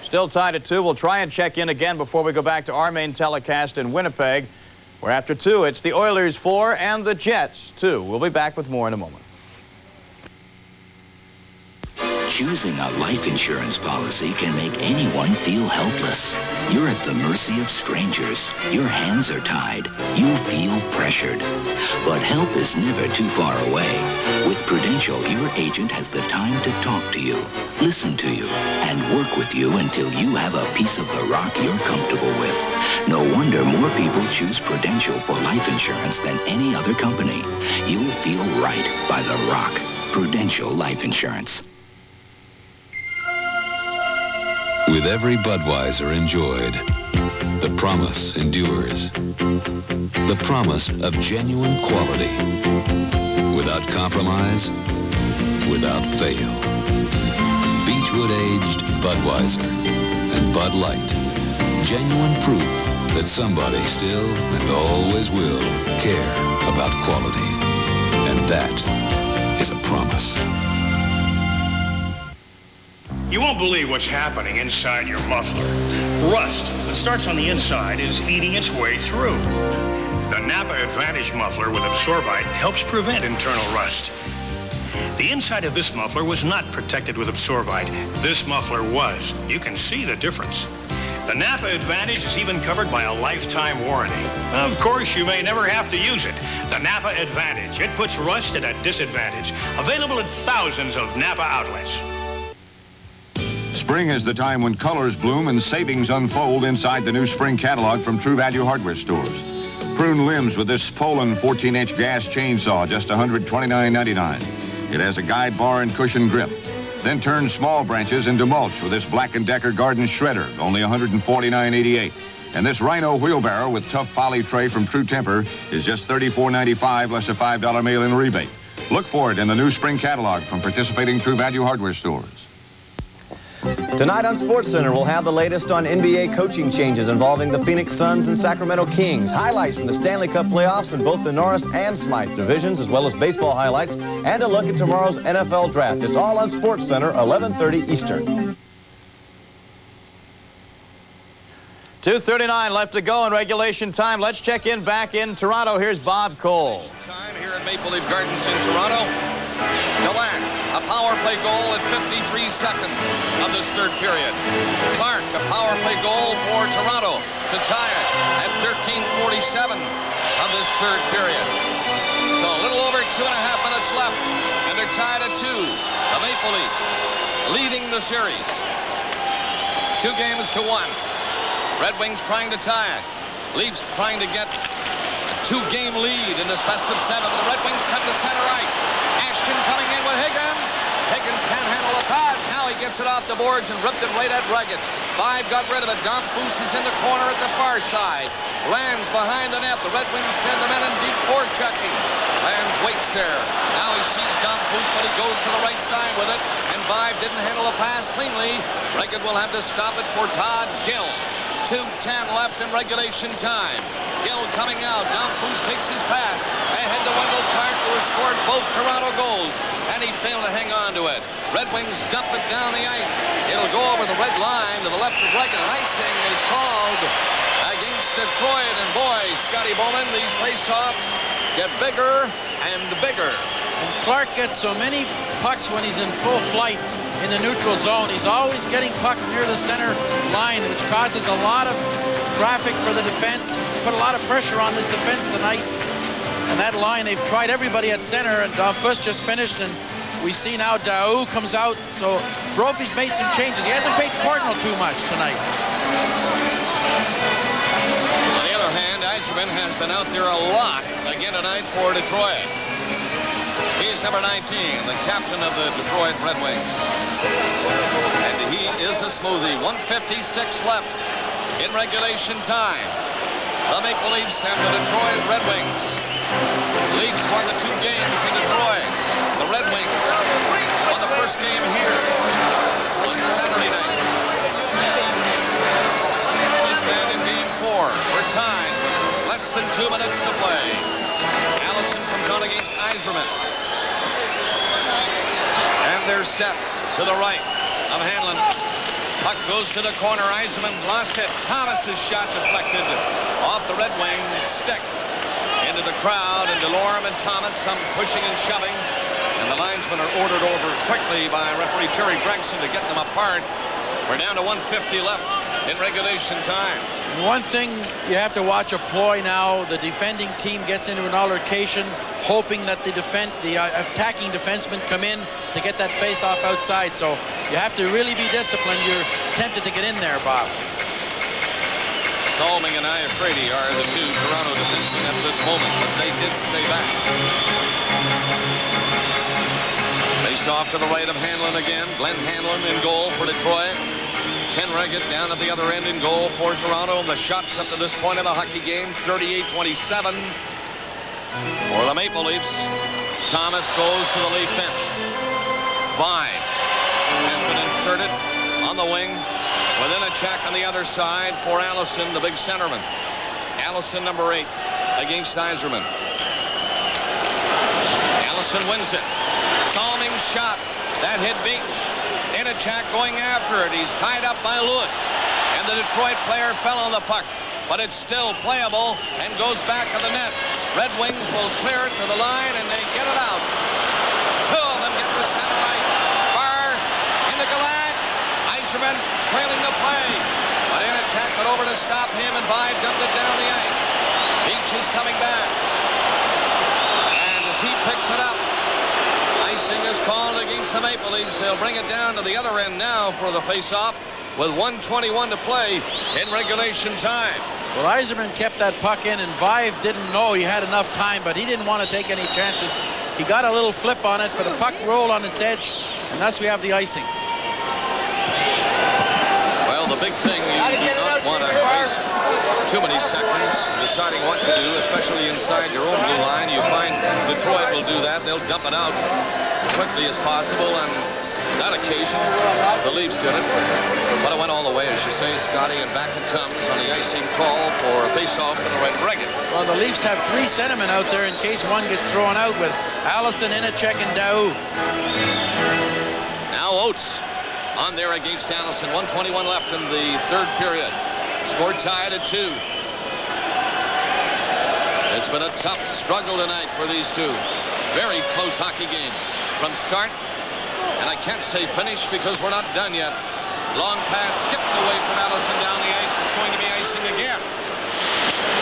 Still tied at 2. We'll try and check in again before we go back to our main telecast in Winnipeg, where after 2, it's the Oilers 4 and the Jets 2. We'll be back with more in a moment. Choosing a life insurance policy can make anyone feel helpless. You're at the mercy of strangers. Your hands are tied. You feel pressured. But help is never too far away. With Prudential, your agent has the time to talk to you, listen to you, and work with you until you have a piece of the rock you're comfortable with. No wonder more people choose Prudential for life insurance than any other company. You'll feel right by the rock. Prudential Life Insurance. With every Budweiser enjoyed, the promise endures. The promise of genuine quality. Without compromise, without fail. Beechwood-aged Budweiser and Bud Light. Genuine proof that somebody still and always will care about quality. And that is a promise. You won't believe what's happening inside your muffler. Rust that starts on the inside is eating its way through. The Napa Advantage muffler with Absorbite helps prevent internal rust. The inside of this muffler was not protected with Absorbite. This muffler was. You can see the difference. The Napa Advantage is even covered by a lifetime warranty. Of course, you may never have to use it, The Napa Advantage. It puts rust at a disadvantage. Available at thousands of Napa outlets. Spring is the time when colors bloom and savings unfold inside the new spring catalog from True Value Hardware stores. Prune limbs with this Poland 14-inch gas chainsaw, just $129.99. It has a guide bar and cushion grip. Then turn small branches into mulch with this Black & Decker garden shredder, only $149.88. And this Rhino wheelbarrow with tough poly tray from True Temper is just $34.95 less a $5 mail-in rebate. Look for it in the new spring catalog from participating True Value Hardware stores. Tonight on SportsCenter, we'll have the latest on NBA coaching changes involving the Phoenix Suns and Sacramento Kings, highlights from the Stanley Cup playoffs in both the Norris and Smythe divisions, as well as baseball highlights, and a look at tomorrow's NFL draft. It's all on SportsCenter, 11:30 Eastern. 2:39 left to go in regulation time. Let's check in back in Toronto. Here's Bob Cole. Time here at Maple Leaf Gardens in Toronto. Gallant, a power play goal at 53 seconds of this third period. Clark, a power play goal for Toronto to tie it at 13:47 of this third period. So a little over 2.5 minutes left, and they're tied at 2. The Maple Leafs leading the series. 2 games to 1. Red Wings trying to tie it. Leafs trying to get a 2-game lead in this best of 7. The Red Wings come to center ice. Ashton coming in with Higgins. Higgins can't handle the pass. Now he gets it off the boards and ripped it right at Reggett. 5 got rid of it. Dom Foose is in the corner at the far side. Lands behind the net. The Red Wings send them in deep forechecking. Lands waits there. Now he sees Dom Foose, but he goes to the right side with it. And Vibe didn't handle the pass cleanly. Reggett will have to stop it for Todd Gill. 2:10 left in regulation time. Gill coming out. Dom Foose takes his pass. Ahead to Wendell Clark, who has scored both Toronto goals. And he failed to hang on to it. Red Wings dump it down the ice. It'll go over the red line to the left of Reggett. And icing is called against Detroit. And boy, Scotty Bowman, these face-offs get bigger and bigger. And Clark gets so many pucks when he's in full flight in the neutral zone. He's always getting pucks near the center line, which causes a lot of traffic for the defense. Put a lot of pressure on this defense tonight. And that line, they've tried everybody at center, and Fuss just finished, and we see now Daou comes out. So Brophy's made some changes. He hasn't paid Cardinal too much tonight. On the other hand, Eichmann has been out there a lot again tonight for Detroit. He's number 19, the captain of the Detroit Red Wings. And he is a smoothie. 1:56 left in regulation time. The Maple Leafs and the Detroit Red Wings. Leafs won the 2 games in Detroit. The Red Wings won the first game here on Saturday night. We stand in game 4. We're tied with less than 2 minutes to play. Allison comes on against Yzerman. And they're set to the right of Hanlon. Puck goes to the corner. Yzerman lost it. Thomas's shot deflected off the Red Wings stick into the crowd. And Delorme and Thomas, some pushing and shoving. And the linesmen are ordered over quickly by referee Terry Gregson to get them apart. We're down to 1:50 left in regulation time. One thing you have to watch a ploy now. The defending team gets into an altercation, hoping that the attacking defensemen come in to get that face-off outside. So you have to really be disciplined. You're tempted to get in there, Bob. Salming and Iafrate are the 2 Toronto defensemen at this moment, but they did stay back. Face off to the right of Hanlon again. Glenn Hanlon in goal for Detroit. Ken Reggett down at the other end in goal for Toronto. The shots up to this point of the hockey game, 38-27 for the Maple Leafs. Thomas goes to the Leaf bench. Vibe has been inserted on the wing within a check on the other side for Allison, the big centerman. Allison, number 8, against Yzerman. Allison wins it. Salming shot. That hit Beach. Inachak going after it. He's tied up by Lewis. And the Detroit player fell on the puck. But it's still playable and goes back to the net. Red Wings will clear it to the line and they get it out. 2 of them get the center ice. Barr into Gallant. Yzerman trailing the play. But Inachak got over to stop him and Vibe dumped it down the ice. Beach is coming back. puts it up. Icing is called against the Maple Leafs. They'll bring it down to the other end now for the face-off with 1:21 to play in regulation time. Well, Yzerman kept that puck in, and Vive didn't know he had enough time, but he didn't want to take any chances. He got a little flip on it, but the puck rolled on its edge, and thus we have the icing. Well, the big thing, you do not want to waste too many seconds deciding what to do, especially inside your own blue line. You find Detroit will do that. They'll dump it out quickly as possible, and that occasion, the Leafs did it. But it went all the way, as you say, Scotty, and back it comes on the icing call for a face-off for the Red Dragon. Well, the Leafs have 3 centermen out there in case one gets thrown out with Allison, Inachek, and Daou. Now Oates on there against Allison. 1:21 left in the third period. Score tied at 2. It's been a tough struggle tonight for these two. Very close hockey game from start. And I can't say finish because we're not done yet. Long pass skipped away from Allison down the ice. It's going to be icing again.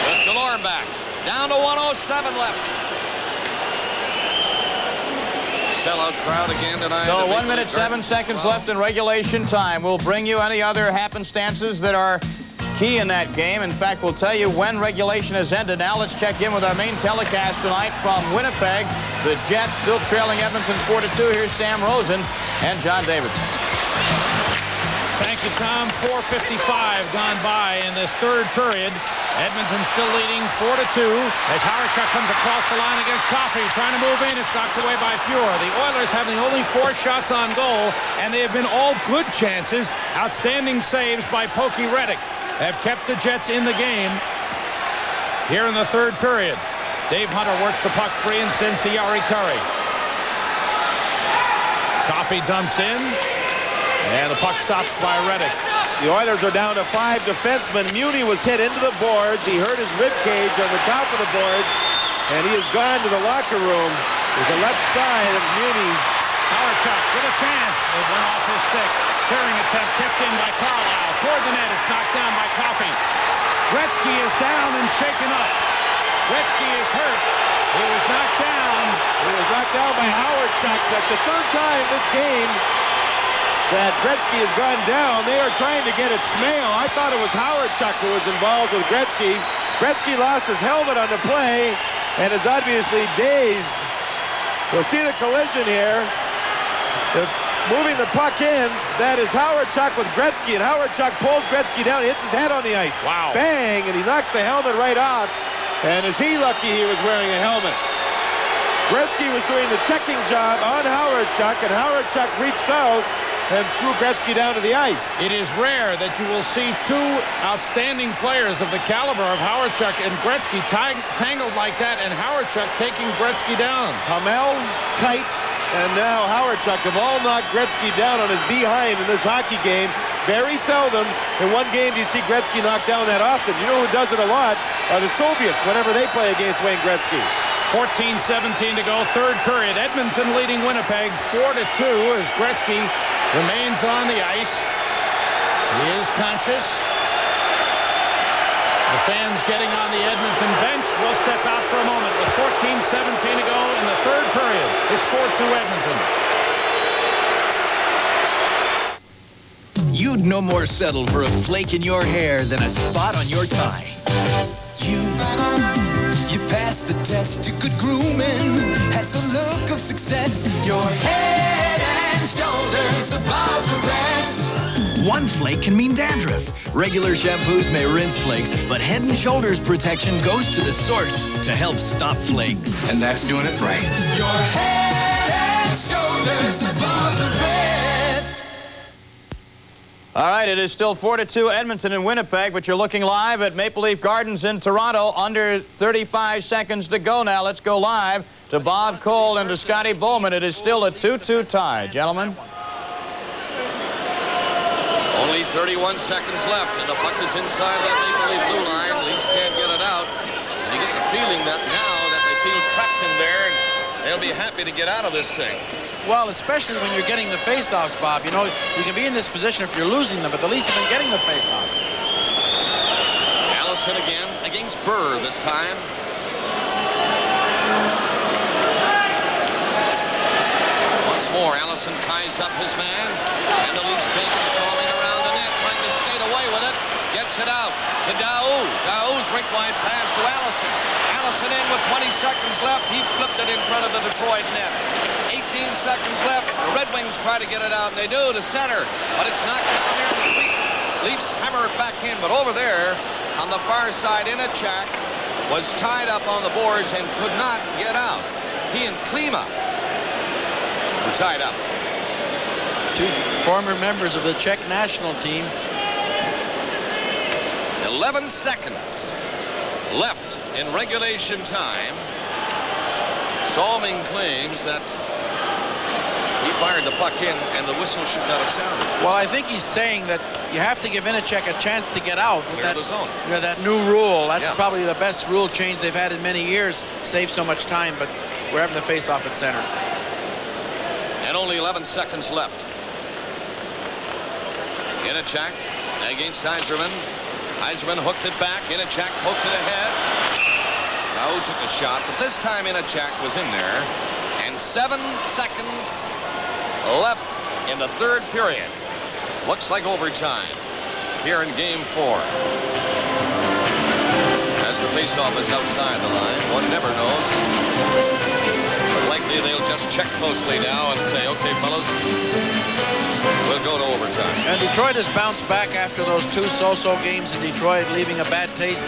With DeLorme back. Down to 1:07 left. Sellout crowd again tonight. So 1 minute, 7 seconds left in regulation time. We'll bring you any other happenstances that are key in that game. In fact, we'll tell you when regulation has ended. Now let's check in with our main telecast tonight from Winnipeg. The Jets still trailing Edmonton 4-2. Here's Sam Rosen and John Davidson. Thank you, Tom. 4:55 gone by in this third period. Edmonton still leading 4-2 as Howardchuk comes across the line against Coffey, trying to move in. It's knocked away by Fuhr. The Oilers having only 4 shots on goal, and they have been all good chances. Outstanding saves by Pokey Reddick have kept the Jets in the game here in the third period. Dave Hunter works the puck free and sends to Yari Curry. Coffey dumps in, and the puck stopped by Reddick. The Oilers are down to 5 defensemen. Muni was hit into the boards. He hurt his rib cage on the top of the boards, and he has gone to the locker room. There's a left side of Muni. Howardchuk with a chance. It went off his stick. Clearing attempt kept in by Carlisle. Toward the net, it's knocked down by Coffey. Gretzky is down and shaken up. Gretzky is hurt. He was knocked down. He was knocked down by Howardchuk. That's the third time this game that Gretzky has gone down. They are trying to get at Smale. I thought it was Howardchuk who was involved with Gretzky. Gretzky lost his helmet on the play and is obviously dazed. We'll see the collision here. They're moving the puck in. That is Howardchuk with Gretzky, and Howardchuk pulls Gretzky down. He hits his head on the ice. Wow. Bang, and he knocks the helmet right off. And is he lucky he was wearing a helmet? Gretzky was doing the checking job on Howardchuk, and Howardchuk reached out and threw Gretzky down to the ice. It is rare that you will see 2 outstanding players of the caliber of Howardchuk and Gretzky tangled like that, and Howardchuk taking Gretzky down. Hamel, Kite, and now Howardchuk have all knocked Gretzky down on his behind in this hockey game. Very seldom in one game do you see Gretzky knocked down that often. You know who does it a lot are the Soviets whenever they play against Wayne Gretzky. 14:17 to go, third period. Edmonton leading Winnipeg 4-2 as Gretzky remains on the ice. He is conscious. The fans getting on the Edmonton bench will step out for a moment with 14:17 to go in the third period. It's 4-2 Edmonton. You'd no more settle for a flake in your hair than a spot on your tie. You passed the test, your good grooming has a look of success. Your head and shoulders above the rest. One flake can mean dandruff. Regular shampoos may rinse flakes, but Head and Shoulders protection goes to the source to help stop flakes. And that's doing it right. Your head and shoulders above the rest. All right, it is still 4-2 Edmonton and Winnipeg, but you're looking live at Maple Leaf Gardens in Toronto. Under 35 seconds to go now. Let's go live to Bob Cole and to Scotty Bowman. It is still a 2-2 tie, gentlemen. Only 31 seconds left, and the puck is inside that Maple Leaf blue line. Leafs can't get it out. And you get the feeling that now that they feel trapped in there, and they'll be happy to get out of this thing. Well, especially when you're getting the face-offs, Bob. You know, you can be in this position if you're losing them, but at least you've been getting the face-off. Allison again against Burr this time. score. Allison ties up his man, and the lead's taken, storming around the net, trying to skate away with it. Gets it out to Daou. Daou's rink-wide pass to Allison. Allison in with 20 seconds left. He flipped it in front of the Detroit net. 18 seconds left. The Red Wings try to get it out, and they do to center, but it's knocked down here. The Leafs hammer it back in, but over there on the far side, Inachak was tied up on the boards and could not get out. He and Klima were tied up. Two former members of the Czech national team. 11 seconds left in regulation time. Salming claims that he fired the puck in and the whistle should not have sounded. Well, I think he's saying that you have to give Inachek a chance to get out with Clear the zone. You know, that new rule. That's Yeah. probably the best rule change they've had in many years. Save so much time, but we're having the face-off at center. And only 11 seconds left. Inachak against Yzerman. Yzerman hooked it back. Inachak poked it ahead. Daou took a shot, but this time Inachak was in there. And 7 seconds left in the third period. Looks like overtime here in game 4. As the faceoff is outside the line, one never knows. But likely they'll just check closely now and say, okay, fellas, we'll go to overtime. And Detroit has bounced back after those 2 so-so games in Detroit, leaving a bad taste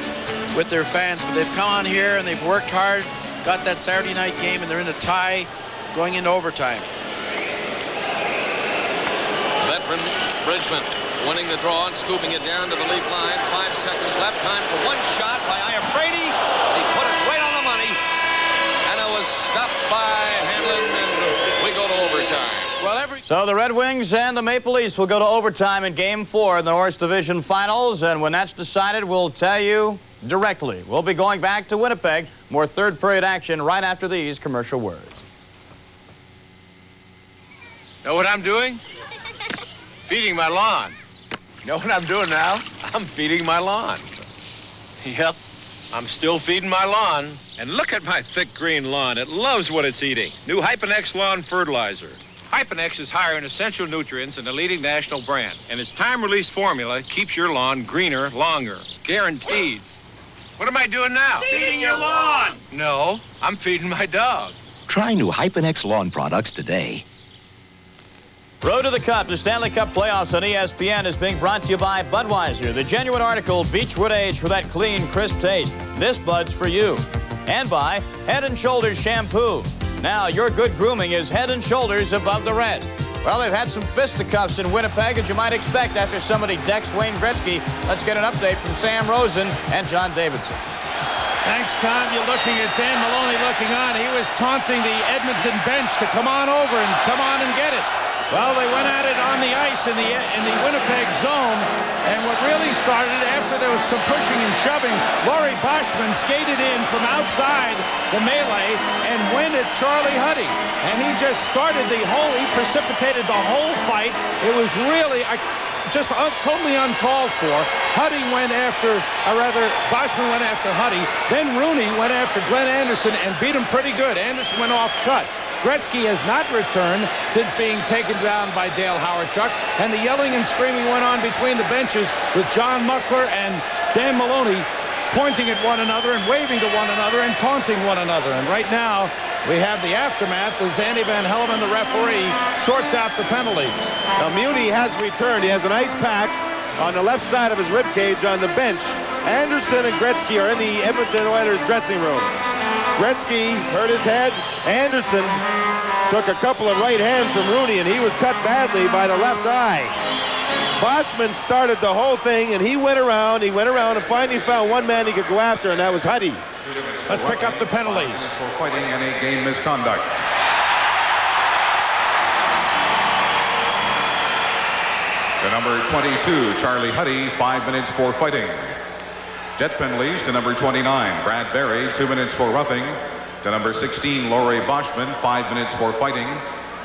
with their fans. But they've come on here and they've worked hard, got that Saturday night game, and they're in a tie going into overtime. Veteran Bridgman winning the draw and scooping it down to the leaf line. 5 seconds left. Time for one shot by Iafrate, and he put it right on the money. And it was stopped by Hanlon, and we go to overtime. So the Red Wings and the Maple Leafs will go to overtime in Game 4 in the Norris Division Finals, and when that's decided, we'll tell you directly. We'll be going back to Winnipeg. More third period action right after these commercial words. Know what I'm doing? Feeding my lawn. You know what I'm doing now? I'm feeding my lawn. Yep, I'm still feeding my lawn. And look at my thick green lawn. It loves what it's eating. New Hyponex lawn fertilizer. Hyponex is higher in essential nutrients than the leading national brand. And its time-release formula keeps your lawn greener longer. Guaranteed. What am I doing now? Feeding your lawn! No, I'm feeding my dog. Try new Hyponex lawn products today. Road to the Cup, the Stanley Cup playoffs on ESPN is being brought to you by Budweiser, the genuine article Beechwood Age for that clean, crisp taste. This Bud's for you. And by Head & Shoulders Shampoo. Now, your good grooming is Head & Shoulders above the rest. Well, they've had some fisticuffs in Winnipeg, as you might expect after somebody decks Wayne Gretzky. Let's get an update from Sam Rosen and John Davidson. Thanks, Tom. You're looking at Dan Maloney looking on. He was taunting the Edmonton bench to come on over and come on and get it. Well, they went at it on the ice in the Winnipeg zone, and what really started after there was some pushing and shoving, Laurie Boschman skated in from outside the melee and went at Charlie Huddy, and he just started he precipitated the whole fight. It was really just totally uncalled for. Huddy went after, Boschman went after Huddy, then Rooney went after Glenn Anderson and beat him pretty good. Anderson went off cut. Gretzky has not returned since being taken down by Dale Hawerchuk, and the yelling and screaming went on between the benches with John Muckler and Dan Maloney pointing at one another and waving to one another and taunting one another. And right now, we have the aftermath as Andy Van Helleman, the referee, sorts out the penalties. Now, Muni has returned. He has an ice pack on the left side of his ribcage on the bench. Anderson and Gretzky are in the Edmonton Oilers dressing room. Gretzky hurt his head. Anderson took a couple of right hands from Rooney, and he was cut badly by the left eye. Boschman started the whole thing, and he went around, and finally found one man he could go after, and that was Huddy. Let's pick up the penalties. For fighting any game misconduct. To number 22, Charlie Huddy, 5 minutes for fighting. Jet penalties to number 29, Brad Berry, 2 minutes for roughing. To number 16, Laurie Boschman, 5 minutes for fighting.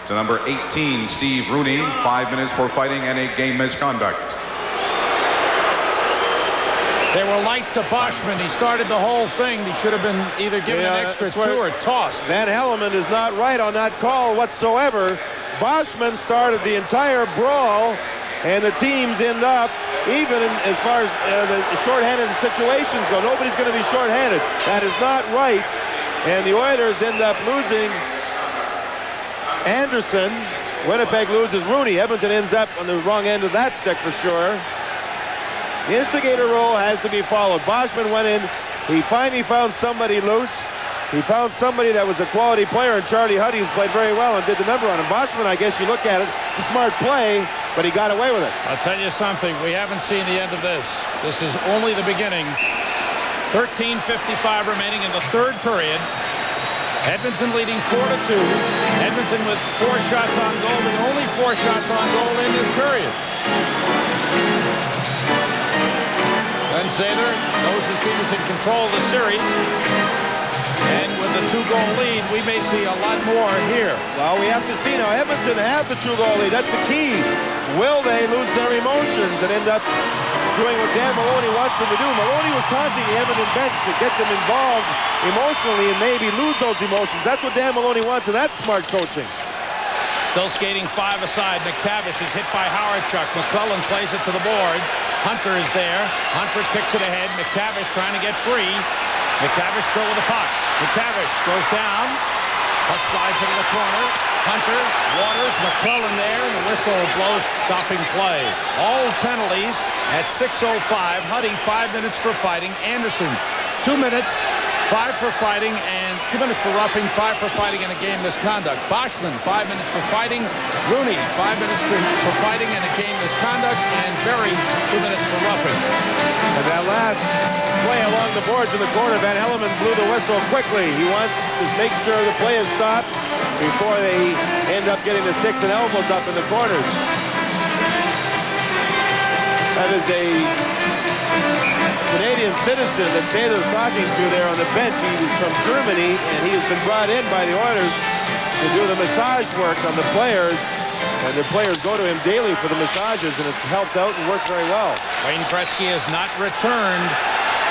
To number 18, Steve Rooney, 5 minutes for fighting and a game misconduct. They were light to Boschman. He started the whole thing. He should have been either given an extra 2 or tossed. Van Helleman is not right on that call whatsoever. Boschman started the entire brawl, and the teams end up even as far as the shorthanded situations go. Nobody's going to be shorthanded. That is not right. And the Oilers end up losing Anderson. Winnipeg loses Rooney. Edmonton ends up on the wrong end of that stick for sure. The instigator role has to be followed. Boschman went in. He finally found somebody loose. He found somebody that was a quality player, and Charlie Huddy has played very well and did the number on him. Boschman, I guess you look at it, it's a smart play, but he got away with it. I'll tell you something. We haven't seen the end of this. This is only the beginning. 13:55 remaining in the third period. Edmonton leading 4-2. Edmonton with 4 shots on goal. The only 4 shots on goal in this period. Ben Sather knows his team is in control of the series. And with the 2-goal lead, we may see a lot more here. Well, we have to see now. Edmonton have the 2-goal lead. That's the key. Will they lose their emotions and end up doing what Dan Maloney wants them to do? Maloney was taunting the Edmonton bench to get them involved emotionally and maybe lose those emotions. That's what Dan Maloney wants, and that's smart coaching. Still skating 5 aside. McTavish is hit by Howard-Chuck. McClellan plays it to the boards. Hunter is there. Hunter kicks it ahead. McTavish trying to get free. McTavish still with the puck. McTavish goes down. Puck slides into the corner. Hunter, Waters, McClellan there, and the whistle blows, stopping play. All penalties at 6:05. Huddy, 5 minutes for fighting. Anderson, 2 minutes, 5 for fighting, and 2 minutes for roughing, 5 for fighting in a game misconduct. Boschman, 5 minutes for fighting. Rooney, 5 minutes for fighting in a game misconduct, and Berry, 2 minutes for roughing. And that last play along the boards in the corner, Van Helleman blew the whistle quickly. He wants to make sure the play is stopped before they end up getting the sticks and elbows up in the corners. That is a Canadian citizen that Sather was talking to there on the bench. He was from Germany, and he has been brought in by the Oilers to do the massage work on the players. And the players go to him daily for the massages, and it's helped out and worked very well. Wayne Gretzky has not returned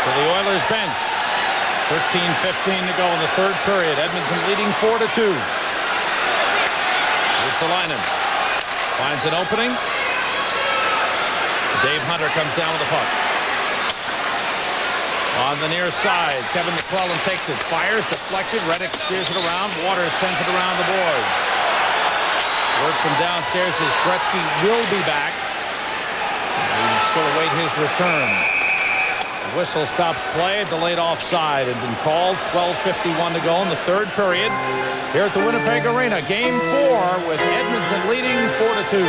to the Oilers bench. 13:15 to go in the third period. Edmonton leading 4-2. Ruotsalainen finds an opening. Dave Hunter comes down with the puck. On the near side, Kevin McClellan takes it. Fires, deflected. Reddick steers it around. Waters sends it around the boards. Word from downstairs is Gretzky will be back. We still await his return. The whistle stops play. Delayed offside had been called. 12:51 to go in the third period. Here at the Winnipeg Arena, Game 4 with Edmonton leading 4-2.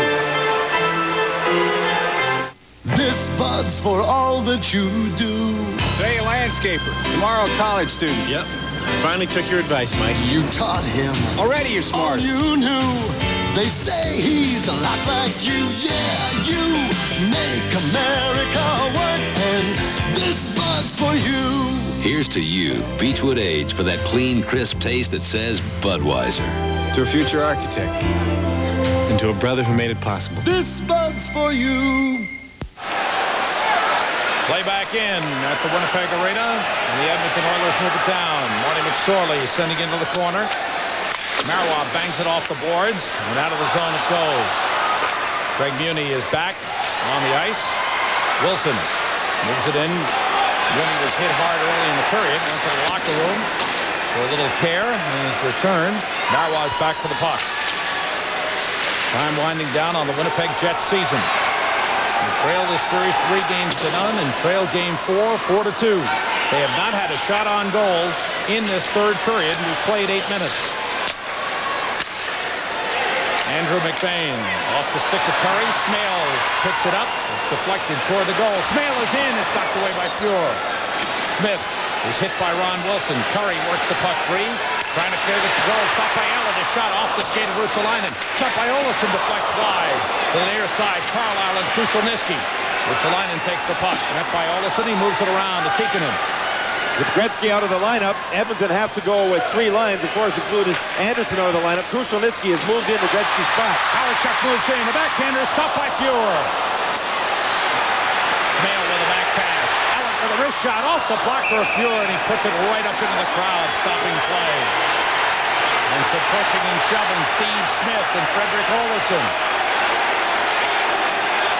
This Bud's for all that you do. Today, a landscaper. Tomorrow, a college student. Yep. Finally took your advice, Mike. You taught him. Already you're smart. All you knew. They say he's a lot like you. Yeah, you make America work, and this Bud's for you. Here's to you, Beechwood Age, for that clean, crisp taste that says Budweiser. To a future architect. And to a brother who made it possible. This Bud's for you. Play back in at the Winnipeg Arena, and the Edmonton Oilers move it down. Marty McSorley sending into the corner. Marois bangs it off the boards, and out of the zone it goes. Greg Muni is back on the ice. Wilson moves it in. Muni was hit hard early in the period. Went to the locker room for a little care, and his return. Marois back to the puck. Time winding down on the Winnipeg Jets season. They trail this series 3-0 and trail Game 4 4-2. They have not had a shot on goal in this third period, and we've played 8 minutes. Andrew McBain off the stick of Curry. Smale picks it up. It's deflected toward the goal. Smale is in. It's knocked away by Pure. Smith is hit by Ron Wilson. Curry works the puck free. Trying to clear the zone. Stopped by Allen. A shot off the skate of Ruotsalainen. Shot by Olofsson. Deflects wide. To the near side. Carlisle and Kuselniski. Ruotsalainen takes the puck. Met by Olofsson. He moves it around to Tikkanen. With Gretzky out of the lineup, Edmonton have to go with 3 lines, of course, including Anderson out of the lineup. Kuselniski has moved into Gretzky's spot. Howard-Chuck moves in. The backhander is stopped by Fuhr. Smale with a back pass. Allen with a wrist shot off the blocker of Fuhr, and he puts it right up into the crowd, stopping play. And some pushing and shoving. Steve Smith and Frederick Olesen.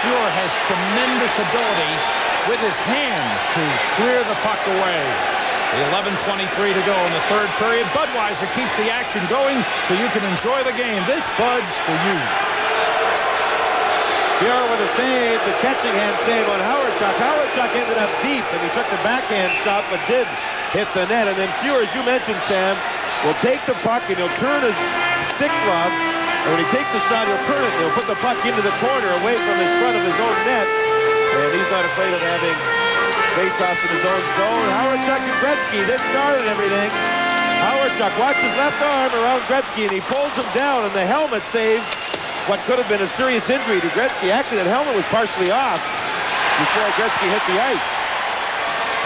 Fuhr has tremendous ability with his hands to clear the puck away. 11:23 to go in the third period. Budweiser keeps the action going so you can enjoy the game. This Bud's for you. Fuhr with a save, the catching hand save on Howardchuk. Howardchuk ended up deep, and he took the backhand shot, but did hit the net. And then Fuhr, as you mentioned, Sam, will take the puck, and he'll turn his stick glove, and when he takes the shot, he'll turn it, and he'll put the puck into the corner away from his front of his own net. And he's not afraid of having face-offs in his own zone. Howardchuk and Gretzky, this started everything. Howardchuk, watch his left arm around Gretzky, and he pulls him down, and the helmet saves what could have been a serious injury to Gretzky. Actually, that helmet was partially off before Gretzky hit the ice.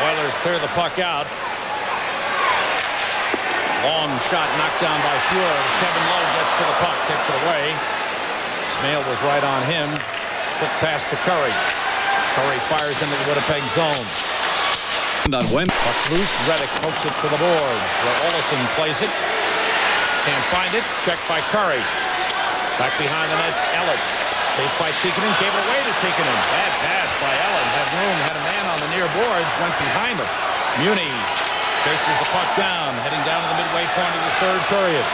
Oilers clear the puck out. Long shot knocked down by Fuhr. Kevin Lowe gets to the puck, kicks it away. Smale was right on him. Quick pass to Curry. Curry fires into the Winnipeg zone. Puck's loose. Reddick pokes it to the boards where Olesen plays it. Can't find it. Checked by Curry. Back behind the net, Ellen. Chased by Tikkanen. Gave it away to Tikkanen. Bad pass by Ellen. Had room. Had a man on the near boards. Went behind him. Muni chases the puck down. Heading down to the midway point of the third period.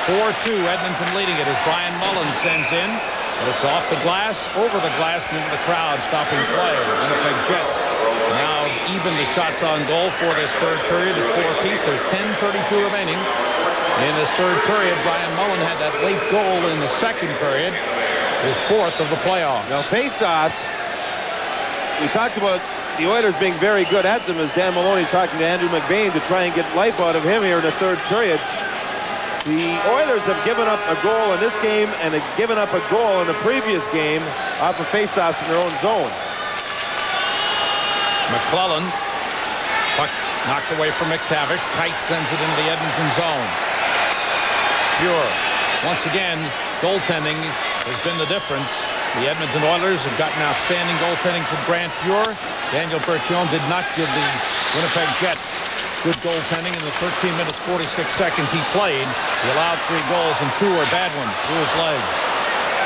4-2. Edmonton leading it as Brian Mullins sends in. But it's off the glass, over the glass, and into the crowd, stopping play. The Winnipeg Jets now even the shots on goal for this third period at 4 apiece. There's 10:32 remaining. In this third period, Brian Mullen had that late goal in the second period, his fourth of the playoffs. Now, face-offs, we talked about the Oilers being very good at them as Dan Maloney's talking to Andrew McBain to try and get life out of him here in the third period. The Oilers have given up a goal in this game and have given up a goal in the previous game off of face-offs in their own zone. McClellan, puck knocked away from McTavish. Kite sends it into the Edmonton zone. Fuhr, once again, goaltending has been the difference. The Edmonton Oilers have gotten outstanding goaltending from Grant Fuhr. Daniel Bertillon did not give the Winnipeg Jets good goaltending in the 13 minutes 46 seconds he played. He allowed 3 goals and 2 were bad ones through his legs.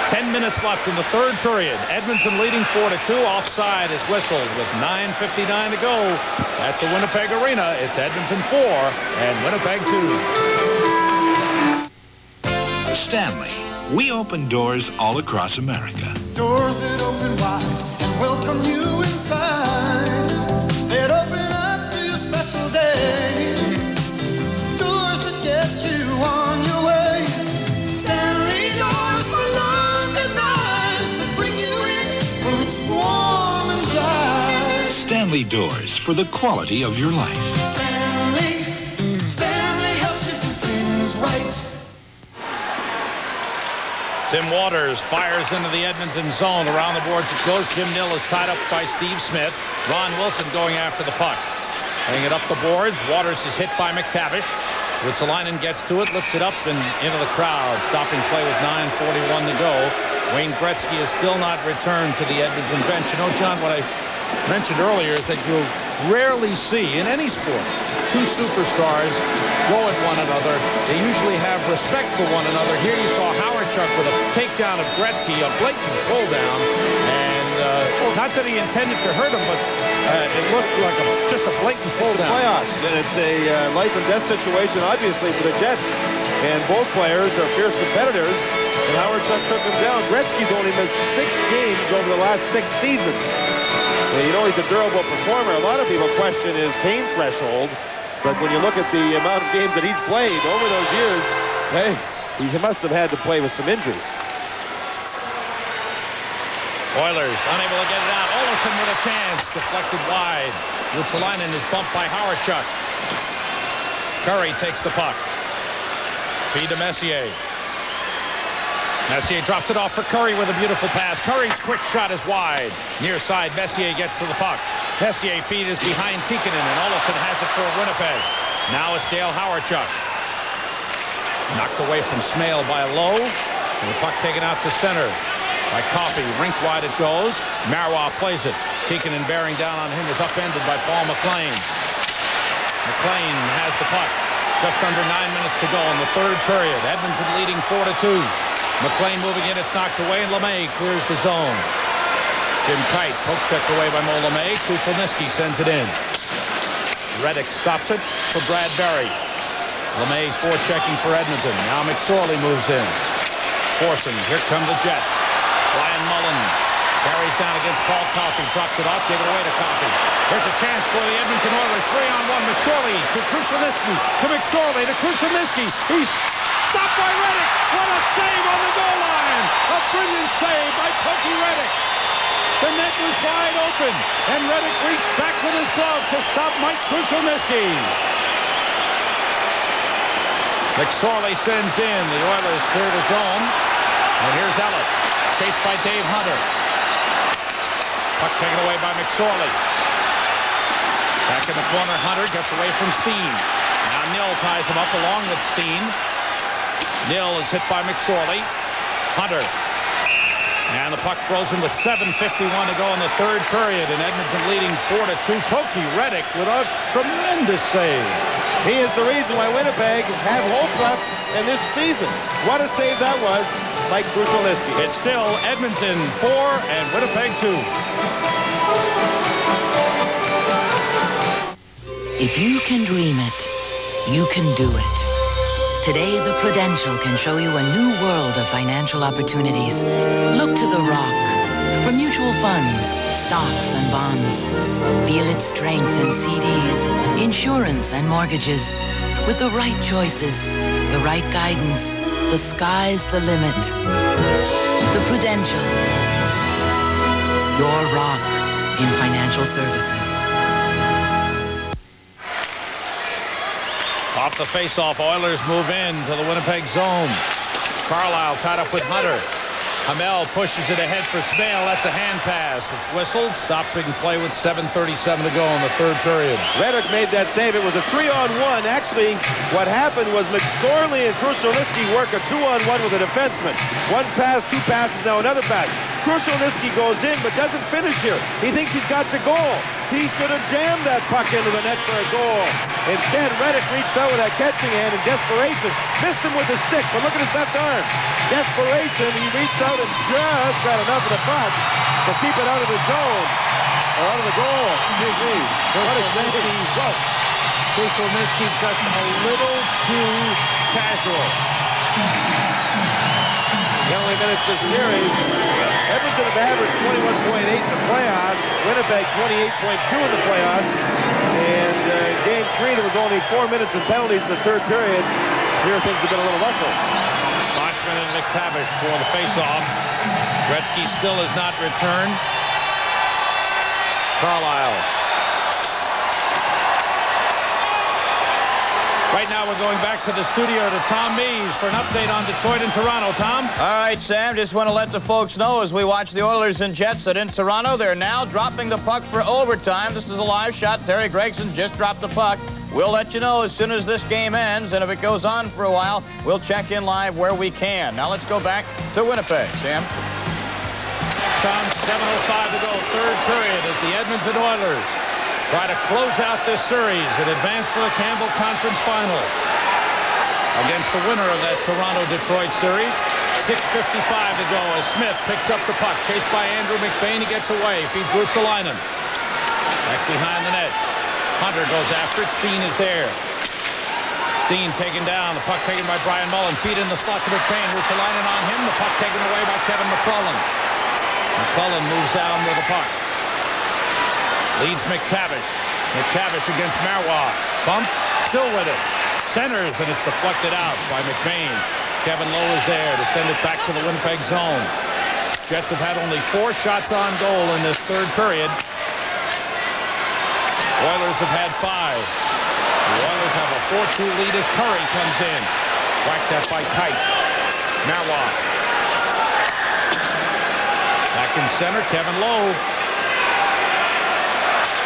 10 minutes left in the third period. Edmonton leading 4-2. Offside is whistled with 9:59 to go at the Winnipeg Arena. It's Edmonton 4 and Winnipeg 2. Stanley. We open doors all across America. Doors that open wide and welcome you inside. That open up to your special day. Doors that get you on your way. Stanley doors for London eyes that bring you in when it's warm and dry. Stanley Doors for the quality of your life. Stanley helps you do things right. Tim Waters fires into the Edmonton zone. Around the boards it goes. Jim Nill is tied up by Steve Smith. Ron Wilson going after the puck. Playing it up the boards. Waters is hit by McTavish. Ruotsalainen gets to it, lifts it up and into the crowd. Stopping play with 9:41 to go. Wayne Gretzky is still not returned to the Edmonton bench. You know, John, what I mentioned earlier is that you'll rarely see in any sport 2 superstars go at one another. They usually have respect for one another. Here you saw Howardchuk with a takedown of Gretzky, a blatant pull down, and not that he intended to hurt him, but it looked like just a blatant pull down. Playoffs, and it's a life and death situation, obviously, for the Jets. And both players are fierce competitors, and Howardchuk took him down. Gretzky's only missed 6 games over the last 6 seasons. And you know he's a durable performer. A lot of people question his pain threshold. But when you look at the amount of games that he's played over those years, hey, he must have had to play with some injuries. Oilers unable to get it out. Olesen with a chance. Deflected wide. Ruotsalainen is bumped by Howardchuk. Curry takes the puck. Feed to Messier. Messier drops it off for Curry with a beautiful pass. Curry's quick shot is wide. Near side, Messier gets to the puck. Messier feed is behind Tikkanen, and Olesen has it for Winnipeg. Now it's Dale Howardchuk. Knocked away from Smale by Lowe. And the puck taken out to center by Coffey. Rink wide it goes. Marois plays it. Tikkanen bearing down on him is upended by Paul McLean. McLean has the puck. Just under 9 minutes to go in the third period. Edmonton leading 4-2. McLean moving in. It's knocked away, and LeMay clears the zone. Jim Kite, poke checked away by Mo LeMay. Krushelnyski sends it in. Reddick stops it for Brad Berry. LeMay forechecking for Edmonton. Now McSorley moves in. Forcing. Here come the Jets. Ryan Mullen carries down against Paul Coffey. Drops it off. Gave it away to Coffey. There's a chance for the Edmonton Oilers. 3-on-1. McSorley to Krushelnyski. To McSorley to Krushelnyski. He's stopped by Reddick. What a save on the goal line. A brilliant save by Pokey Reddick. The net was wide open, and Reddick reached back with his glove to stop Mike Krushelnyski. McSorley sends in. The Oilers clear the zone. And here's Ellett, chased by Dave Hunter. Puck taken away by McSorley. Back in the corner, Hunter gets away from Steen. Now Nill ties him up along with Steen. Nill is hit by McSorley. Hunter. And the puck frozen with 7:51 to go in the third period, and Edmonton leading 4-2. Pokey Reddick with a tremendous save. He is the reason why Winnipeg have hope left in this season. What a save that was, Mike Krushelnyski. It's still Edmonton 4 and Winnipeg 2. If you can dream it, you can do it. Today, the Prudential can show you a new world of financial opportunities. Look to the Rock for mutual funds, stocks, and bonds. Feel its strength in CDs, insurance, and mortgages. With the right choices, the right guidance, the sky's the limit. The Prudential, your rock in financial services. Off the face-off, Oilers move in to the Winnipeg zone. Carlisle tied up with Hunter. Hamel pushes it ahead for Smale. That's a hand pass. It's whistled. Stopping play with 7:37 to go in the third period. Reddick made that save. It was a 3-on-1. Actually, what happened was McSorley and Krushelnyski work a 2-on-1 with a defenseman. One pass, two passes, now another pass. Krushelnyski goes in but doesn't finish here. He thinks he's got the goal. He should have jammed that puck into the net for a goal. Instead, Reddick reached out with that catching hand in desperation. Missed him with the stick, but look at his left arm. Desperation, he reached out and just got enough of the puck to keep it out of the zone. Or out of the goal. Excuse me. What a save. Krushelnyski just a little too casual. The only minutes this series. Edmonton have averaged 21.8 in the playoffs. Winnipeg 28.2 in the playoffs. And game 3, there was only 4 minutes in penalties in the third period. Here things have been a little rougher. Boschman and McTavish for the face-off. Gretzky still has not returned. Carlisle. Right now we're going back to the studio to Tom Mees for an update on Detroit and Toronto. Tom? All right, Sam, just want to let the folks know as we watch the Oilers and Jets that in Toronto, they're now dropping the puck for overtime. This is a live shot. Terry Gregson just dropped the puck. We'll let you know as soon as this game ends, and if it goes on for a while, we'll check in live where we can. Now let's go back to Winnipeg. Sam? Tom, 7:05 to go, third period as the Edmonton Oilers try to close out this series and advance for the Campbell Conference Final against the winner of that Toronto-Detroit series. 6:55 to go as Smith picks up the puck, chased by Andrew McBain. He gets away, feeds Ruotsalainen. Back behind the net. Hunter goes after it. Steen is there. Steen taken down. The puck taken by Brian Mullen. Feed in the slot to McBain. Ruotsalainen on him. The puck taken away by Kevin McClellan. McClellan moves down with the puck. Leads McTavish. McTavish against Marois. Bump. Still with it. Centers, and it's deflected out by McBain. Kevin Lowe is there to send it back to the Winnipeg zone. Jets have had only 4 shots on goal in this third period. Oilers have had 5. The Oilers have a 4-2 lead as Curry comes in. Whacked that by Kite. Marois. Back in center, Kevin Lowe.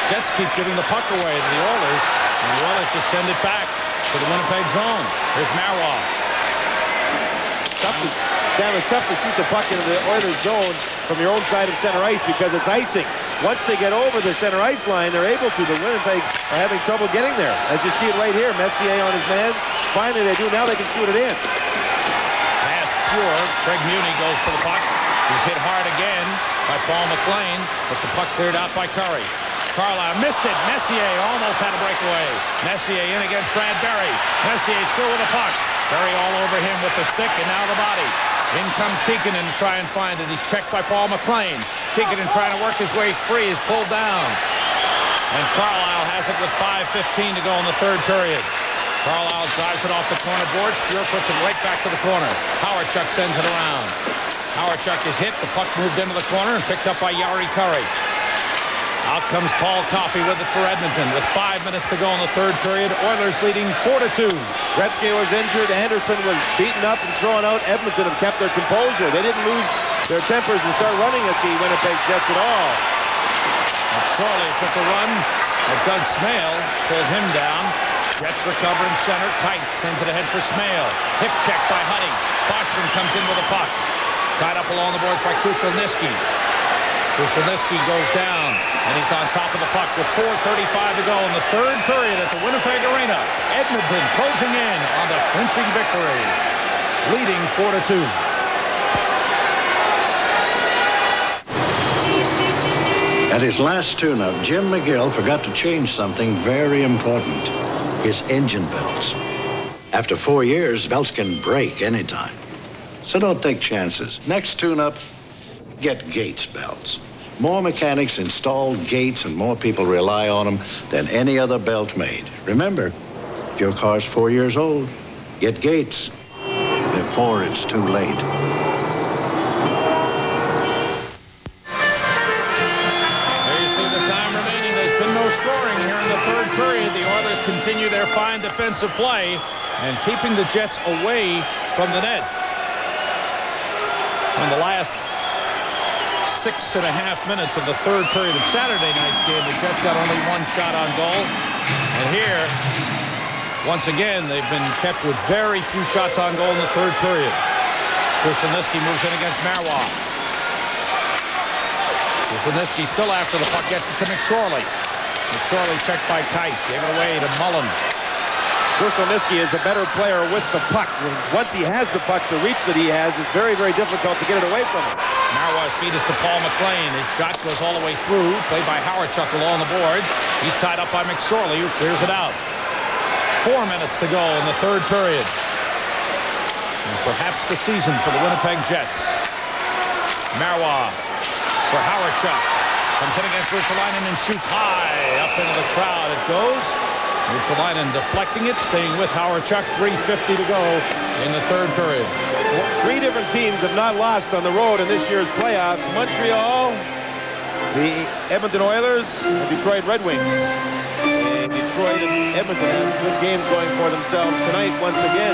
Jets keep giving the puck away to the Oilers, and the Oilers just send it back to the Winnipeg zone. Here's Marois. Sam, it's tough to shoot the puck into the Oilers zone from your own side of center ice because it's icing. once they get over the center ice line, they're able to, but Winnipeg are having trouble getting there. As you see it right here, Messier on his man. Finally they do. Now they can shoot it in. Pass pure. Craig Muni goes for the puck. He's hit hard again by Paul McLean, but the puck cleared out by Curry. Carlisle missed it. Messier almost had a breakaway. Messier in against Brad Berry. Messier still with the puck. Berry all over him with the stick and now the body. In comes Tikkanen to try and find it. He's checked by Paul McLean. Tikkanen trying to work his way free is pulled down. And Carlisle has it with 5:15 to go in the third period. Carlisle drives it off the corner boards. Pure puts it right back to the corner. Howard-Chuck sends it around. Howard-Chuck is hit. The puck moved into the corner and picked up by Jari Kurri. Out comes Paul Coffey with it for Edmonton with 5 minutes to go in the third period. Oilers leading 4-2. Gretzky was injured. Anderson was beaten up and thrown out. Edmonton have kept their composure. They didn't lose their tempers and start running at the Winnipeg Jets at all. McSorley took a run, but Doug Smale pulled him down. Jets recover in center. Kite sends it ahead for Smale. Hip check by Huddy. Boschman comes in with a puck. Tied up along the boards by Krushelnyski. Krushelnyski goes down, and he's on top of the puck with 4:35 to go in the third period at the Winnipeg Arena. Edmonton closing in on the clinching victory, leading 4-2. At his last tune-up, Jim McGill forgot to change something very important, his engine belts. After 4 years, belts can break anytime. So don't take chances. Next tune-up, get Gates belts. More mechanics install Gates and more people rely on them than any other belt made. Remember, if your car's 4 years old, get Gates before it's too late. There you see the time remaining. There's been no scoring here in the third period. The Oilers continue their fine defensive play and keeping the Jets away from the net. In the last 6.5 minutes of the third period of Saturday night's game, the Jets got only one shot on goal. And here, once again, they've been kept with very few shots on goal in the third period. Krushelnyski moves in against Marois. Krushelnyski still after the puck, gets it to McSorley. McSorley checked by Kite, gave it away to Mullen. Krushelnyski is a better player with the puck. Once he has the puck, the reach that he has is very, very difficult to get it away from him. Marois' feed is to Paul McLean. His shot goes all the way through, played by Howard-Chuck along the boards. He's tied up by McSorley, who clears it out. 4 minutes to go in the third period. And perhaps the season for the Winnipeg Jets. Marois for Howard-Chuck. Comes in against Ruotsalainen and shoots high up into the crowd. It goes. Ruotsalainen deflecting it, staying with Howard-Chuck. 3:50 to go in the third period. 3 different teams have not lost on the road in this year's playoffs. Montreal, the Edmonton Oilers, and Detroit Red Wings. And Detroit and Edmonton have good games going for themselves tonight once again.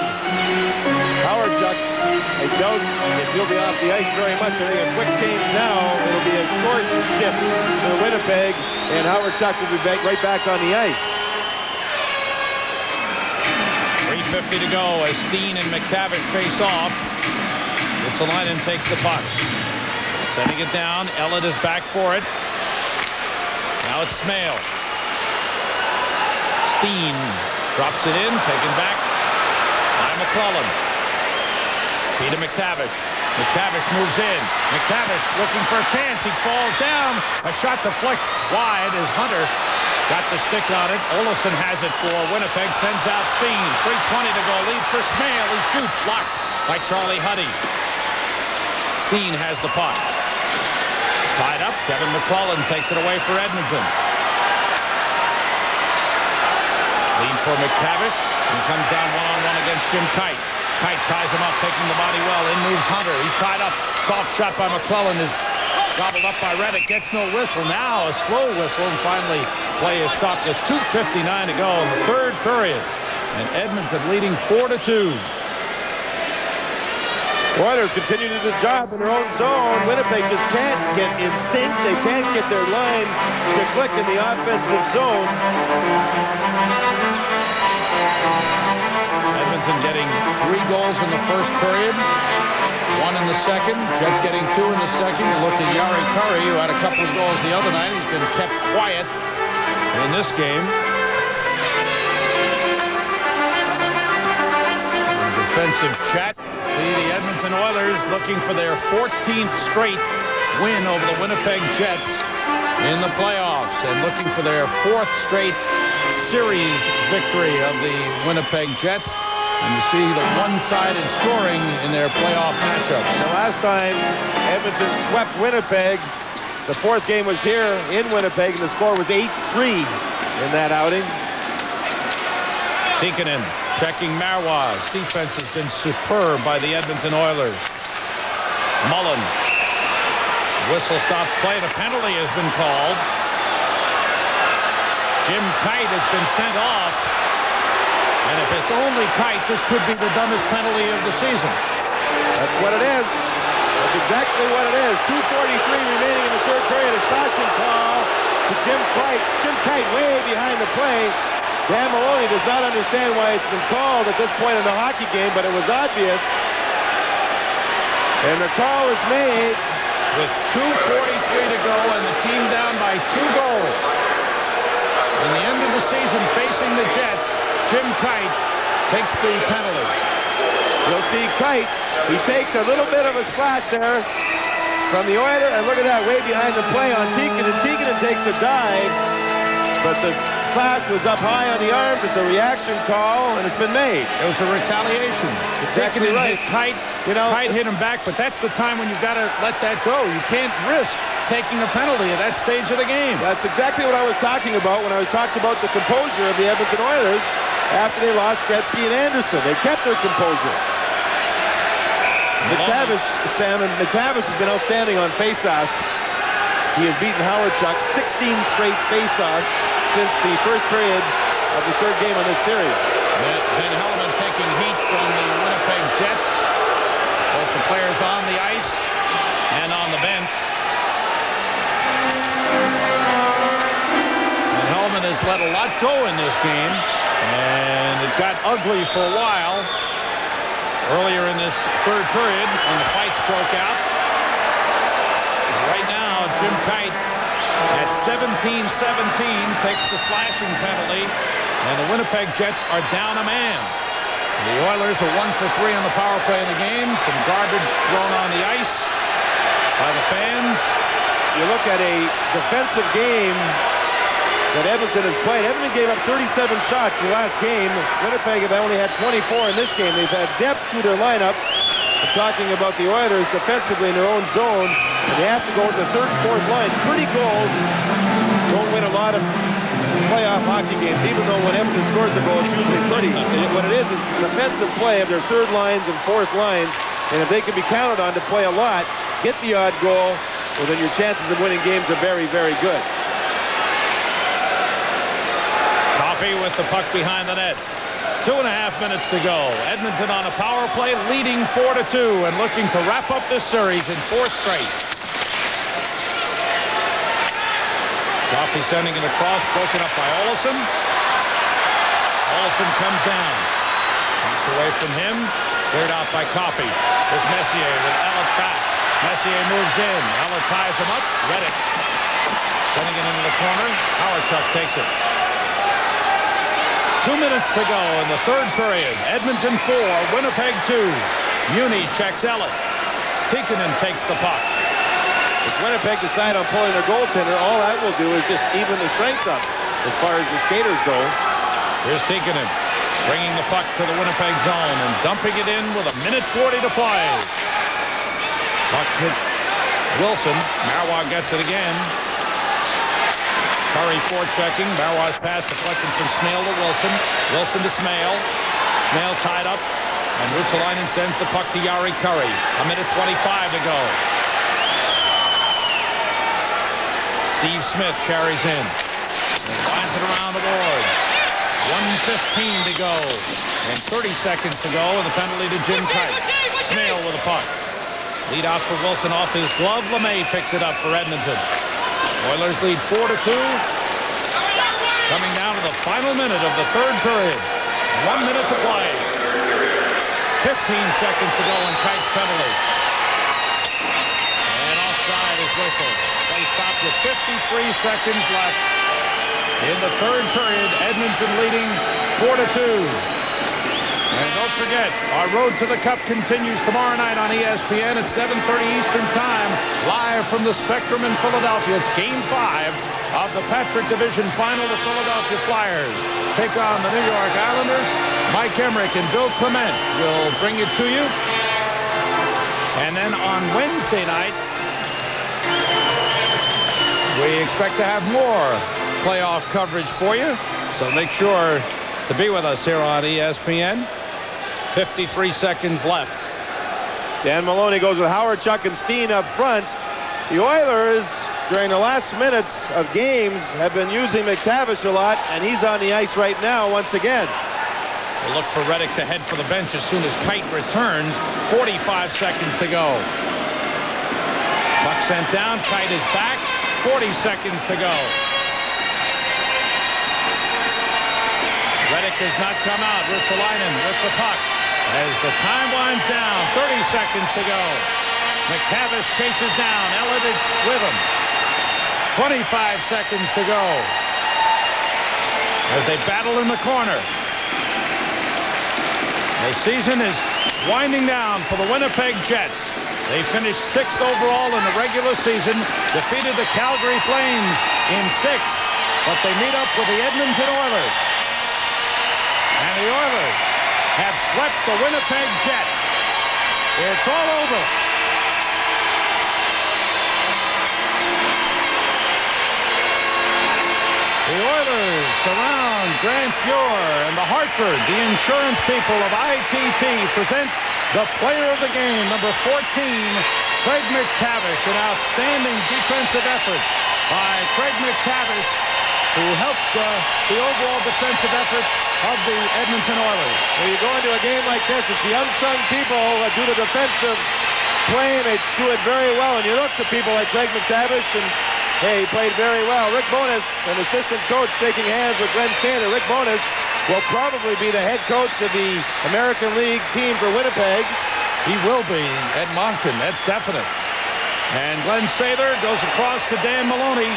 Howard-Chuck, I doubt if he'll be off the ice very much. I think a quick change now. It'll be a short shift for Winnipeg, and Howard-Chuck will be right back on the ice. 3:50 to go as Steen and McTavish face off. Ruotsalainen takes the puck. Sending it down. Ellett is back for it. Now it's Smale. Steen drops it in, taken back by McClellan. Peter McTavish. McTavish moves in. McTavish looking for a chance. He falls down. A shot deflects wide as Hunter got the stick on it. Olofsson has it for Winnipeg. Sends out Steen. 3:20 to go. Lead for Smale. He shoots. Blocked by Charlie Huddy. Steen has the puck. Tied up. Kevin McClellan takes it away for Edmonton. Lead for McTavish. He comes down one-on-one against Jim Kite. Kite ties him up, taking the body well. In moves Hunter. He's tied up. Soft shot by McClellan is gobbled up by Reddick. Gets no whistle. Now a slow whistle, and finally play is stopped with 2:59 to go in the third period. And Edmonton leading 4-2. Oilers continue to do the job in their own zone. Winnipeg just can't get in sync. They can't get their lines to click in the offensive zone. Edmonton getting 3 goals in the first period. 1 in the second. Jets getting 2 in the second. You look at Yari Curry, who had a couple of goals the other night. He's been kept quiet in this game. Defensive chat. The Edmonton Oilers looking for their 14th straight win over the Winnipeg Jets in the playoffs and looking for their 4th straight series victory of the Winnipeg Jets. And you see the one-sided scoring in their playoff matchups. The last time Edmonton swept Winnipeg, the 4th game was here in Winnipeg, and the score was 8-3 in that outing. Tikkanen checking Marois. Defense has been superb by the Edmonton Oilers. Mullen. Whistle stops play. The penalty has been called. Jim Kite has been sent off. And if it's only Kite, this could be the dumbest penalty of the season. That's what it is. That's exactly what it is. 2:43 remaining in the 3rd period. A slashing call to Jim Kite. Jim Kite way behind the play. Dan Maloney does not understand why it's been called at this point in the hockey game, but it was obvious. And the call is made with 2:43 to go and the team down by 2 goals. In the end of the season, facing the Jets, Jim Kite takes the penalty. You'll see Kite. He takes a little bit of a slash there from the Oiler, and look at that, way behind the play on Tikkanen. Tikkanen takes a dive, but the slash was up high on the arms. It's a reaction call, and it's been made. It was a retaliation. Exactly right. Kite, Kite hit him back, but that's the time when you've got to let that go. You can't risk taking a penalty at that stage of the game. That's exactly what I was talking about when I was talking about the composure of the Edmonton Oilers after they lost Gretzky and Anderson. They kept their composure. McTavish has been outstanding on faceoffs. He has beaten Howard Chuck 16 straight faceoffs since the 1st period of the 3rd game on this series. Ben Hellman taking heat from the Winnipeg Jets. Both the players on the ice and on the bench. And Hellman has let a lot go in this game, and it got ugly for a while earlier in this 3rd period when the fights broke out. Right now, Jim Kite at 17-17 takes the slashing penalty, and the Winnipeg Jets are down a man. The Oilers are 1 for 3 on the power play in the game. Some garbage thrown on the ice by the fans. You look at a defensive game that Edmonton has played. Edmonton gave up 37 shots in the last game. Winnipeg have only had 24 in this game. They've had depth to their lineup. I'm talking about the Oilers defensively in their own zone. And they have to go with the 3rd and 4th lines. Pretty goals don't win a lot of playoff hockey games, even though when Edmonton scores a goal, it's usually pretty. What it is, it's defensive play of their 3rd lines and 4th lines. And if they can be counted on to play a lot, get the odd goal, well, then your chances of winning games are very, very good. Coffey with the puck behind the net. 2.5 minutes to go. Edmonton on a power play, leading 4-2 and looking to wrap up this series in 4 straight. Coffey sending it across, broken up by Olsen. Olsen comes down. Knocked away from him. Cleared out by Coffey. There's Messier with Ellett back. Messier moves in. Ellett ties him up. Reddick sending it into the corner. Howardchuk takes it. 2 minutes to go in the 3rd period. Edmonton 4, Winnipeg 2. Muni checks Ellett. Tikkanen takes the puck. If Winnipeg decide on pulling their goaltender, all that will do is just even the strength up as far as the skaters go. Here's Tikkanen bringing the puck to the Winnipeg zone and dumping it in with 1:40 to play. Puck hit Wilson. Marois gets it again. Curry forechecking. Marois pass deflected from Smale to Wilson. Wilson to Smale. Smale tied up. And Ruotsalainen sends the puck to Jari Kurri. 1:25 to go. Steve Smith carries in. And finds it around the boards. 1:15 to go. And 30 seconds to go. And the penalty to Jim Kite. Smale with a puck. Lead off for Wilson off his glove. LeMay picks it up for Edmonton. Oilers lead 4-2. Coming down to the final minute of the 3rd period. 1 minute to play. 15 seconds to go on Kite's penalty. And offside is whistled. They stopped with 53 seconds left. In the third period, Edmonton leading 4-2. And don't forget, our Road to the Cup continues tomorrow night on ESPN at 7:30 Eastern Time, live from the Spectrum in Philadelphia. It's Game 5 of the Patrick Division Final. The Philadelphia Flyers take on the New York Islanders. Mike Emmerich and Bill Clement will bring it to you. And then on Wednesday night, we expect to have more playoff coverage for you. So make sure to be with us here on ESPN. 53 seconds left. Dan Maloney goes with Howard, Chuck, and Steen up front. The Oilers, during the last minutes of games, have been using McTavish a lot, and he's on the ice right now once again. We'll look for Reddick to head for the bench as soon as Kite returns. 45 seconds to go. Puck sent down. Kite is back. 40 seconds to go. Reddick has not come out. Ruotsalainen with the puck. As the time winds down, 30 seconds to go. McTavish chases down. Elliott with him. 25 seconds to go. As they battle in the corner. The season is winding down for the Winnipeg Jets. They finished 6th overall in the regular season, defeated the Calgary Flames in 6, but they meet up with the Edmonton Oilers. And the Oilers have swept the Winnipeg Jets. It's all over. The Oilers surround Grant Fuhr and the Hartford. The insurance people of ITT present the player of the game, number 14, Craig McTavish. An outstanding defensive effort by Craig McTavish, who helped the overall defensive effort of the Edmonton Oilers. When you go into a game like this, it's the unsung people that do the defensive play, and they do it very well. And you look to people like Craig McTavish, and hey, he played very well. Rick Bowness, an assistant coach, shaking hands with Glenn Sander. Rick Bowness will probably be the head coach of the American League team for Winnipeg. He will be at Moncton, that's definite. And Glenn Sather goes across to Dan Maloney.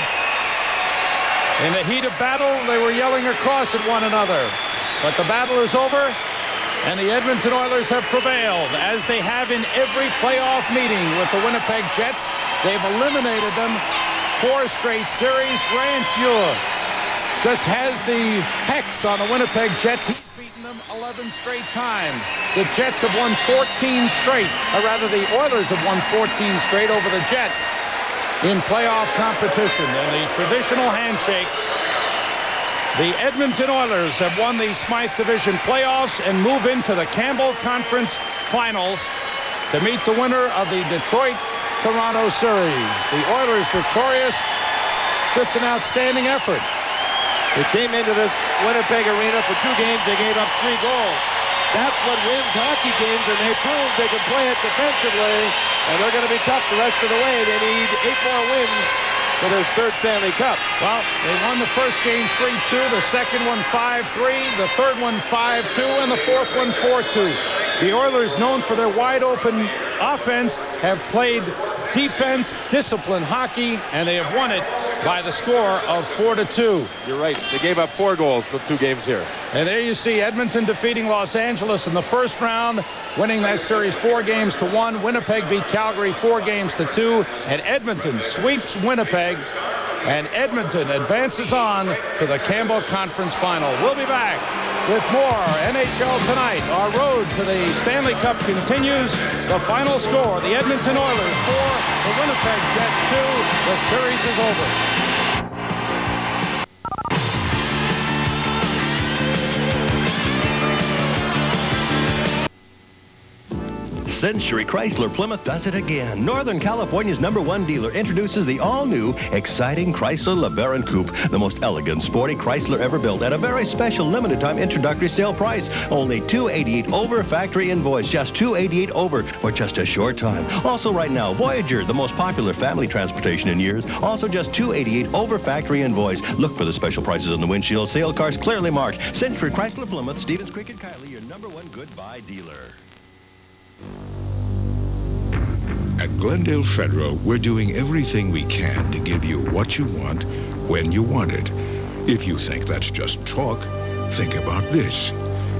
In the heat of battle, they were yelling across at one another. But the battle is over, and the Edmonton Oilers have prevailed, as they have in every playoff meeting with the Winnipeg Jets. They've eliminated them 4 straight series. Grant Fuhr just has the hex on the Winnipeg Jets. He's beaten them 11 straight times. The Jets have won 14 straight, or rather the Oilers have won 14 straight over the Jets in playoff competition. And the traditional handshake, the Edmonton Oilers have won the Smythe Division playoffs and move into the Campbell Conference Finals to meet the winner of the Detroit-Toronto series. The Oilers victorious. Just an outstanding effort. They came into this Winnipeg arena for 2 games. They gave up 3 goals. That's what wins hockey games, and they proved they can play it defensively, and they're going to be tough the rest of the way. They need 8 more wins for their 3rd Stanley Cup. Well, they won the first game 3-2, the second one 5-3, the third one 5-2, and the fourth one 4-2. The Oilers, known for their wide-open offense, have played defense, disciplined hockey, and they have won it by the score of 4-2. You're right. They gave up 4 goals the 2 games here. And there you see Edmonton defeating Los Angeles in the first round, winning that series 4-1. Winnipeg beat Calgary 4-2, and Edmonton sweeps Winnipeg, and Edmonton advances on to the Campbell Conference Final. We'll be back with more NHL Tonight. Our road to the Stanley Cup continues. The final score, the Edmonton Oilers 4, the Winnipeg Jets 2. The series is over. Century Chrysler Plymouth does it again. Northern California's #1 dealer introduces the all-new, exciting Chrysler LeBaron Coupe, the most elegant, sporty Chrysler ever built, at a very special limited-time introductory sale price. Only $288 over factory invoice, just $288 over for just a short time. Also right now, Voyager, the most popular family transportation in years, also just $288 over factory invoice. Look for the special prices on the windshield. Sale cars clearly marked. Century Chrysler Plymouth, Stevens Creek and Kiley, your #1 good buy dealer. At Glendale Federal, we're doing everything we can to give you what you want, when you want it. If you think that's just talk, think about this.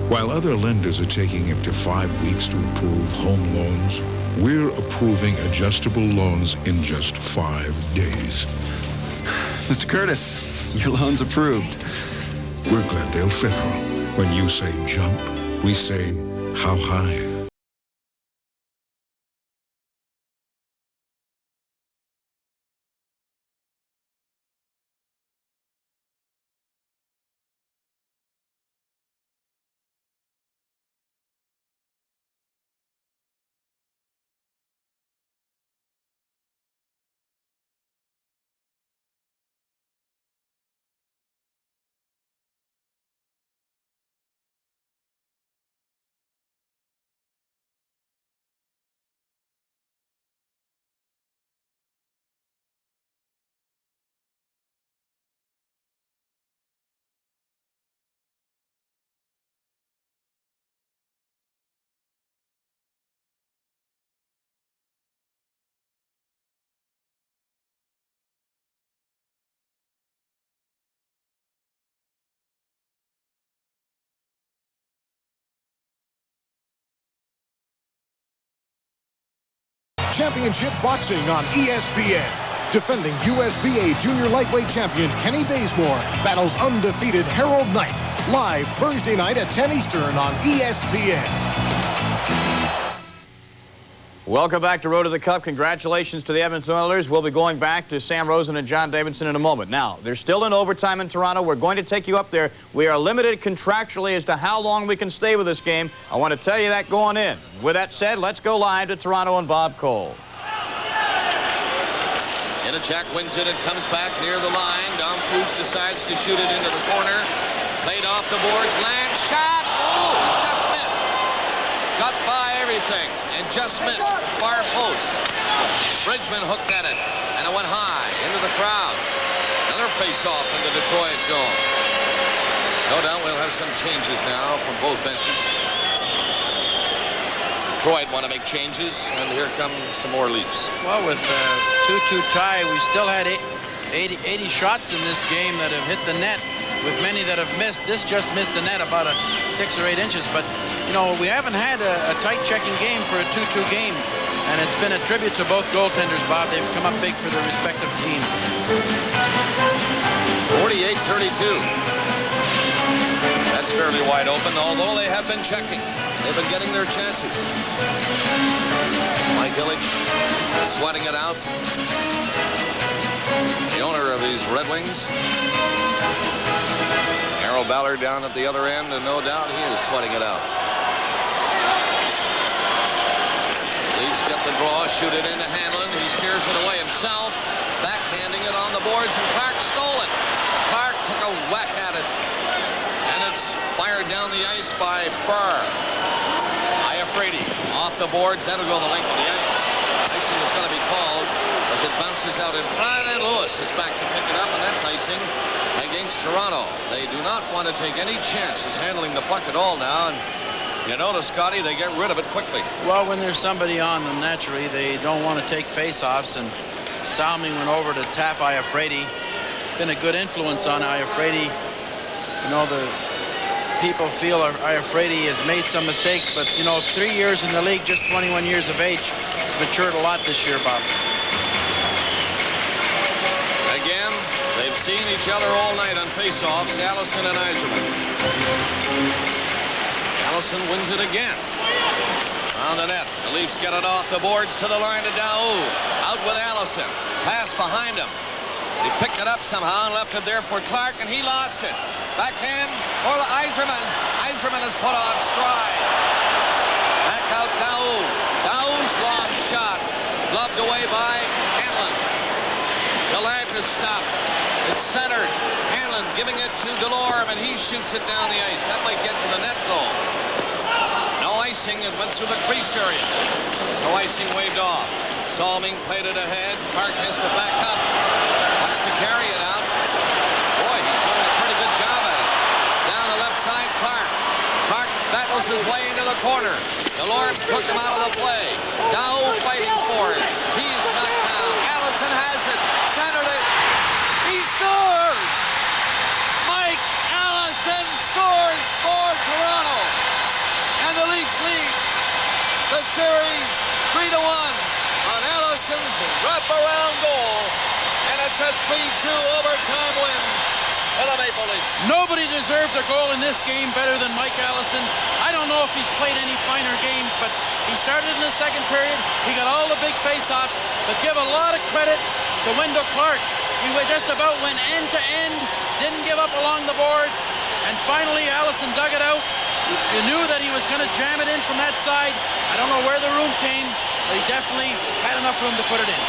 While other lenders are taking up to 5 weeks to approve home loans, we're approving adjustable loans in just 5 days. Mr. Curtis, your loan's approved. We're Glendale Federal. When you say jump, we say how high. Championship Boxing on ESPN. Defending USBA Junior Lightweight Champion Kenny Bazemore battles undefeated Harold Knight. Live Thursday night at 10 Eastern on ESPN. Welcome back to Road to the Cup. Congratulations to the Edmonton Oilers. We'll be going back to Sam Rosen and John Davidson in a moment. Now, they're still in overtime in Toronto. We're going to take you up there. We are limited contractually as to how long we can stay with this game. I want to tell you that going in. With that said, let's go live to Toronto and Bob Cole. Jack wins it and comes back near the line. Dom Cruz decides to shoot it into the corner. Played off the boards. Land shot. Ooh, just missed. Got by everything and just missed. Far post. Bridgman hooked at it and it went high into the crowd. Another face-off in the Detroit zone. No doubt we'll have some changes now from both benches. Detroit want to make changes, and here come some more Leafs. Well, with 2-2 tie, we still had 80 shots in this game that have hit the net, with many that have missed. This just missed the net about 6 or 8 inches. But, you know, we haven't had a tight checking game for a 2-2 game, and it's been a tribute to both goaltenders, Bob. They've come up big for their respective teams. 48-32. That's fairly wide open, although they have been checking. They've been getting their chances. Mike Ilitch sweating it out. The owner of these Red Wings. Harold Ballard down at the other end, and no doubt he is sweating it out. Leafs get the draw, shoot it into Hanlon. He steers it away himself, backhanding it on the boards, and Clark stole it. Clark took a whack at it, and it's fired down the ice by Burr. Iafrate off the boards. That'll go the length of the ice. Icing is going to be called as it bounces out in front, and Lewis is back to pick it up, and that's icing against Toronto. They do not want to take any chances handling the puck at all now, and you notice, Scotty, they get rid of it quickly. Well, when there's somebody on them, naturally, they don't want to take face-offs, and Salming went over to tap Iafrate. It's been a good influence on Iafrate. You know, the people feel Iafrate has made some mistakes, but, you know, 3 years in the league, just 21 years of age, he's matured a lot this year, Bob. Again, they've seen each other all night on face-offs, Allison and Yzerman. Allison wins it again. On the net, the Leafs get it off the boards to the line to Daou. Out with Allison. Pass behind him. He picked it up somehow and left it there for Clark, and he lost it. Backhand for Yzerman. Yzerman is put off stride. Back out Daou. Daou's long shot. Gloved away by Hanlon. Gallant is stopped. It's centered. Hanlon giving it to Delorme, and he shoots it down the ice. That might get to the net, though. No icing. It went through the crease area. So icing waved off. Salming played it ahead. Clark has to back up. Wants to carry it out. Boy, he's doing a pretty good job at it. Down the left side, Clark. Clark battles his way into the corner. Delorme took him out of the play. Now fighting for it. He's knocked down. Allison has it. Centered it. He scores! Mike Allison scores for Toronto. And the Leafs lead the series 3-1 on Allison's wraparound goal. And it's a 3-2 overtime win for the Maple Leafs. Nobody deserved a goal in this game better than Mike Allison. I don't know if he's played any finer games, but he started in the second period. He got all the big face-offs, but give a lot of credit to Wendell Clark. He just about went end to end, didn't give up along the boards, and finally Allison dug it out. You knew that he was going to jam it in from that side. I don't know where the room came, but he definitely had enough room to put it in.